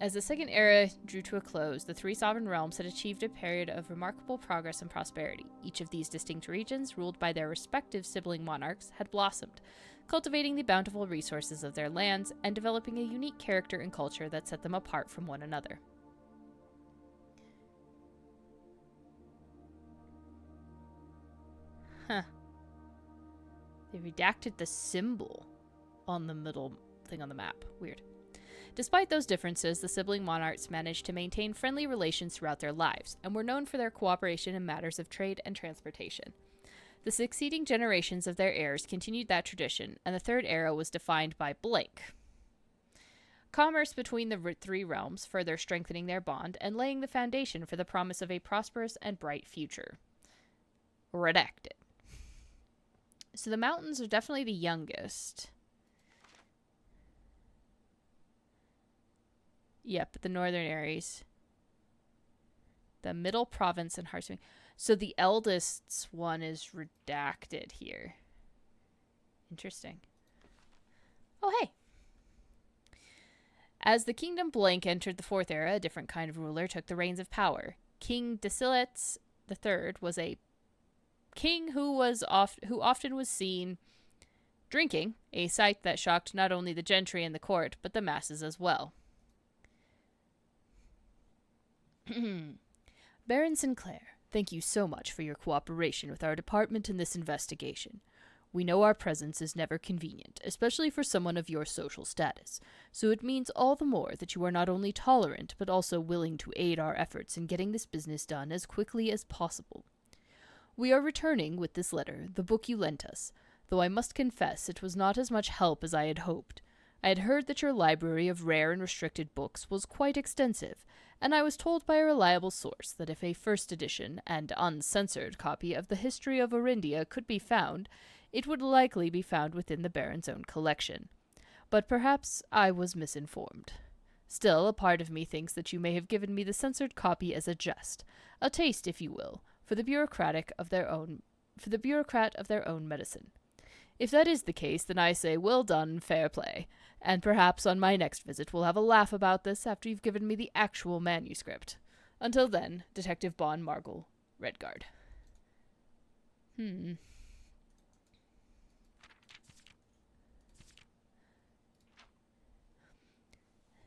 Speaker 2: As the 2nd Era drew to a close, the 3 sovereign realms had achieved a period of remarkable progress and prosperity. Each of these distinct regions, ruled by their respective sibling monarchs, had blossomed, cultivating the bountiful resources of their lands and developing a unique character and culture that set them apart from one another. They redacted the symbol. on the middle thing on the map. Weird. Despite those differences, the sibling monarchs managed to maintain friendly relations throughout their lives, and were known for their cooperation in matters of trade and transportation. The succeeding generations of their heirs continued that tradition, and the third era was defined by blank. Commerce between the three realms, further strengthening their bond and laying the foundation for the promise of a prosperous and bright future. Redacted. So the mountains are definitely the youngest. Yep, the northern areas. The middle province and Hearthstone. So the eldest one is redacted here. Interesting. Oh, hey. As the kingdom blank entered the fourth era, a different kind of ruler took the reins of power. King Desilets III was a king who often was seen drinking, a sight that shocked not only the gentry and the court, but the masses as well. Baron Sinclair, thank you so much for your cooperation with our department in this investigation. We know our presence is never convenient, especially for someone of your social status, so it means all the more that you are not only tolerant, but also willing to aid our efforts in getting this business done as quickly as possible. We are returning with this letter, the book you lent us, though I must confess it was not as much help as I had hoped. I had heard that your library of rare and restricted books was quite extensive, and I was told by a reliable source that if a first edition and uncensored copy of the history of Orindia could be found, it would likely be found within the Baron's own collection. But perhaps I was misinformed. Still, a part of me thinks that you may have given me the censored copy as a jest, a taste, if you will, for the bureaucrat of their own medicine. If that is the case, then I say well done, fair play, and perhaps on my next visit we'll have a laugh about this after you've given me the actual manuscript. Until then, Detective Bon Margle, Redguard.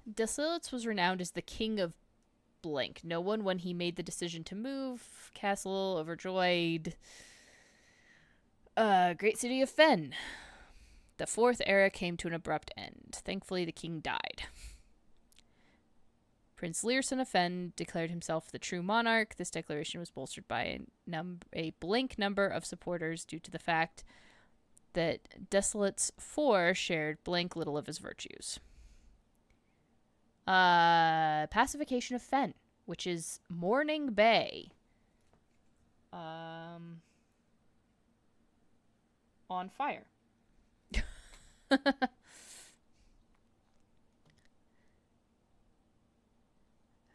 Speaker 2: Desilets was renowned as the king of blank. No one, when he made the decision to move, castle overjoyed. Great city of Fen. The fourth era came to an abrupt end. Thankfully, the king died. Prince Learson of Fen declared himself the true monarch. This declaration was bolstered by a blank number of supporters due to the fact that Desilets IV shared blank little of his virtues. Pacification of Fen, which is Morning Bay. On fire.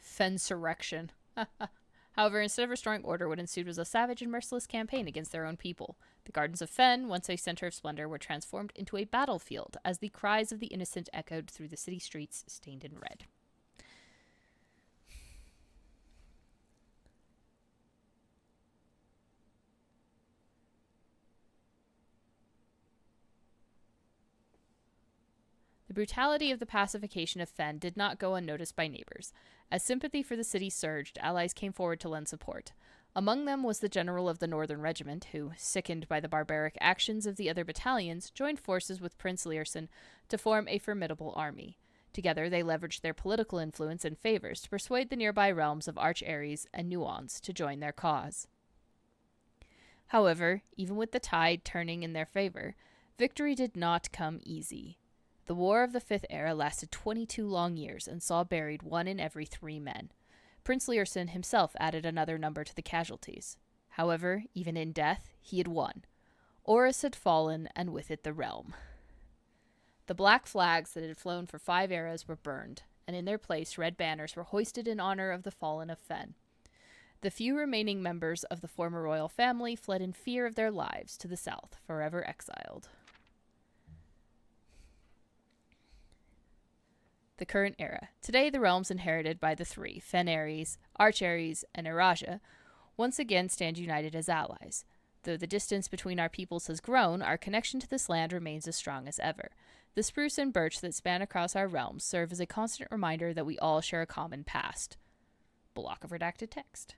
Speaker 2: Fensurrection. However, instead of restoring order, what ensued was a savage and merciless campaign against their own people. The gardens of Fen, once a center of splendor, were transformed into a battlefield as the cries of the innocent echoed through the city streets stained in red. The brutality of the pacification of Fen did not go unnoticed by neighbors. As sympathy for the city surged, allies came forward to lend support. Among them was the general of the Northern Regiment, who, sickened by the barbaric actions of the other battalions, joined forces with Prince Learson to form a formidable army. Together, they leveraged their political influence and favors to persuade the nearby realms of Arch Ares and Nuance to join their cause. However, even with the tide turning in their favor, victory did not come easy. The War of the Fifth Era lasted 22 long years and saw buried 1 in every 3 men. Prince Learson himself added another number to the casualties. However, even in death, he had won. Oris had fallen, and with it the realm. The black flags that had flown for 5 eras were burned, and in their place red banners were hoisted in honor of the fallen of Fen. The few remaining members of the former royal family fled in fear of their lives to the south, forever exiled. The current era. Today, the realms inherited by the 3, Fen Ares, Arch Ares, and Eraja, once again stand united as allies. Though the distance between our peoples has grown, our connection to this land remains as strong as ever. The spruce and birch that span across our realms serve as a constant reminder that we all share a common past. Block of redacted text.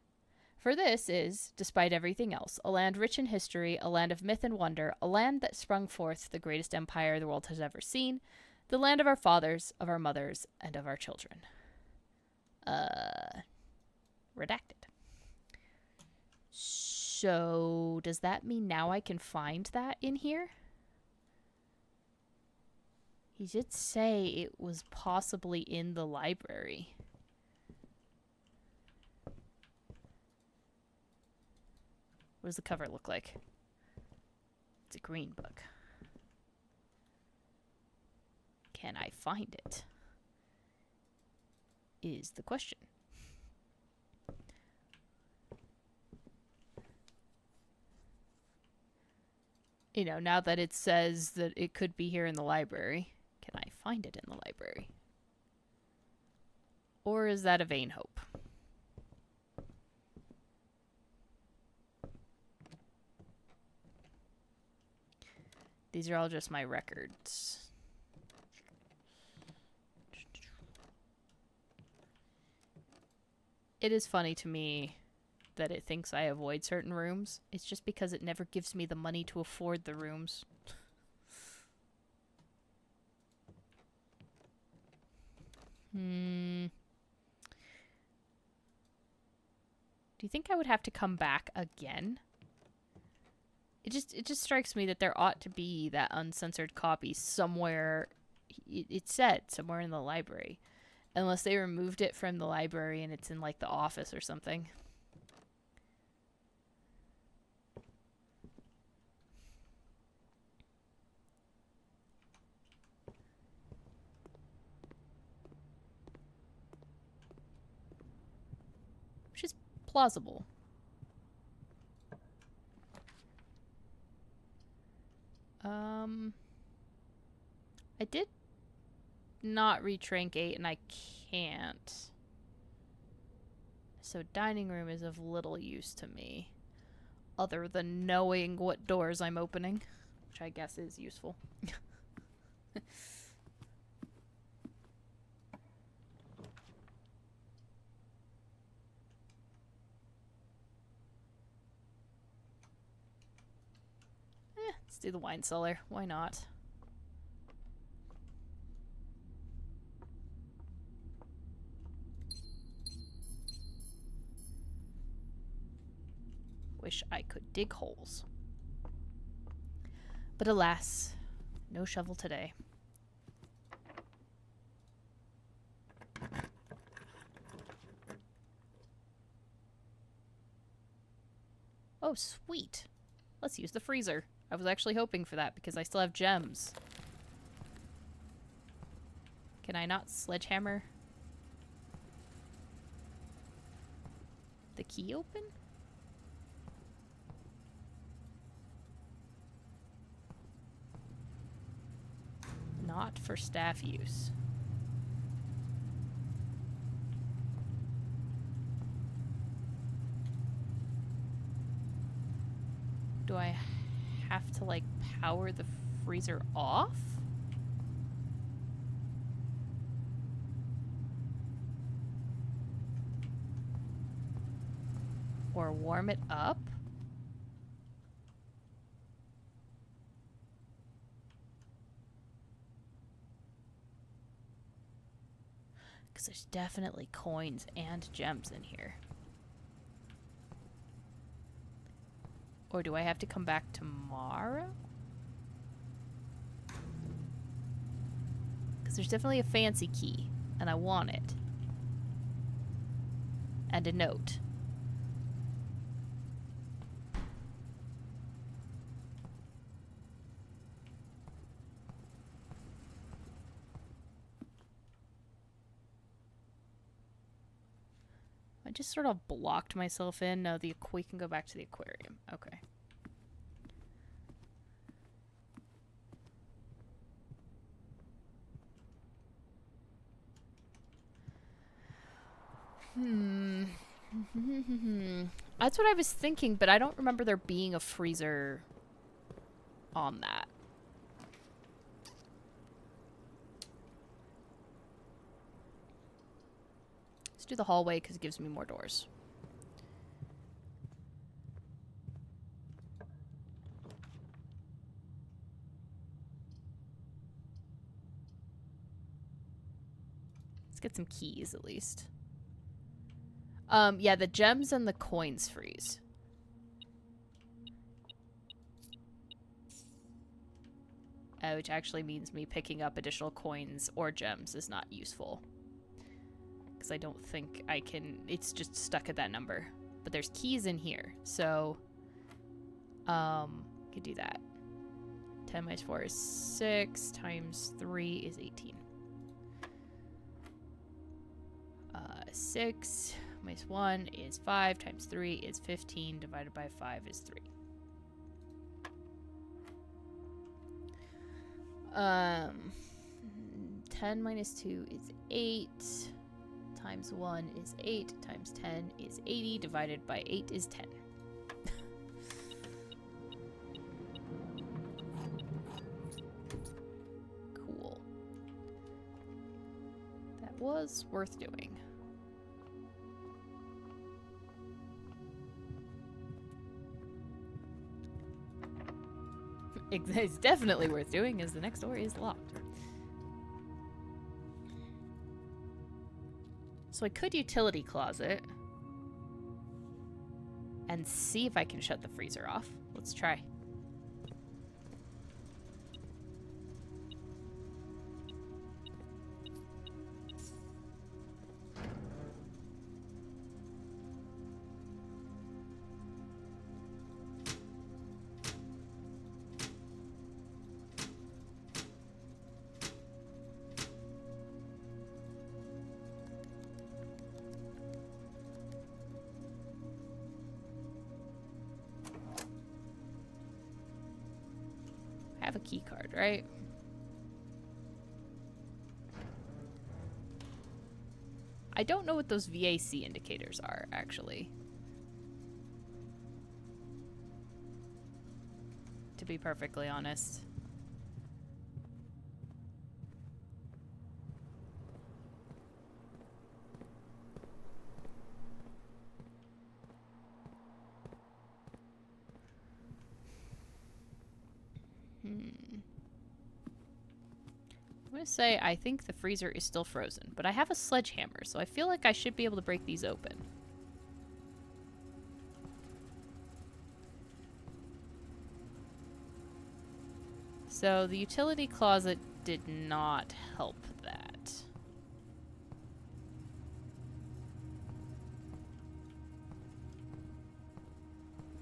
Speaker 2: For this is, despite everything else, a land rich in history, a land of myth and wonder, a land that sprung forth the greatest empire the world has ever seen, the land of our fathers, of our mothers, and of our children. Redacted. So, does that mean now I can find that in here? He did say it was possibly in the library. What does the cover look like? It's a green book. Can I find it? Is the question. You know, now that it says that it could be here in the library, can I find it in the library? Or is that a vain hope? These are all just my records. It is funny to me that it thinks I avoid certain rooms. It's just because it never gives me the money to afford the rooms. Do you think I would have to come back again? It just strikes me that there ought to be that uncensored copy somewhere. It said somewhere in the library. Unless they removed it from the library and it's in like the office or something. Which is plausible. I did not retrankate and I can't. So dining room is of little use to me. Other than knowing what doors I'm opening. Which I guess is useful. Let's do the wine cellar. Why not? Wish I could dig holes. But alas, no shovel today. Oh, sweet. Let's use the freezer. I was actually hoping for that because I still have gems. Can I not sledgehammer the key open? Not for staff use. Do I have to, like, power the freezer off? Or warm it up? Because there's definitely coins and gems in here. Or do I have to come back tomorrow? Because there's definitely a fancy key, and I want it. And a note. I just sort of blocked myself in. No, we can go back to the aquarium. Okay. That's what I was thinking, but I don't remember there being a freezer on that. Let's do the hallway because it gives me more doors. get some keys at least. Yeah, the gems and the coins freeze. Which actually means me picking up additional coins or gems is not useful. Because I don't think I can... It's just stuck at that number. But there's keys in here, so... could do that. 10 minus 4 is 6, times 3 is 18. 6 minus 1 is 5, times 3 is 15, divided by 5 is 3. 10 minus 2 is 8, times 1 is 8, times 10 is 80, divided by 8 is 10. Cool. That was worth doing. It's definitely worth doing, as the next door is locked. So I could utility closet and see if I can shut the freezer off. Let's try. I have a key card, right? I don't know what those VAC indicators are, actually. To be perfectly honest. I'm gonna say I think the freezer is still frozen, but I have a sledgehammer, so I feel like I should be able to break these open. So the utility closet did not help that.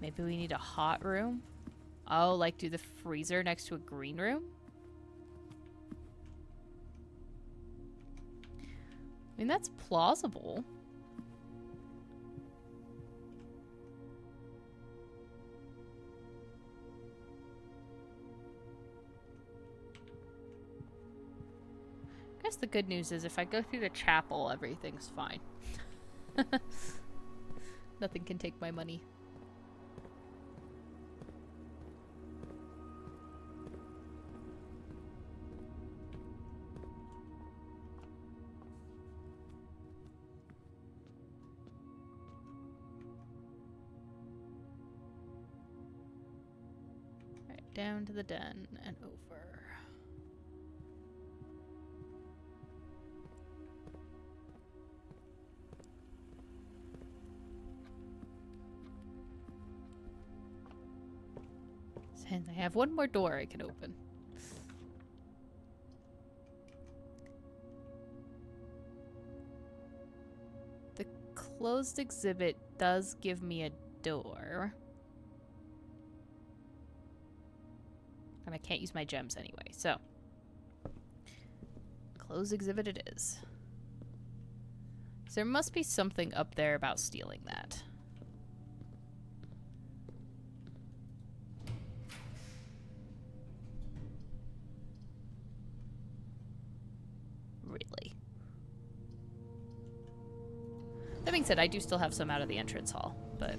Speaker 2: Maybe we need a hot room? Oh, like do the freezer next to a green room? I mean, that's plausible. I guess the good news is if I go through the chapel, everything's fine. Nothing can take my money. Down to the den and over. And I have one more door I can open. The closed exhibit does give me a door. And I can't use my gems anyway, so. Closed exhibit it is. So there must be something up there about stealing that. Really. That being said, I do still have some out of the entrance hall, but...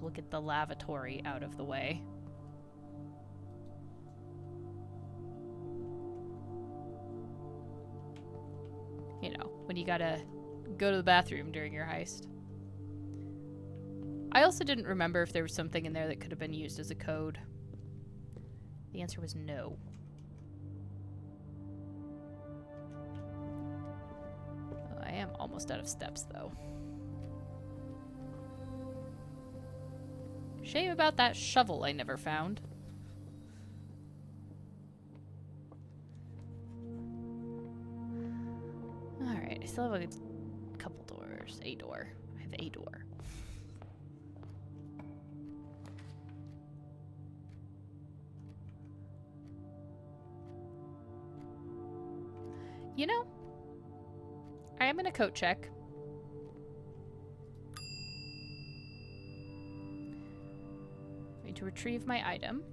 Speaker 2: we'll get the lavatory out of the way. You know, when you gotta go to the bathroom during your heist. I also didn't remember if there was something in there that could have been used as a code. The answer was no. I am almost out of steps, though. Shame about that shovel I never found. Alright, I still have a couple doors. A door. I have a door. You know, I am gonna coat check. I'm going to retrieve my item.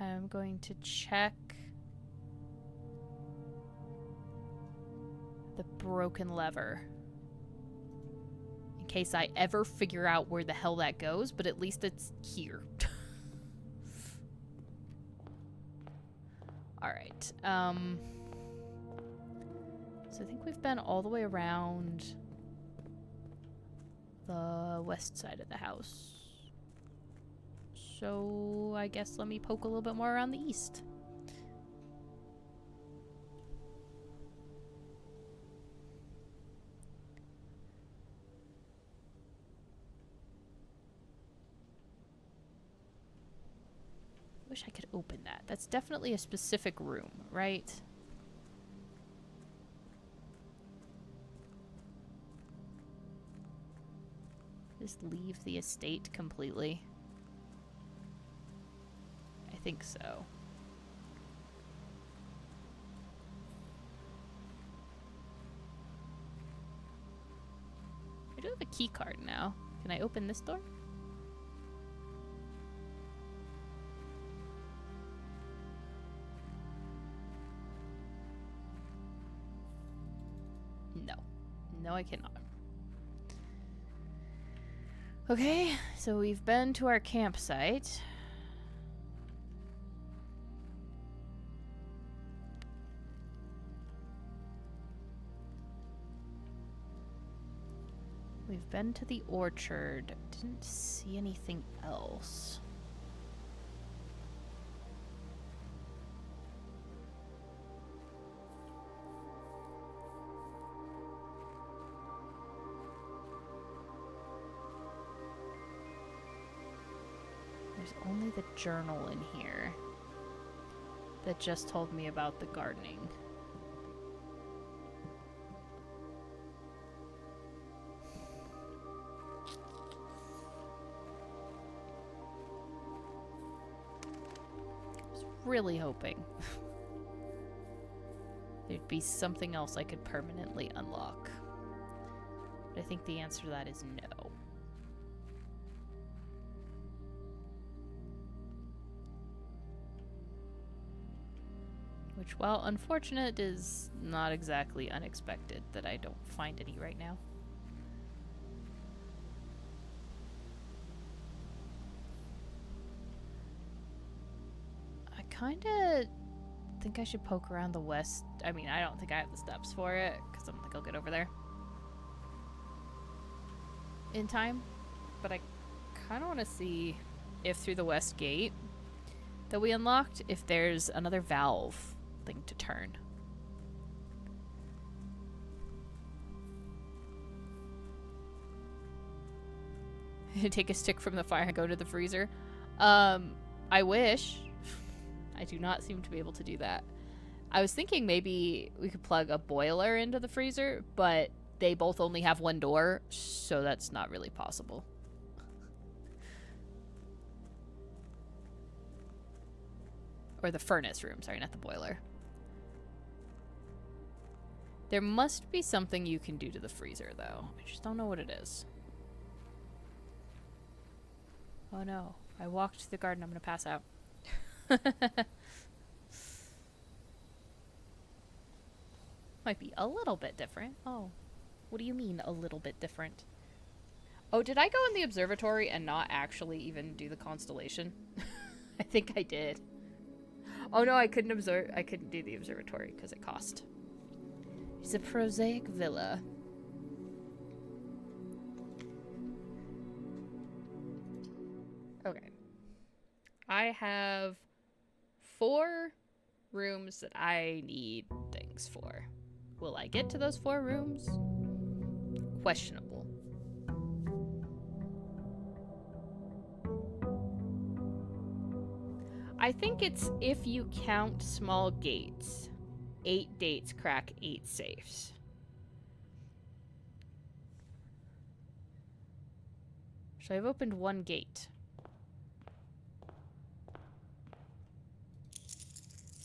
Speaker 2: I'm going to check the broken lever in case I ever figure out where the hell that goes, but at least it's here. Alright, so I think we've been all the way around the west side of the house. So I guess let me poke a little bit more around the east. Wish I could open that. That's definitely a specific room, right? Just leave the estate completely. I think so. I do have a key card now. Can I open this door? No. No, I cannot. Okay, so we've been to our campsite. We've been to the orchard. Didn't see anything else. There's only the journal in here that just told me about the gardening. I was really hoping there'd be something else I could permanently unlock. But I think the answer to that is no. Which, while unfortunate, is not exactly unexpected that I don't find any right now. I kinda think I should poke around the west. I mean, I don't think I have the steps for it, because I don't think I'll get over there in time. But I kinda want to see if through the west gate that we unlocked, if there's another valve thing to turn. Take a stick from the fire and go to the freezer. I wish. I do not seem to be able to do that. I was thinking maybe we could plug a boiler into the freezer, but they both only have one door, so that's not really possible. Or the furnace room, sorry, not the boiler. There must be something you can do to the freezer, though. I just don't know what it is. Oh no. I walked to the garden. I'm gonna pass out. Might be a little bit different. Oh. What do you mean, a little bit different? Oh, did I go in the observatory and not actually even do the constellation? I think I did. Oh no, I couldn't do the observatory because it cost. It's a prosaic villa. Okay.
Speaker 1: I have 4 rooms that I need things for. Will I get to those 4 rooms? Questionable. I think it's if you count small gates. 8 gates crack 8 safes. So I've opened 1 gate.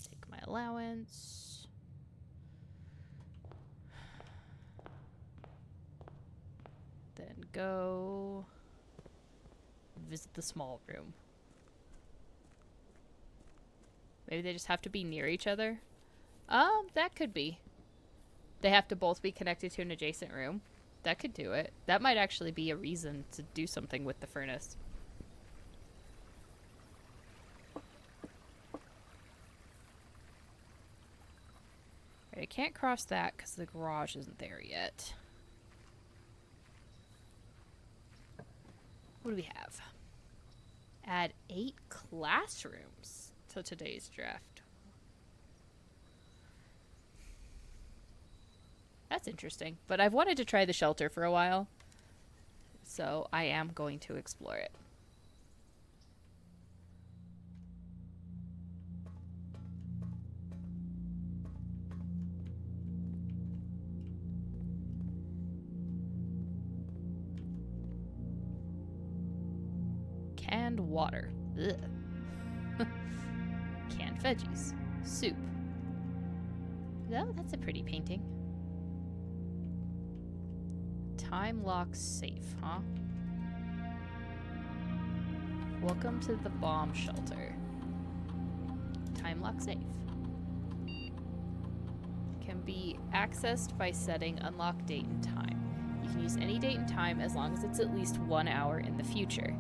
Speaker 1: Take my allowance. Then go visit the small room. Maybe they just have to be near each other. That could be. They have to both be connected to an adjacent room. That could do it. That might actually be a reason to do something with the furnace. Right, I can't cross that because the garage isn't there yet. What do we have? Add 8 classrooms to today's draft. That's interesting. But I've wanted to try the shelter for a while, so I am going to explore it. Canned water. Ugh. Canned veggies. Soup. Oh, that's a pretty painting. Time lock safe, huh? Welcome to the bomb shelter. Time lock safe. Can be accessed by setting unlock date and time. You can use any date and time as long as it's at least 1 hour in the future.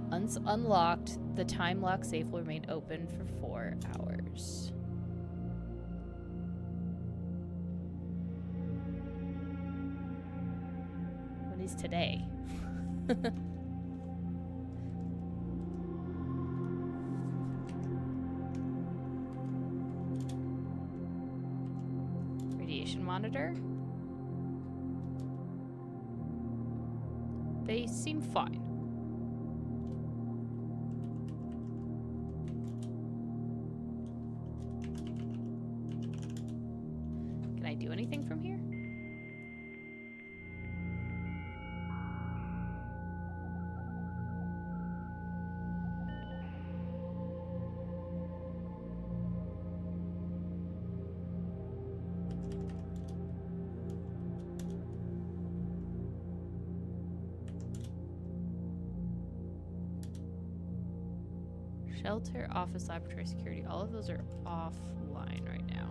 Speaker 1: Once unlocked, the time lock safe will remain open for 4 hours. What is today? Radiation monitor. They seem fine. Can I do anything from here? Shelter, office, laboratory, security. All of those are offline right now.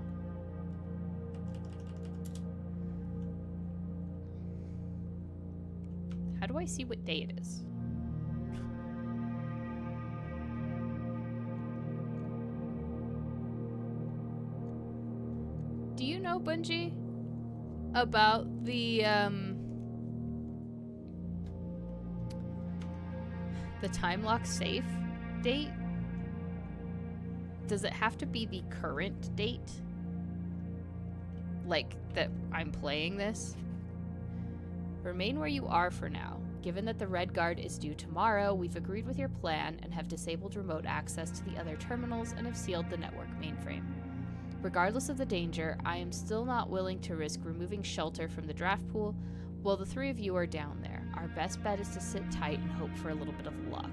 Speaker 1: How do I see what day it is? Do you know, Bungie, about the time lock safe date? Does it have to be the current date? Like, that I'm playing this? Remain where you are for now. Given that the Red Guard is due tomorrow, we've agreed with your plan and have disabled remote access to the other terminals and have sealed the network mainframe. Regardless of the danger, I am still not willing to risk removing shelter from the draft pool while the 3 of you are down there. Our best bet is to sit tight and hope for a little bit of luck.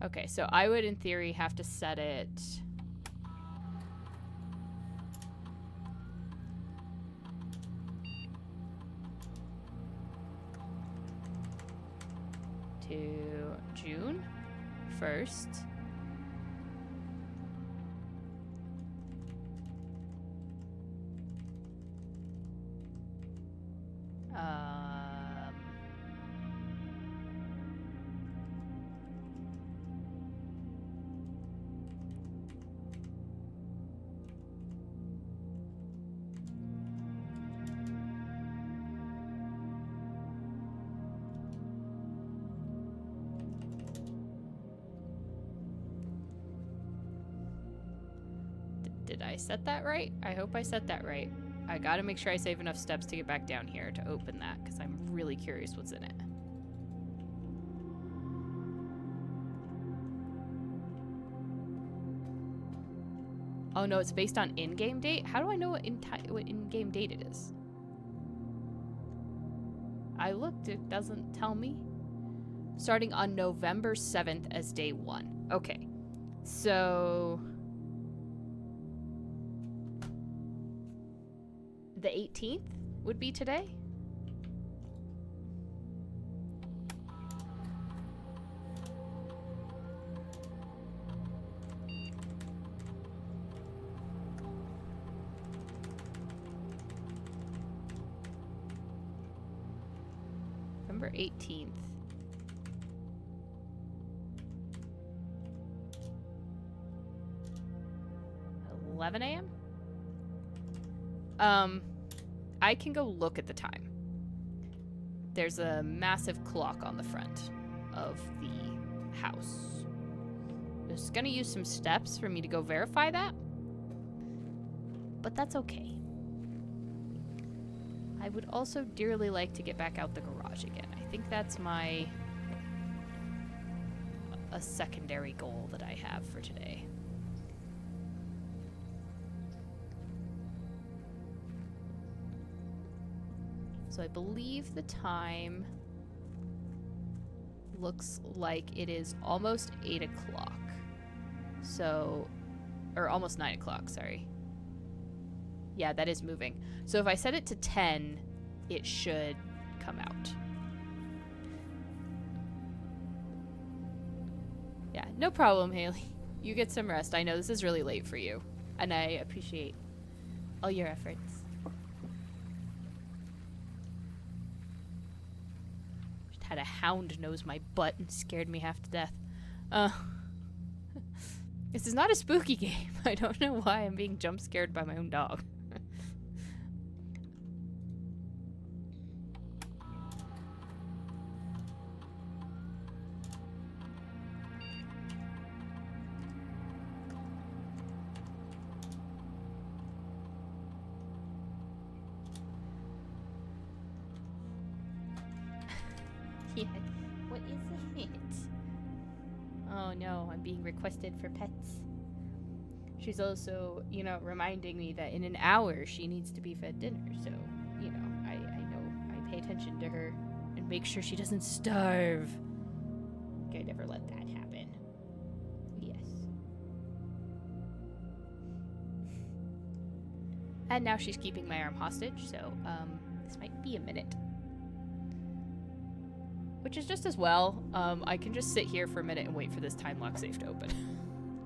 Speaker 1: Okay, so I would, in theory, have to set it... to June 1st. I set that right? I hope I set that right. I gotta make sure I save enough steps to get back down here to open that, because I'm really curious what's in it. Oh no, it's based on in-game date? How do I know what in-game date it is? I looked, it doesn't tell me. Starting on November 7th as day 1. Okay. So... the 18th would be today? November 18th. 11 a.m.? I can go look at the time. There's a massive clock on the front of the house. Just gonna use some steps for me to go verify that. But that's okay. I would also dearly like to get back out the garage again. I think that's a secondary goal that I have for today. So I believe the time looks like it is almost 8 o'clock. So, or almost 9 o'clock, sorry. Yeah, that is moving. So if I set it to 10, it should come out. Yeah, no problem, Haley. You get some rest. I know this is really late for you, and I appreciate all your efforts. Just had a hound nose my butt and scared me half to death. This is not a spooky game. I don't know why I'm being jump scared by my own dog. Yeah. What is it? Oh no, I'm being requested for pets. She's also, reminding me that in an hour she needs to be fed dinner. So, I know I pay attention to her and make sure she doesn't starve. I never let that happen. Yes. And now she's keeping my arm hostage, so, this might be a minute. Which is just as well. I can just sit here for a minute and wait for this time lock safe to open.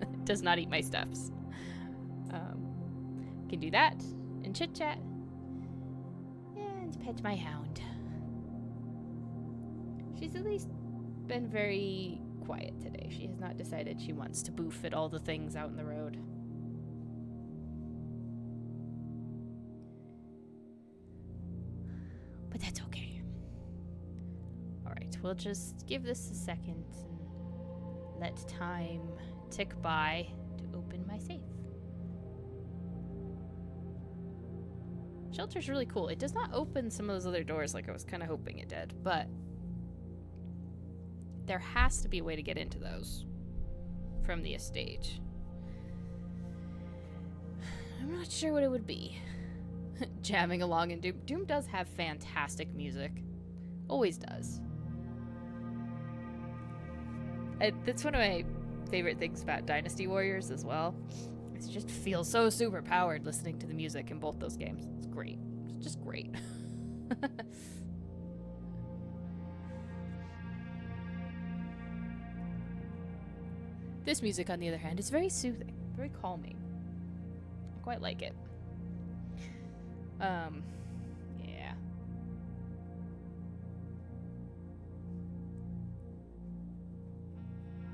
Speaker 1: It does not eat my steps. Can do that and chit chat and pet my hound. She's at least been very quiet today. She has not decided she wants to boof at all the things out in the road. But that's okay. Alright, we'll just give this a second and let time tick by to open my safe. Shelter's really cool. It does not open some of those other doors like I was kind of hoping it did, but there has to be a way to get into those from the estate. I'm not sure what it would be. Jamming along in Doom. Doom does have fantastic music. Always does. That's one of my favorite things about Dynasty Warriors as well. It just feels so super powered listening to the music in both those games. It's great. It's just great. This music, on the other hand, is very soothing, very calming. I quite like it. Yeah.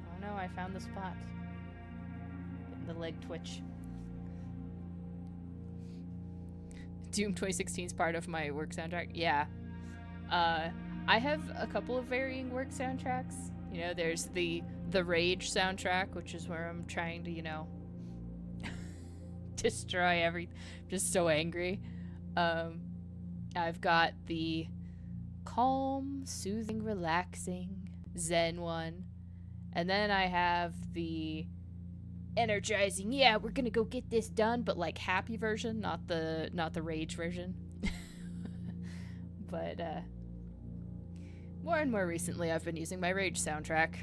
Speaker 1: Oh no, I found the spot. Getting the leg twitch. Doom 2016 is part of my work soundtrack. Yeah. I have a couple of varying work soundtracks. There's the Rage soundtrack, which is where I'm trying to, destroy everything. Just so angry. I've got the calm, soothing, relaxing, zen one. And then I have the energizing, yeah, we're gonna go get this done, but like happy version, not the rage version. But more and more recently I've been using my rage soundtrack,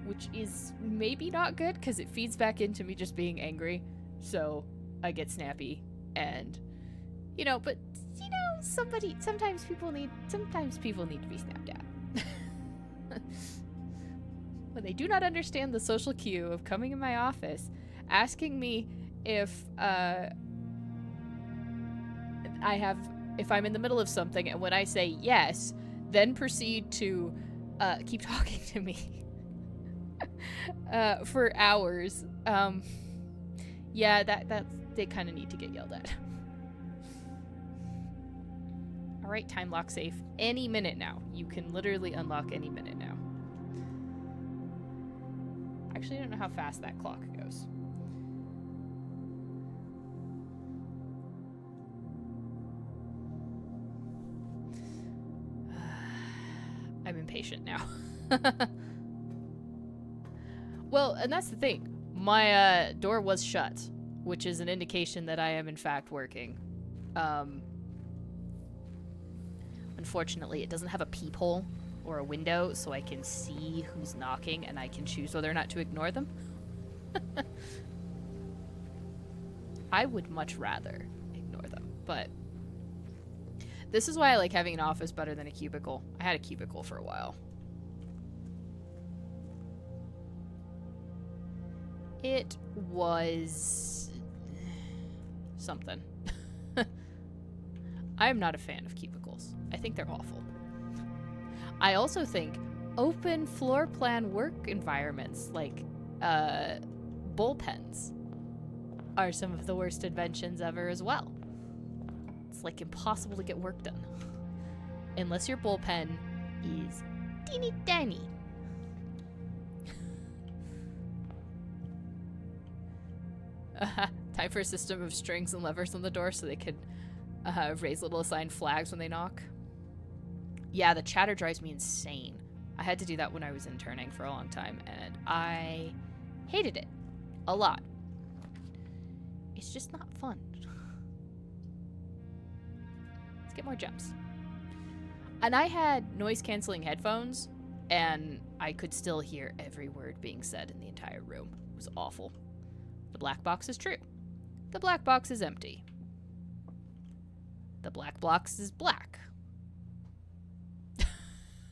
Speaker 1: which is maybe not good because it feeds back into me just being angry, so I get snappy. And but sometimes people need to be snapped at. When they do not understand the social cue of coming in my office, asking me if I'm in the middle of something, and when I say yes, then proceed to keep talking to me for hours. That they kind of need to get yelled at. All right, time lock safe. Any minute now. You can literally unlock any minute now. Actually, I don't know how fast that clock goes. I'm impatient now. Well, and that's the thing. My door was shut, which is an indication that I am in fact working. Unfortunately, it doesn't have a peephole or a window, so I can see who's knocking and I can choose whether or not to ignore them. I would much rather ignore them, but this is why I like having an office better than a cubicle. I had a cubicle for a while. It was something. I'm not a fan of cubicles. I think they're awful. I also think open floor plan work environments like bullpens are some of the worst inventions ever as well. It's like impossible to get work done unless your bullpen is teeny tiny. Time for a system of strings and levers on the door so they could raise little assigned flags when they knock. Yeah, the chatter drives me insane. I had to do that when I was interning for a long time, and I hated it a lot. It's just not fun. Let's get more gems. And I had noise-canceling headphones, and I could still hear every word being said in the entire room. It was awful. The black box is true. The black box is empty. The black box is black.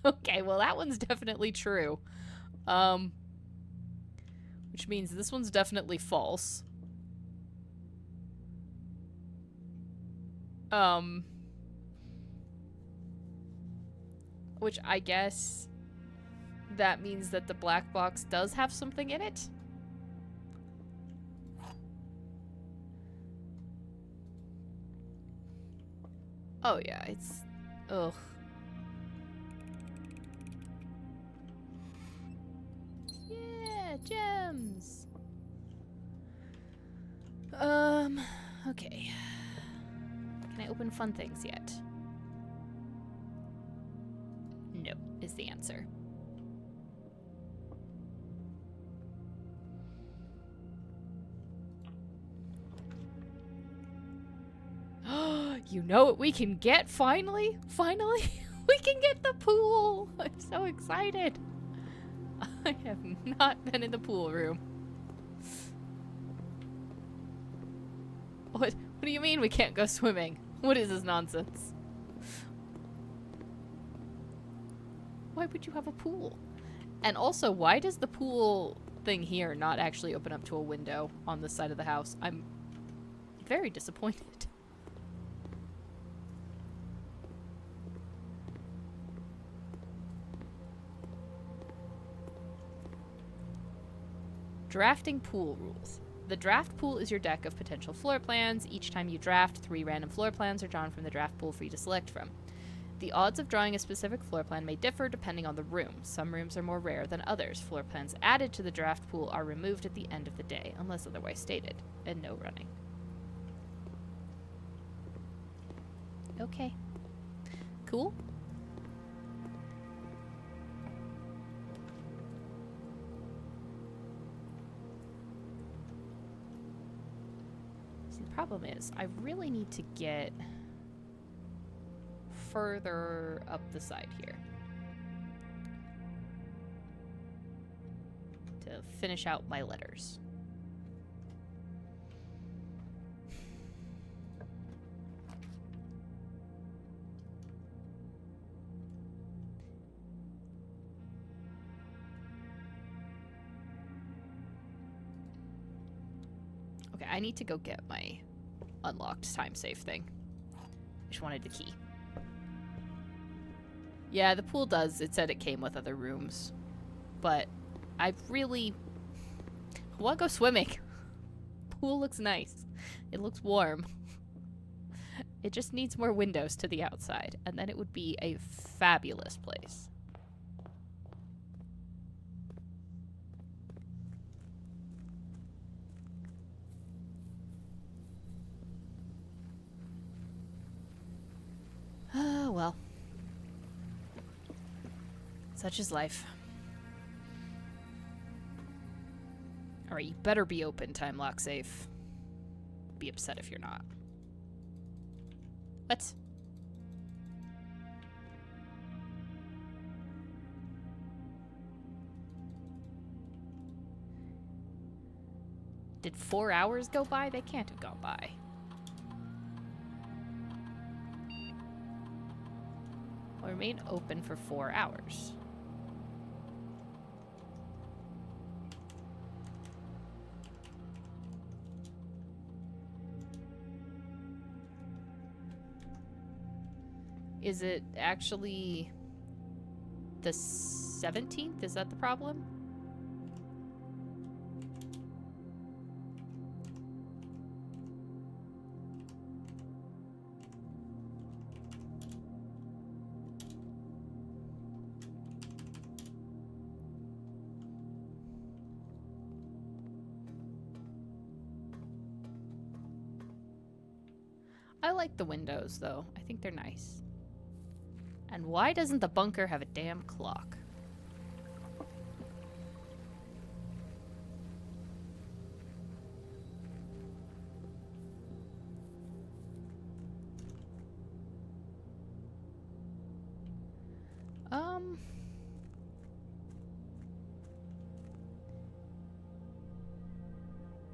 Speaker 1: Okay, well that one's definitely true. Which means this one's definitely false. Which I guess that means that the black box does have something in it. Oh yeah, it's... ugh. Yeah, gems! Okay. Can I open fun things yet? No, is the answer. You know what we can get, finally? Finally? We can get the pool! I'm so excited. I have not been in the pool room. What do you mean we can't go swimming? What is this nonsense? Why would you have a pool? And also, why does the pool thing here not actually open up to a window on this side of the house? I'm very disappointed. Drafting pool rules. The draft pool is your deck of potential floor plans. Each time you draft, 3 random floor plans are drawn from the draft pool for you to select from.
Speaker 2: The odds of drawing a specific floor plan may differ depending on the room. Some rooms are more rare than others. Floor plans added to the draft pool are removed at the end of the day, unless otherwise stated, and no running. Okay. Cool. See, the problem is, I really need to get further up the side here to finish out my letters. Okay, I need to go get my unlocked time save thing. I just wanted the key. Yeah, the pool does. It said it came with other rooms. But I really want to go swimming. Pool looks nice. It looks warm. It just needs more windows to the outside, and then it would be a fabulous place. Oh, well. Such is life. Alright, you better be open, time lock safe. Be upset if you're not. What? Did 4 hours go by? They can't have gone by. Will remain open for 4 hours. Is it actually the 17th? Is that the problem? I like the windows, though. I think they're nice. And why doesn't the bunker have a damn clock?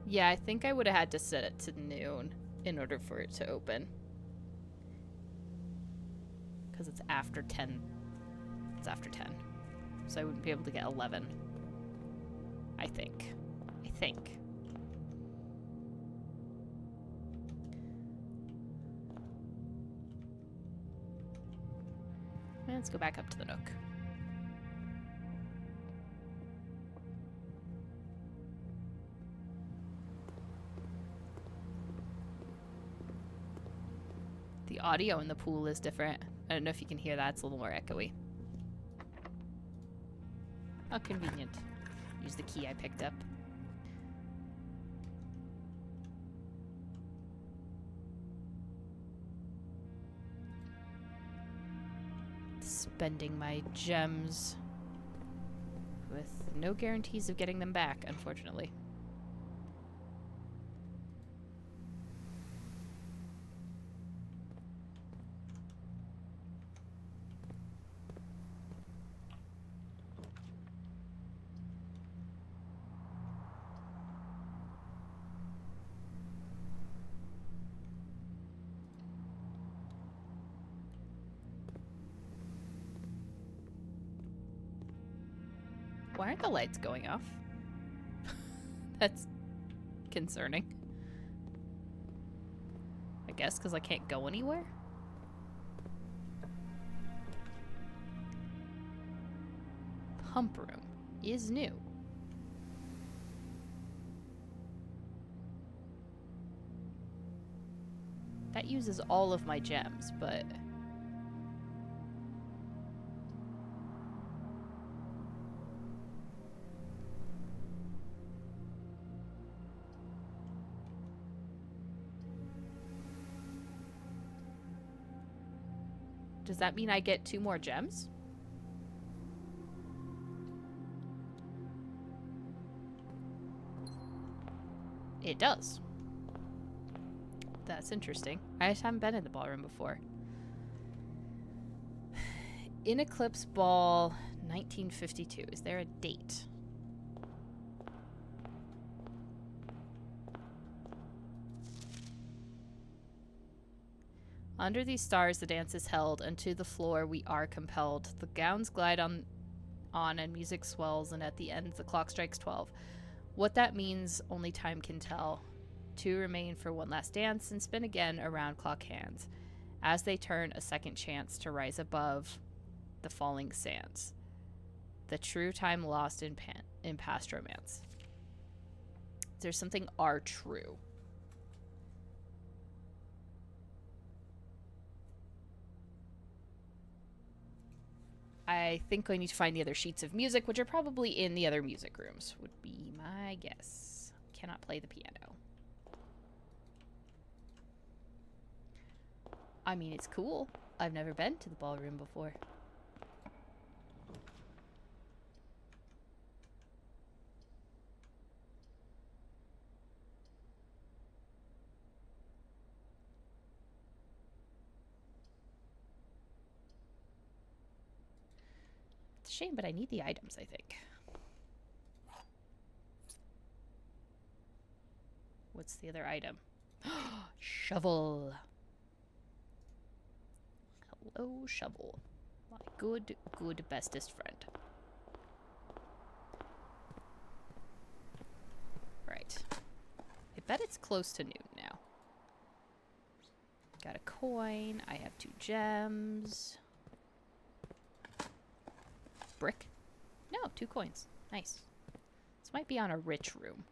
Speaker 2: Yeah, I think I would have had to set it to noon in order for it to open. Because it's after 10. It's after 10. So I wouldn't be able to get 11. I think. Let's go back up to the Nook. The audio in the pool is different. I don't know if you can hear that. It's a little more echoey. How convenient. Use the key I picked up. Spending my gems with no guarantees of getting them back, unfortunately. Why aren't the lights going off? That's concerning. I guess because I can't go anywhere? Pump room is new. That uses all of my gems, but
Speaker 1: Does that mean I get 2 more gems? It does. That's interesting. I just haven't been in the ballroom before. In Eclipse Ball 1952. Is there a date? Under these stars, the dance is held, and to the floor we are compelled. The gowns glide on and music swells, and at the end, the clock strikes 12. What that means, only time can tell. 2 remain for one last dance and spin again around clock hands. As they turn, a second chance to rise above the falling sands. The true time lost in past romance. There's something are true. I think I need to find the other sheets of music, which are probably in the other music rooms, would be my guess. Cannot play the piano. I mean, it's cool. I've never been to the ballroom before. It's a shame, but I need the items, I think. What's the other item? Shovel. Hello, shovel. My good, good bestest friend. Right. I bet it's close to noon now. Got a coin. I have 2 gems. Brick? No, 2 coins. Nice. This might be on a rich room.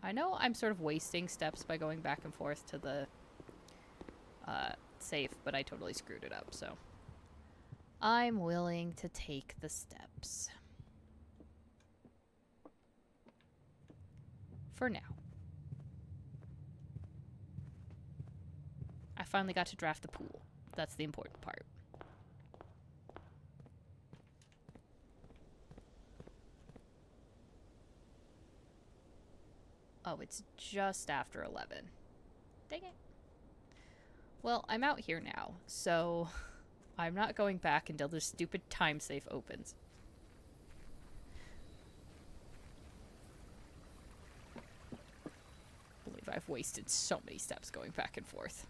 Speaker 1: I know I'm sort of wasting steps by going back and forth to the safe, but I totally screwed it up, so I'm willing to take the steps. For now. I finally got to draft the pool. That's the important part. Oh, it's just after 11. Dang it. Well, I'm out here now, so I'm not going back until this stupid time safe opens. I believe I've wasted so many steps going back and forth.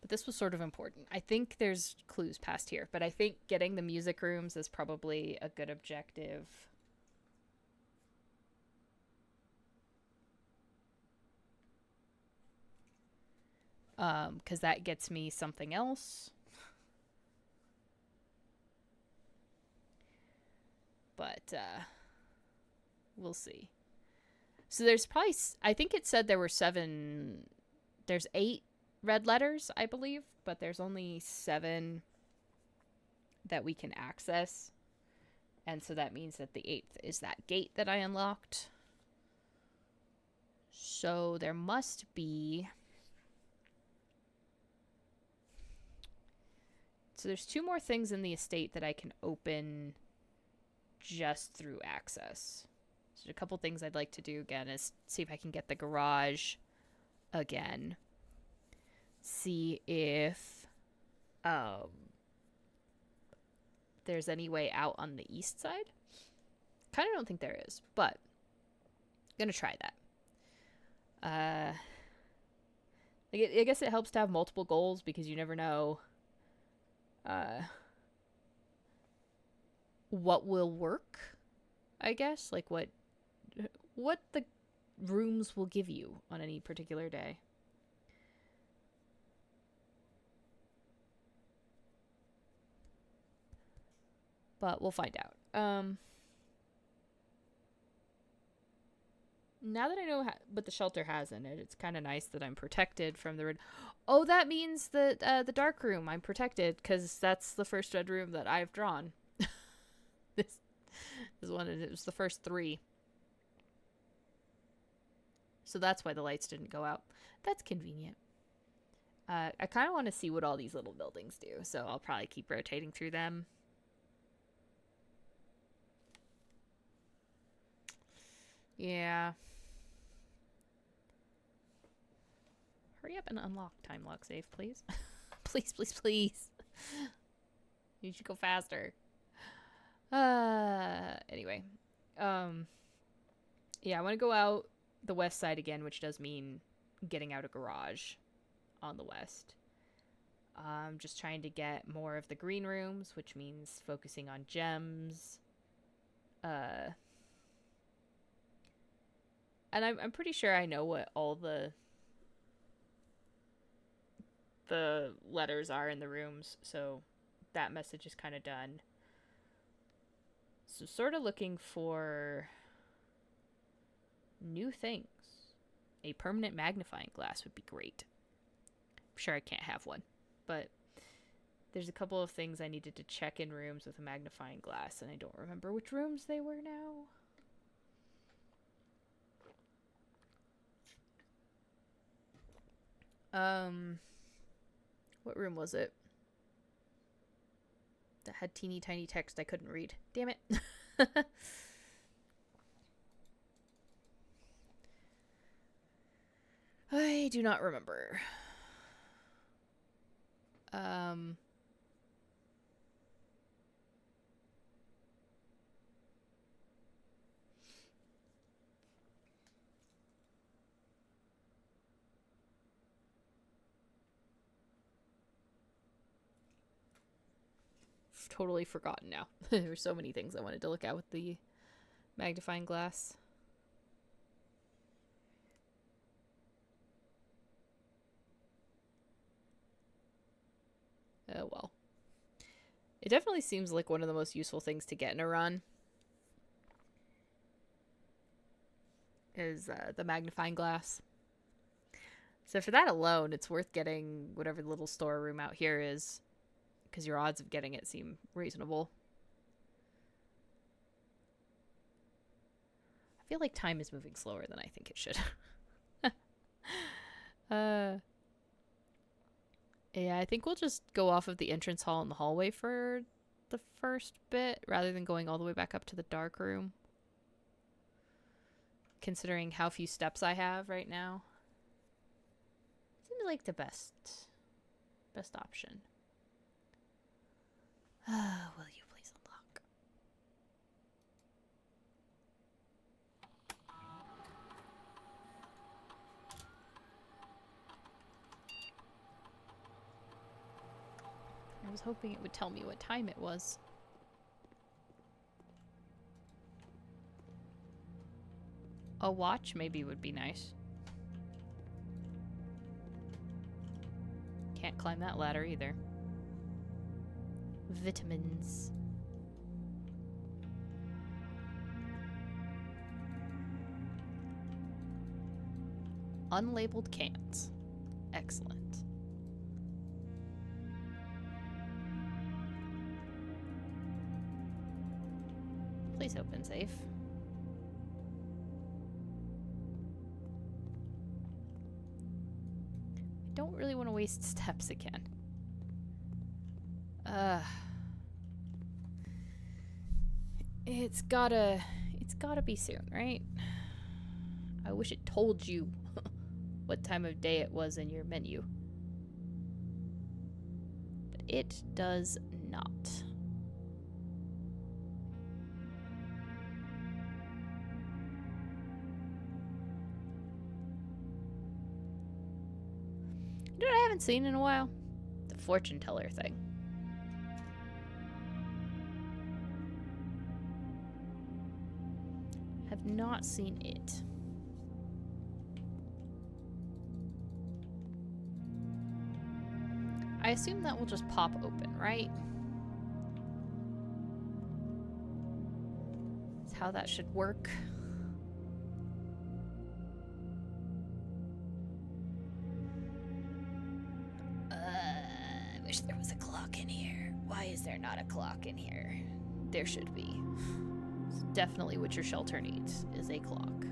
Speaker 1: But this was sort of important. I think there's clues past here, but I think getting the music rooms is probably a good objective. Because that gets me something else. But, we'll see. So there's probably, I think it said there were 7, there's 8 red letters, I believe, but there's only 7 that we can access. And so that means that the 8th is that gate that I unlocked. So there must be... So there's 2 more things in the estate that I can open just through access. So a couple things I'd like to do again is see if I can get the garage again. See if there's any way out on the east side. Kind of don't think there is, but I'm gonna try that. I guess it helps to have multiple goals because you never know what will work, I guess. Like what the rooms will give you on any particular day. But we'll find out. Now that I know what the shelter has in it, it's kind of nice that I'm protected from the red. Oh, that means that the dark room, I'm protected because that's the first red room that I've drawn. This is one. It was the first 3. So that's why the lights didn't go out. That's convenient. I kind of want to see what all these little buildings do, so I'll probably keep rotating through them. Yeah. Hurry up and unlock time lock save, please. Please, please, please. You should go faster. Anyway. Yeah, I want to go out the west side again, which does mean getting out a garage on the west. Just trying to get more of the green rooms, which means focusing on gems. And I'm pretty sure I know what all the letters are in the rooms, so that message is kind of done. So sort of looking for new things. A permanent magnifying glass would be great. I'm sure I can't have one, but there's a couple of things I needed to check in rooms with a magnifying glass, and I don't remember which rooms they were now. What room was it? That had teeny tiny text I couldn't read. Damn it. I do not remember. Totally forgotten now. There were so many things I wanted to look at with the magnifying glass. Oh well. It definitely seems like one of the most useful things to get in a run is the magnifying glass. So for that alone, it's worth getting whatever little storeroom out here is, because your odds of getting it seem reasonable. I feel like time is moving slower than I think it should. Yeah, I think we'll just go off of the entrance hall and the hallway for the first bit, rather than going all the way back up to the dark room. Considering how few steps I have right now. Seems like the best option. Will you please unlock? I was hoping it would tell me what time it was. A watch maybe would be nice. Can't climb that ladder either. Vitamins. Unlabeled cans. Excellent. Please open safe. I don't really want to waste steps again. It's gotta be soon, right? I wish it told you what time of day it was in your menu. But it does not. You know what I haven't seen in a while? The fortune teller thing. Have not seen it. I assume that will just pop open, right? That's how that should work. wish there was a clock in here. Why is there not a clock in here? There should be. It's definitely what your shelter needs, is a clock.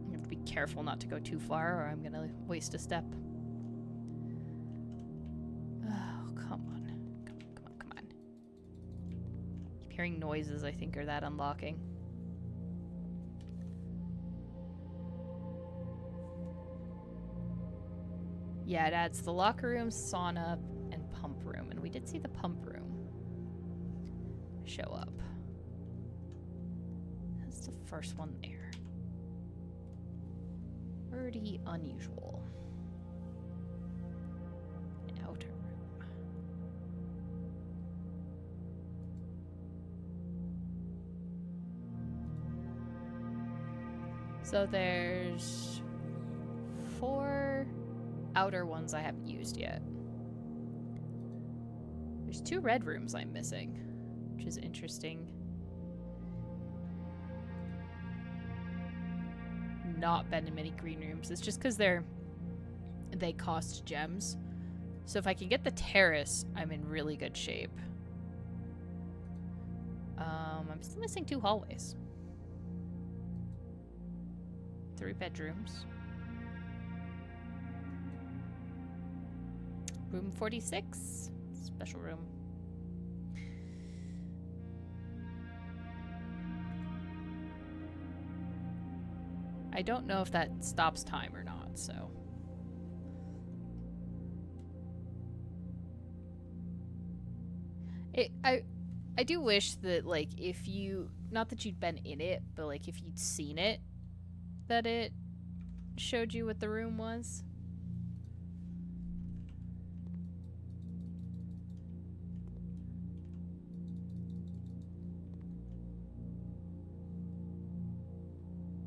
Speaker 1: You have to be careful not to go too far or I'm gonna waste a step. Hearing noises, I think, are that unlocking. Yeah, it adds the locker room, sauna, and pump room. And we did see the pump room show up. That's the first one there. Pretty unusual. Outer room. So there's 4 outer ones I haven't used yet. There's 2 red rooms I'm missing, which is interesting. Not been in many green rooms. It's just because they cost gems. So if I can get the terrace, I'm in really good shape. I'm still missing 2 hallways. 3 bedrooms. Room 46. Special room. I don't know if that stops time or not, so. I do wish that, like, if you, not that you'd been in it, but like if you'd seen it, that it showed you what the room was.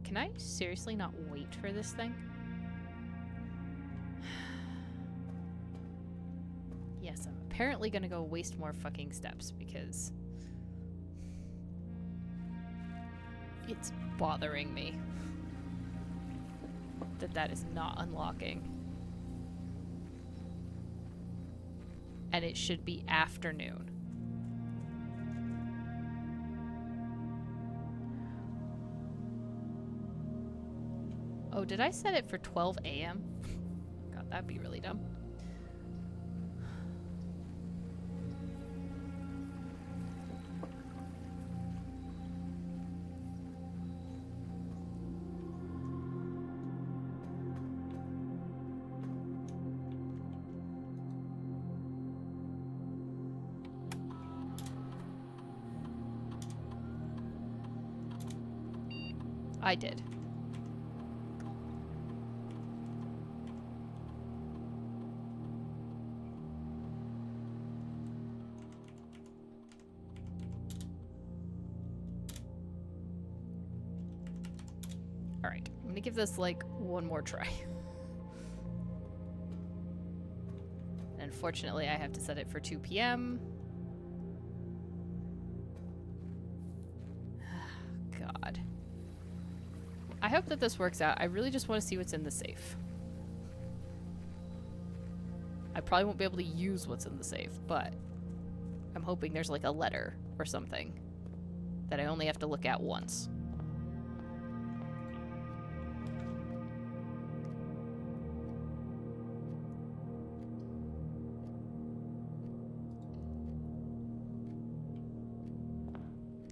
Speaker 1: Can I seriously not wait for this thing? Yes, I'm apparently gonna go waste more fucking steps because it's bothering me that is not unlocking. And it should be afternoon. Oh, did I set it for 12 a.m.? God, that'd be really dumb. I did. Alright, I'm gonna give this like one more try. Unfortunately, I have to set it for 2 p.m. God. I hope that this works out. I really just want to see what's in the safe. I probably won't be able to use what's in the safe, but I'm hoping there's like a letter or something that I only have to look at once.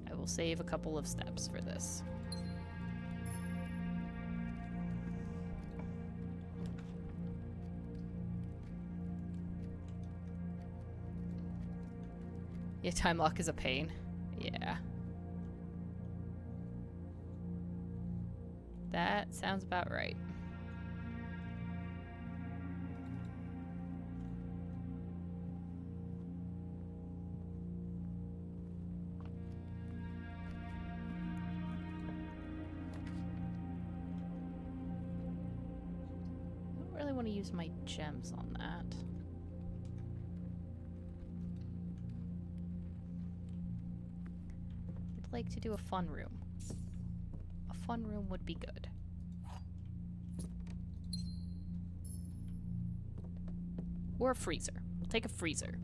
Speaker 1: I will save a couple of steps for this. Yeah, time lock is a pain. Yeah. That sounds about right. I don't really want to use my gems on that.
Speaker 2: like to do a fun room. A fun room would be good. Or a freezer. We'll take a freezer.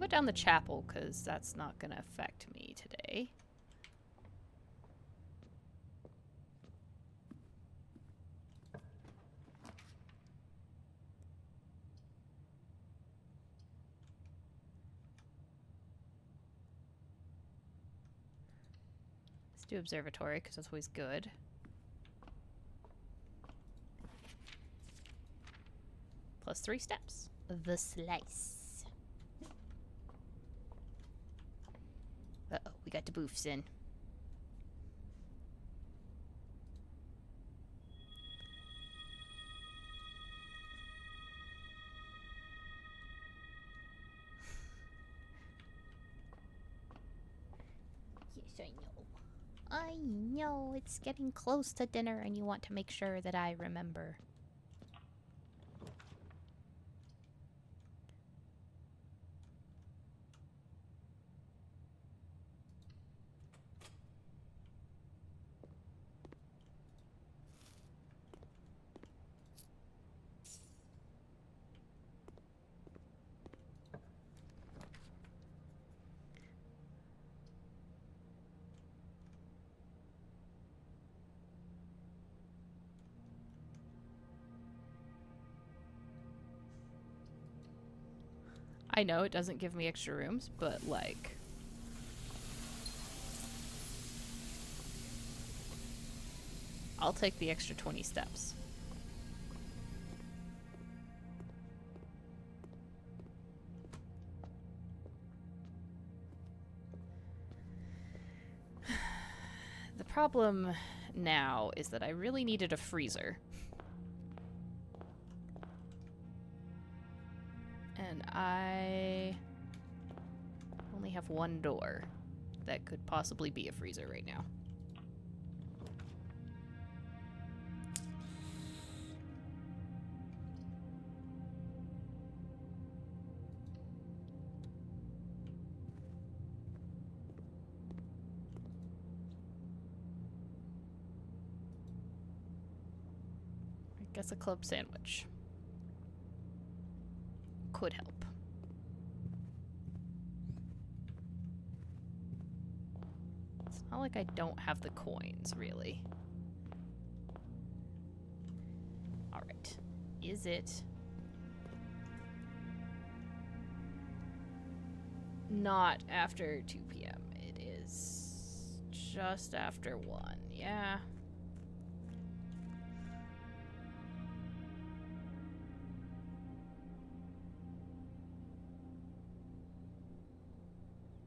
Speaker 2: Put down the chapel because that's not going to affect me today. Let's do observatory because that's always good. Plus 3 steps. The slice. Uh-oh, we got the boofs in. Yes, I know. I know it's getting close to dinner and you want to make sure that I remember. I know it doesn't give me extra rooms, but like... I'll take the extra 20 steps. The problem now is that I really needed a freezer. And I only have one door that could possibly be a freezer right now. I guess a club sandwich could help. It's not like I don't have the coins, really. Alright. Is it... not after 2 p.m. It is just after 1. Yeah.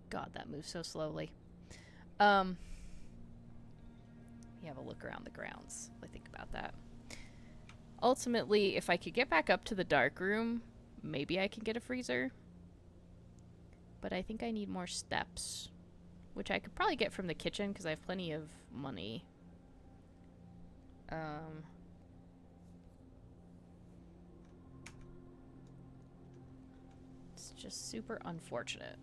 Speaker 2: God, that moves so slowly. You have a look around the grounds. I think about that. Ultimately, if I could get back up to the dark room, maybe I can get a freezer. But I think I need more steps, which I could probably get from the kitchen because I have plenty of money. It's just super unfortunate.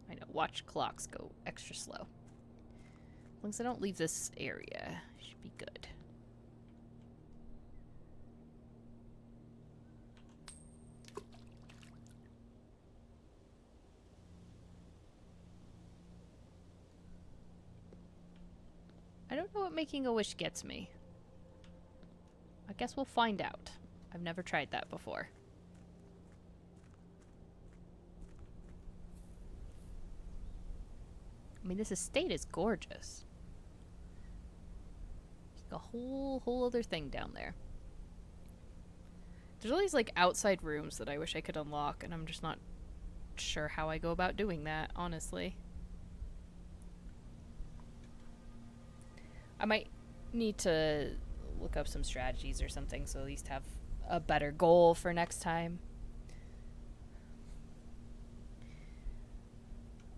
Speaker 2: I know, watch clocks go extra slow. As long as I don't leave this area, should be good. I don't know what making a wish gets me. I guess we'll find out. I've never tried that before. I mean, this estate is gorgeous. There's like a whole other thing down there. There's all these like outside rooms that I wish I could unlock, and I'm just not
Speaker 1: sure how I go about doing that, honestly. I might need to look up some strategies or something so at least have a better goal for next time.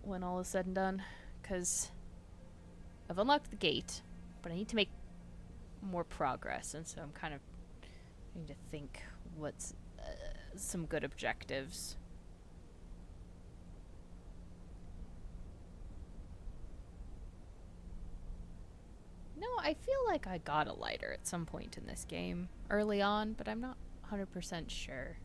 Speaker 1: When all is said and done. Because I've unlocked the gate, but I need to make more progress, and so I'm kind of need to think what's some good objectives. No, I feel like I got a lighter at some point in this game early on, but I'm not 100% sure.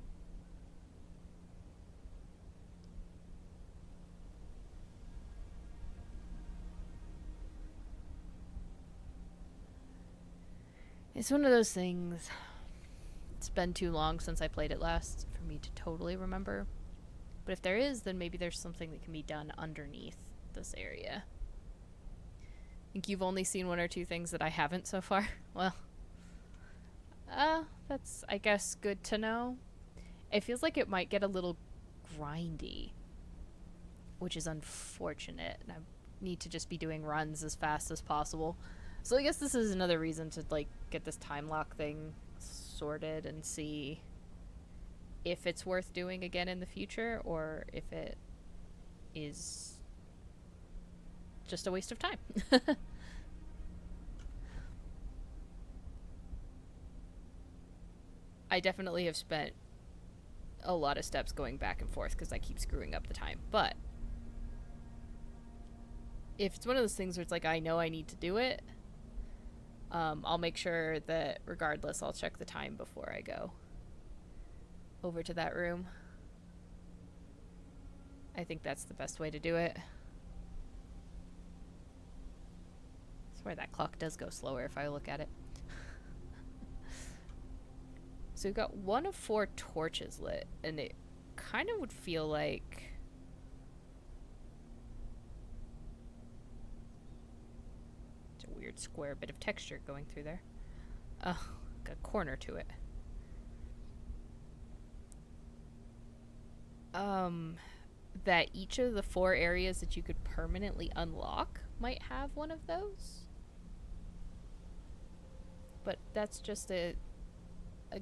Speaker 1: It's one of those things. It's been too long since I played it last for me to totally remember. But if there is, then maybe there's something that can be done underneath this area. I think you've only seen one or two things that I haven't so far. Well, that's, I guess, good to know. It feels like it might get a little grindy, which is unfortunate. And I need to just be doing runs as fast as possible. So I guess this is another reason to, like, get this time lock thing sorted and see if it's worth doing again in the future or if it is just a waste of time. I definitely have spent a lot of steps going back and forth because I keep screwing up the time. But if it's one of those things where it's like I know I need to do it, I'll make sure that regardless, I'll check the time before I go over to that room. I think that's the best way to do it. I swear that clock does go slower if I look at it. So we've got 1 of 4 torches lit, and it kind of would feel like it's a weird square bit of texture going through there. Oh, got a corner to it. That each of the 4 areas that you could permanently unlock might have one of those. But that's just a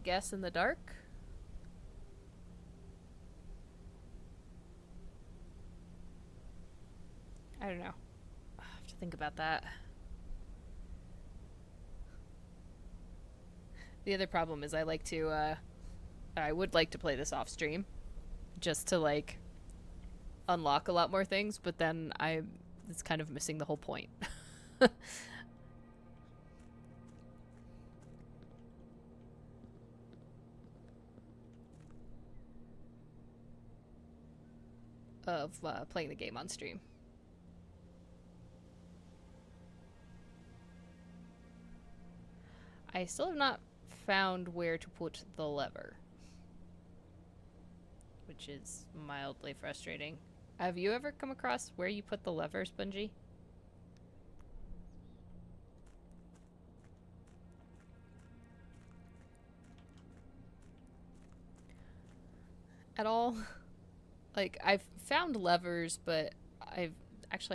Speaker 1: guess in the dark. I don't know. I have to think about that. The other problem is I would like to play this off stream just to, like, unlock a lot more things, but then it's kind of missing the whole point. Of playing the game on stream. I still have not found where to put the lever, which is mildly frustrating. Have you ever come across where you put the lever, Spongy? At all? Like, I've found levers, but I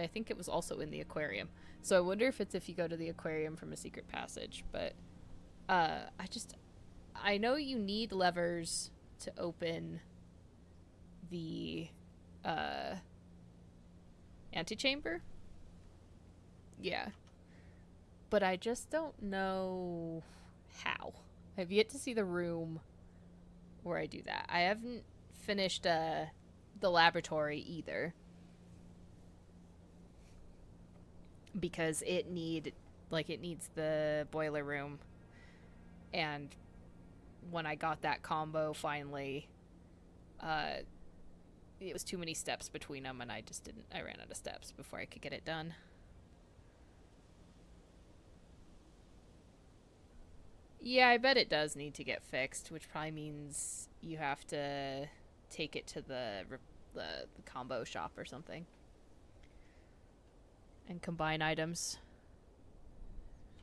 Speaker 1: think it was also in the aquarium. So I wonder if it's if you go to the aquarium from a secret passage, but I know you need levers to open the antechamber. Yeah. But I just don't know how. I've yet to see the room where I do that. I haven't finished the laboratory either, because it needs the boiler room, and when I got that combo finally, it was too many steps between them, and I ran out of steps before I could get it done. Yeah, I bet it does need to get fixed, which probably means you have to take it to the combo shop or something and combine items.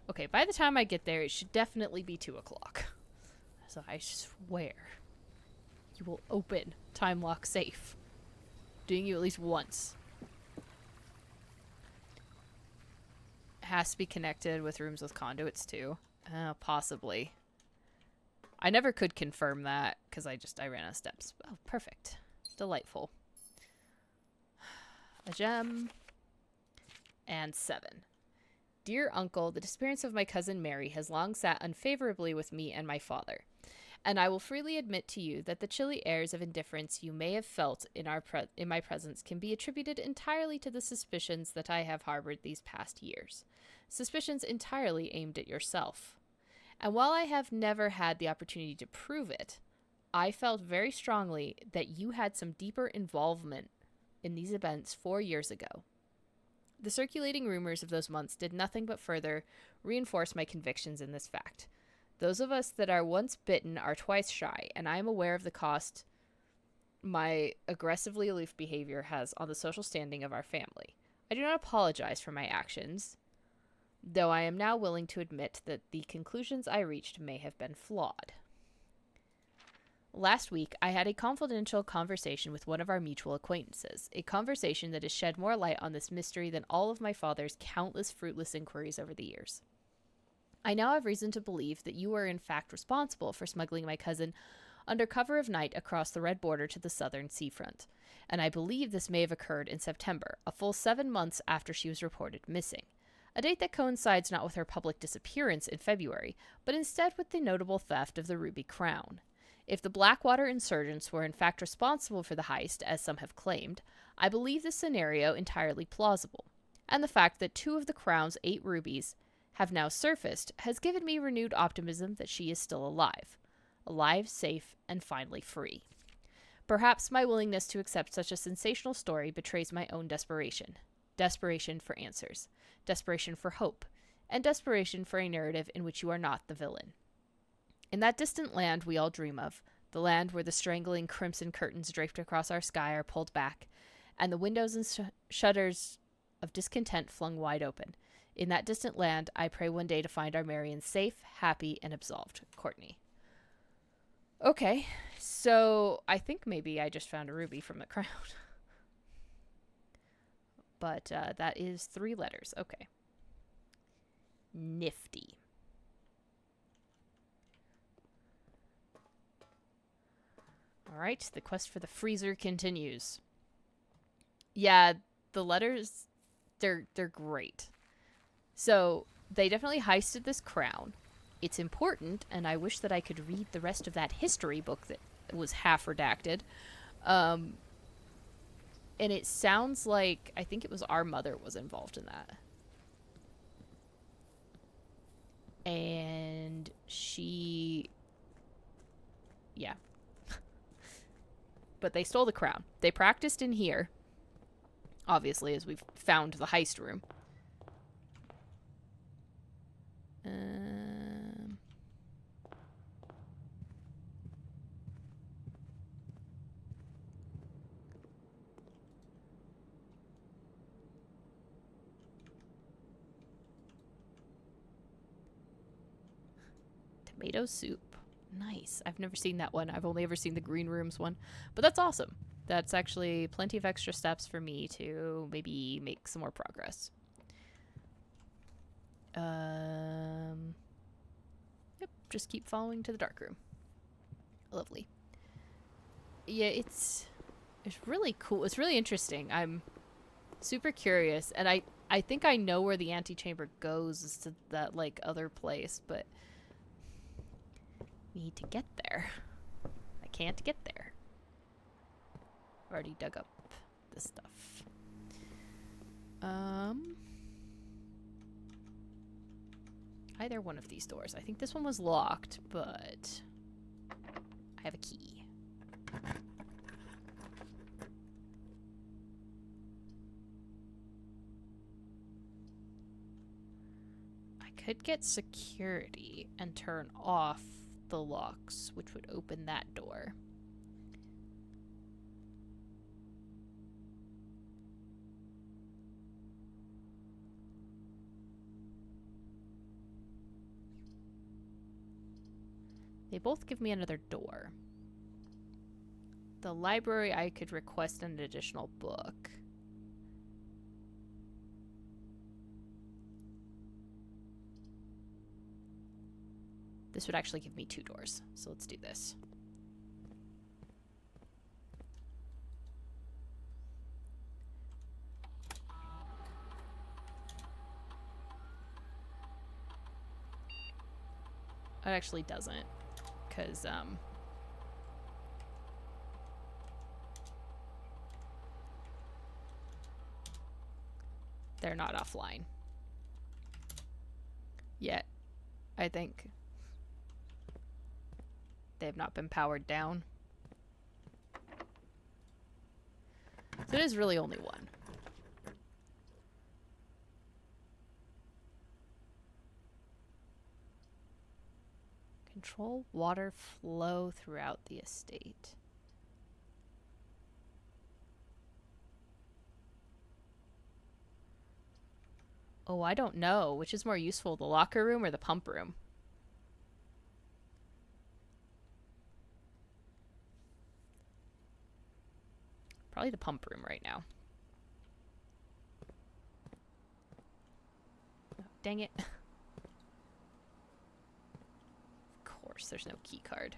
Speaker 1: Okay, by the time I get there, it should definitely be 2 o'clock. So I swear you will open time lock safe. doing you at least once. Has to be connected with rooms with conduits too. Possibly. I never could confirm that because I ran out of steps. Oh, perfect. Delightful. A gem. And 7. Dear Uncle, the disappearance of my cousin Mary has long sat unfavorably with me and my father, and I will freely admit to you that the chilly airs of indifference you may have felt in my presence can be attributed entirely to the suspicions that I have harbored these past years. Suspicions entirely aimed at yourself. And while I have never had the opportunity to prove it, I felt very strongly that you had some deeper involvement in these events 4 years ago. The circulating rumors of those months did nothing but further reinforce my convictions in this fact. Those of us that are once bitten are twice shy, and I am aware of the cost my aggressively aloof behavior has on the social standing of our family. I do not apologize for my actions, though I am now willing to admit that the conclusions I reached may have been flawed. Last week, I had a confidential conversation with one of our mutual acquaintances, a conversation that has shed more light on this mystery than all of my father's countless fruitless inquiries over the years. I now have reason to believe that you were in fact responsible for smuggling my cousin under cover of night across the red border to the southern seafront, and I believe this may have occurred in September, a full 7 months after she was reported missing, a date that coincides not with her public disappearance in February, but instead with the notable theft of the Ruby Crown. If the Blackwater insurgents were in fact responsible for the heist, as some have claimed, I believe this scenario entirely plausible, and the fact that 2 of the Crown's 8 rubies have now surfaced has given me renewed optimism that she is still alive, safe, and finally free. Perhaps my willingness to accept such a sensational story betrays my own desperation. Desperation for answers, desperation for hope, and desperation for a narrative in which you are not the villain. In that distant land we all dream of, the land where the strangling crimson curtains draped across our sky are pulled back, and the windows and shutters of discontent flung wide open. In that distant land, I pray one day to find our Marion safe, happy, and absolved. Courtney. Okay, so I think maybe I just found a ruby from the crown. But that is 3 letters. Okay. Nifty. All right, the quest for the freezer continues. Yeah, the letters, they're great. So, they definitely heisted this crown. It's important, and I wish that I could read the rest of that history book that was half redacted. And it sounds like, I think it was our mother was involved in that. And she... yeah. But they stole the crown. They practiced in here, obviously, as we've found the heist room. Tomato soup. Nice. I've never seen that one. I've only ever seen the green rooms one. But that's awesome. That's actually plenty of extra steps for me to maybe make some more progress. Yep, just keep following to the dark room. Lovely. Yeah, it's really cool. It's really interesting. I'm super curious, and I think I know where the antechamber goes, is to that like other place, but need to get there. I can't get there. I've already dug up this stuff. Either one of these doors. I think this one was locked, but I have a key. I could get security and turn off the locks, which would open that door. They both give me another door. the library, I could request an additional book. This would actually give me 2 doors, so let's do this. It actually doesn't, because, they're not offline yet, I think. They have not been powered down. So it is really only one. Control water flow throughout the estate. Oh, I don't know. Which is more useful, the locker room or the pump room? Probably the pump room right now. Oh, dang it. Of course, there's no key card.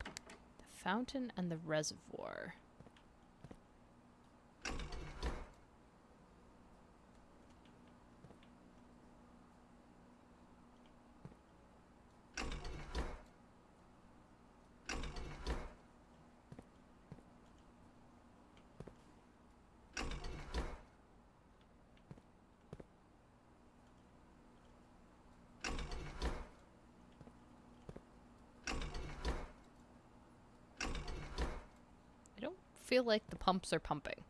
Speaker 1: The fountain and the reservoir. Feel like the pumps are pumping.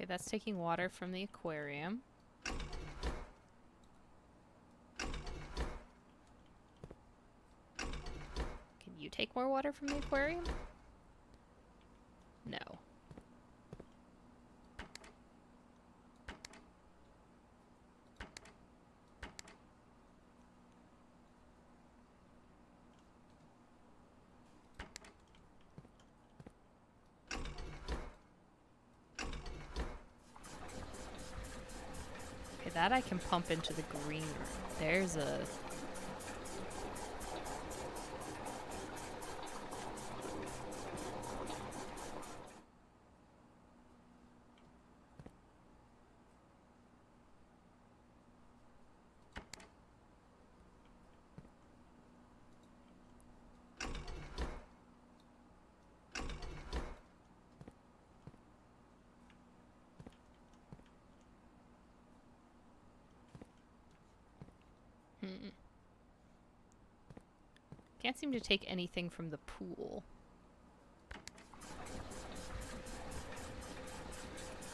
Speaker 1: Okay, that's taking water from the aquarium. Can you take more water from the aquarium? No. Okay, that I can pump into the green room. There's a... Can't seem to take anything from the pool.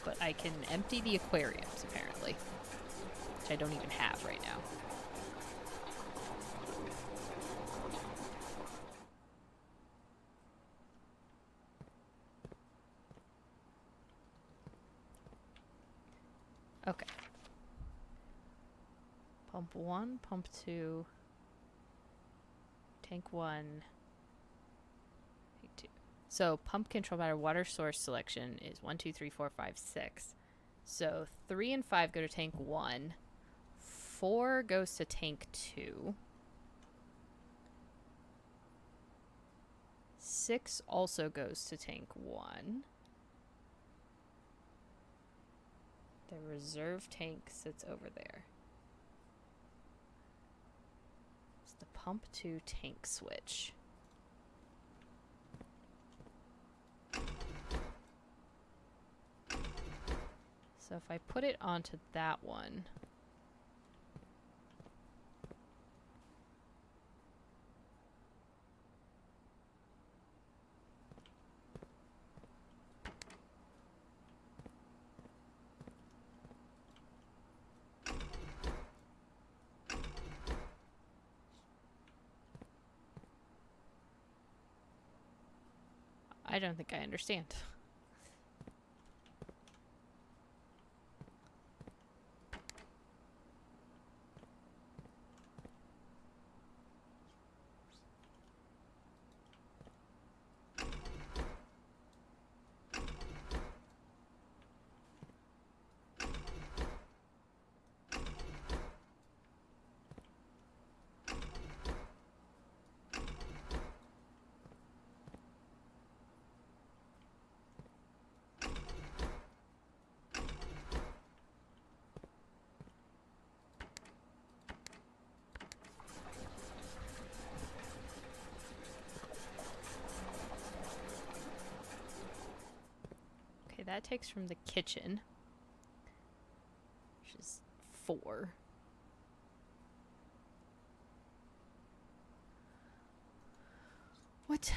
Speaker 1: But I can empty the aquariums, apparently. Which I don't even have right now. Okay. Pump 1, pump 2... Tank 1. Tank 2. So pump control by water source selection is 1, 2, 3, 4, 5, 6. So 3 and 5 go to tank 1. 4 goes to tank 2. 6 also goes to tank 1. The reserve tank sits over there. The pump to tank switch. So if I put it onto that one... I don't think I understand. Okay, that takes from the kitchen, which is 4. What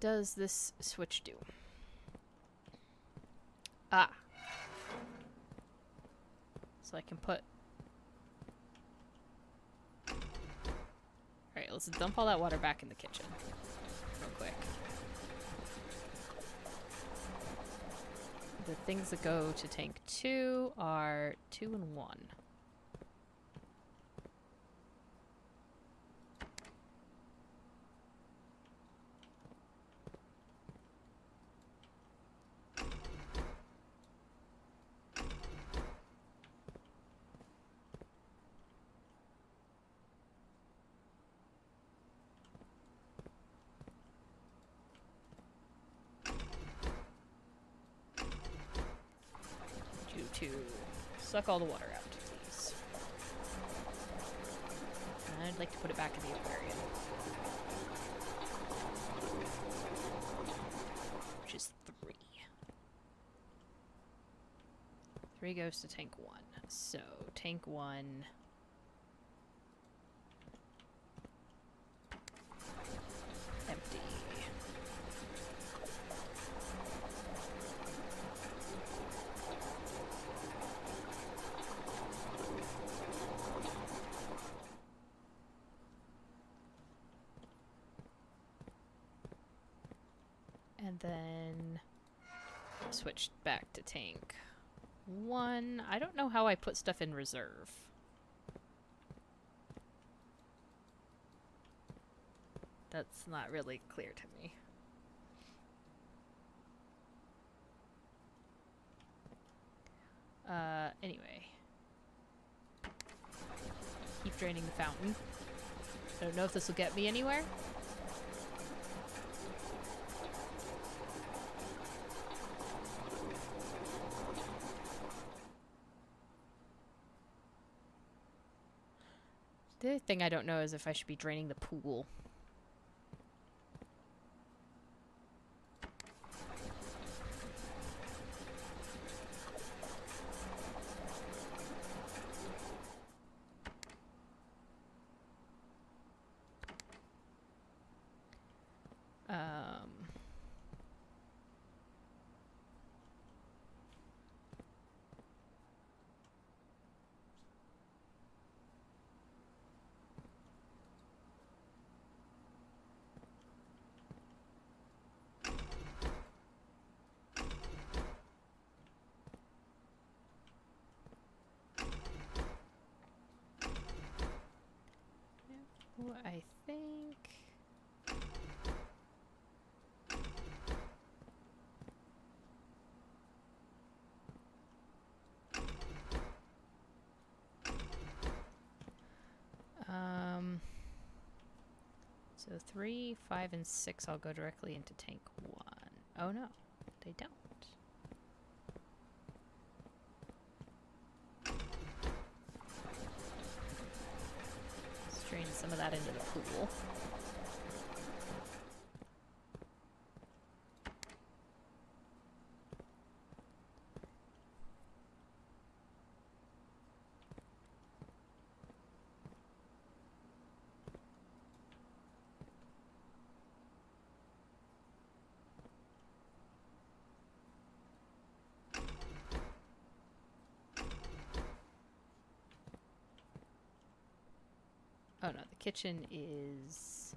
Speaker 1: does this switch do? Ah. So I can put... Alright, let's dump all that water back in the kitchen. Real quick. The things that go to tank 2 are 2 and 1. To suck all the water out, please. And I'd like to put it back in the aquarium. Which is 3. 3 goes to tank 1. So, tank 1... empty. And then switch back to tank 1. I don't know how I put stuff in reserve. That's not really clear to me. Anyway. Keep draining the fountain. I don't know if this will get me anywhere. The other thing I don't know is if I should be draining the pool. I think... So 3, 5, and 6 I'll go directly into tank 1. Oh no, they don't. Drain some of that into the pool. Oh no, the kitchen is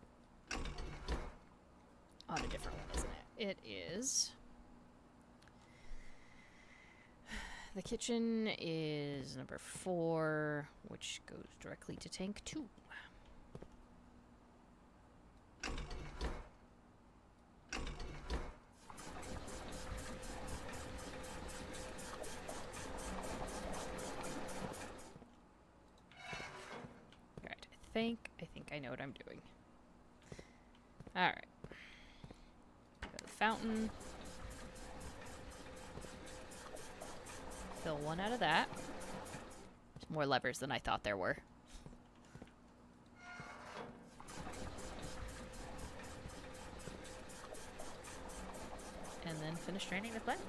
Speaker 1: on a different one, isn't it? It is. The kitchen is number 4, which goes directly to tank 2. Alright, I think I know what I'm doing. Alright. Go to the fountain. Fill one out of that. There's more levers than I thought there were. And then finish draining the fountain.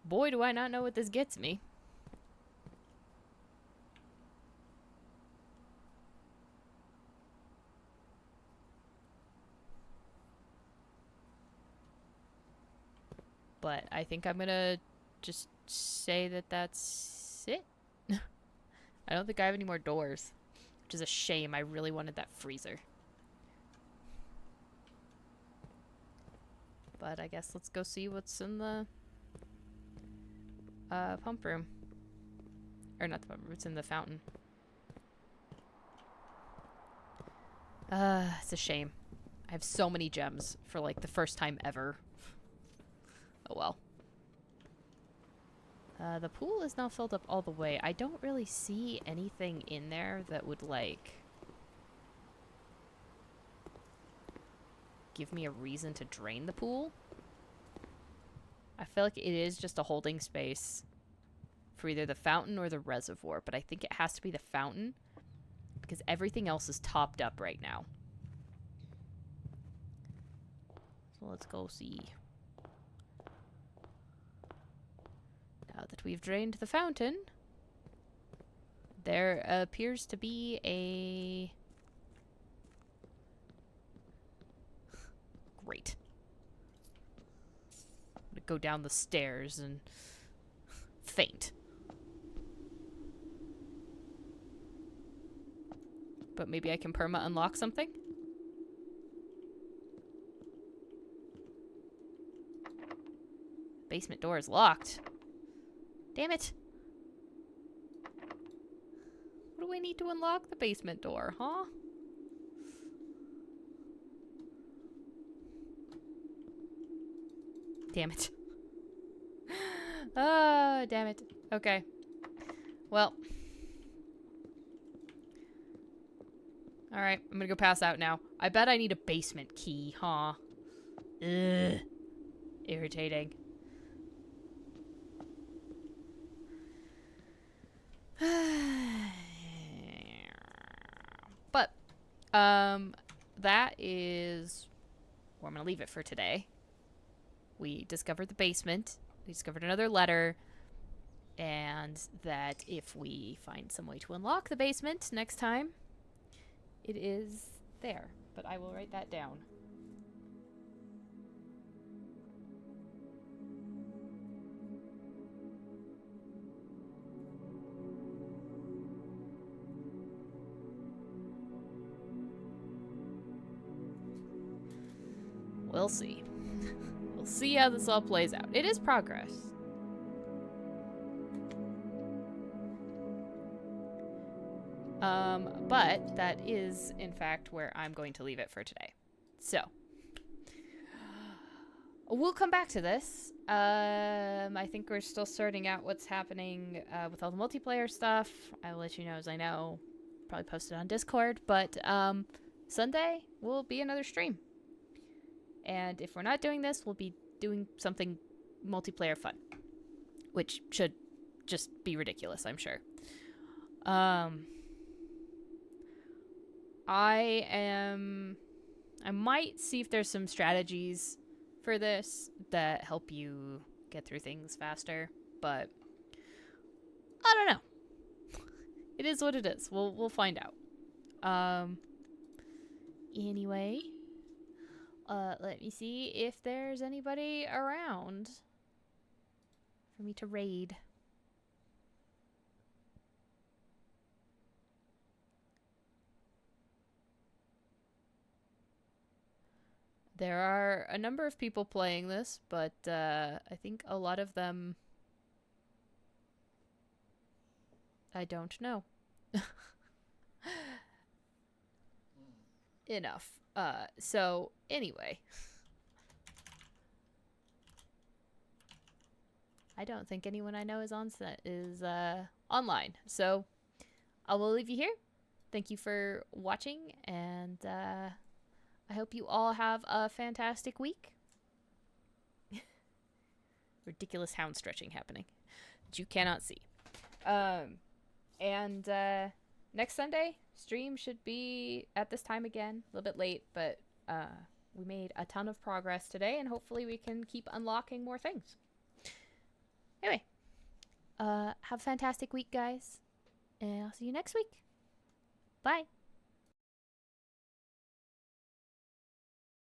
Speaker 1: Boy, do I not know what this gets me. But I think I'm gonna just say that that's it. I don't think I have any more doors, which is a shame. I really wanted that freezer. But I guess let's go see what's in the pump room. Or not the pump room, it's in the fountain. It's a shame. I have so many gems for like the first time ever. Oh well. The pool is now filled up all the way. I don't really see anything in there that would, like, give me a reason to drain the pool. I feel like it is just a holding space for either the fountain or the reservoir, but I think it has to be the fountain because everything else is topped up right now. So let's go see. Now that we've drained the fountain, there appears to be a... Great. I'm gonna go down the stairs and faint. But maybe I can perma unlock something? Basement door is locked. Damn it. What do I need to unlock the basement door, huh? Damn it. Oh, damn it. Okay. Well. Alright, I'm gonna go pass out now. I bet I need a basement key, huh? Ugh. Irritating. But, that is where I'm gonna leave it for today. We discovered the basement. We discovered another letter. And that if we find some way to unlock the basement next time, it is there. But I will write that down. We'll see. We'll see how this all plays out. It is progress. But that is, in fact, where I'm going to leave it for today. So, we'll come back to this. I think we're still sorting out what's happening with all the multiplayer stuff. I'll let you know as I know. Probably post it on Discord. But Sunday will be another stream. And if we're not doing this, we'll be doing something multiplayer fun. Which should just be ridiculous, I'm sure. I might see if there's some strategies for this that help you get through things faster, but I don't know. It is what it is. We'll find out. Anyway, let me see if there's anybody around for me to raid. There are a number of people playing this, but I think a lot of them I don't know. Enough. So anyway, I don't think anyone I know is online. So I will leave you here. Thank you for watching, and I hope you all have a fantastic week. Ridiculous hound stretching happening that you cannot see. And next Sunday, stream should be at this time again. A little bit late, but we made a ton of progress today, and hopefully we can keep unlocking more things. Anyway, have a fantastic week, guys. And I'll see you next week. Bye.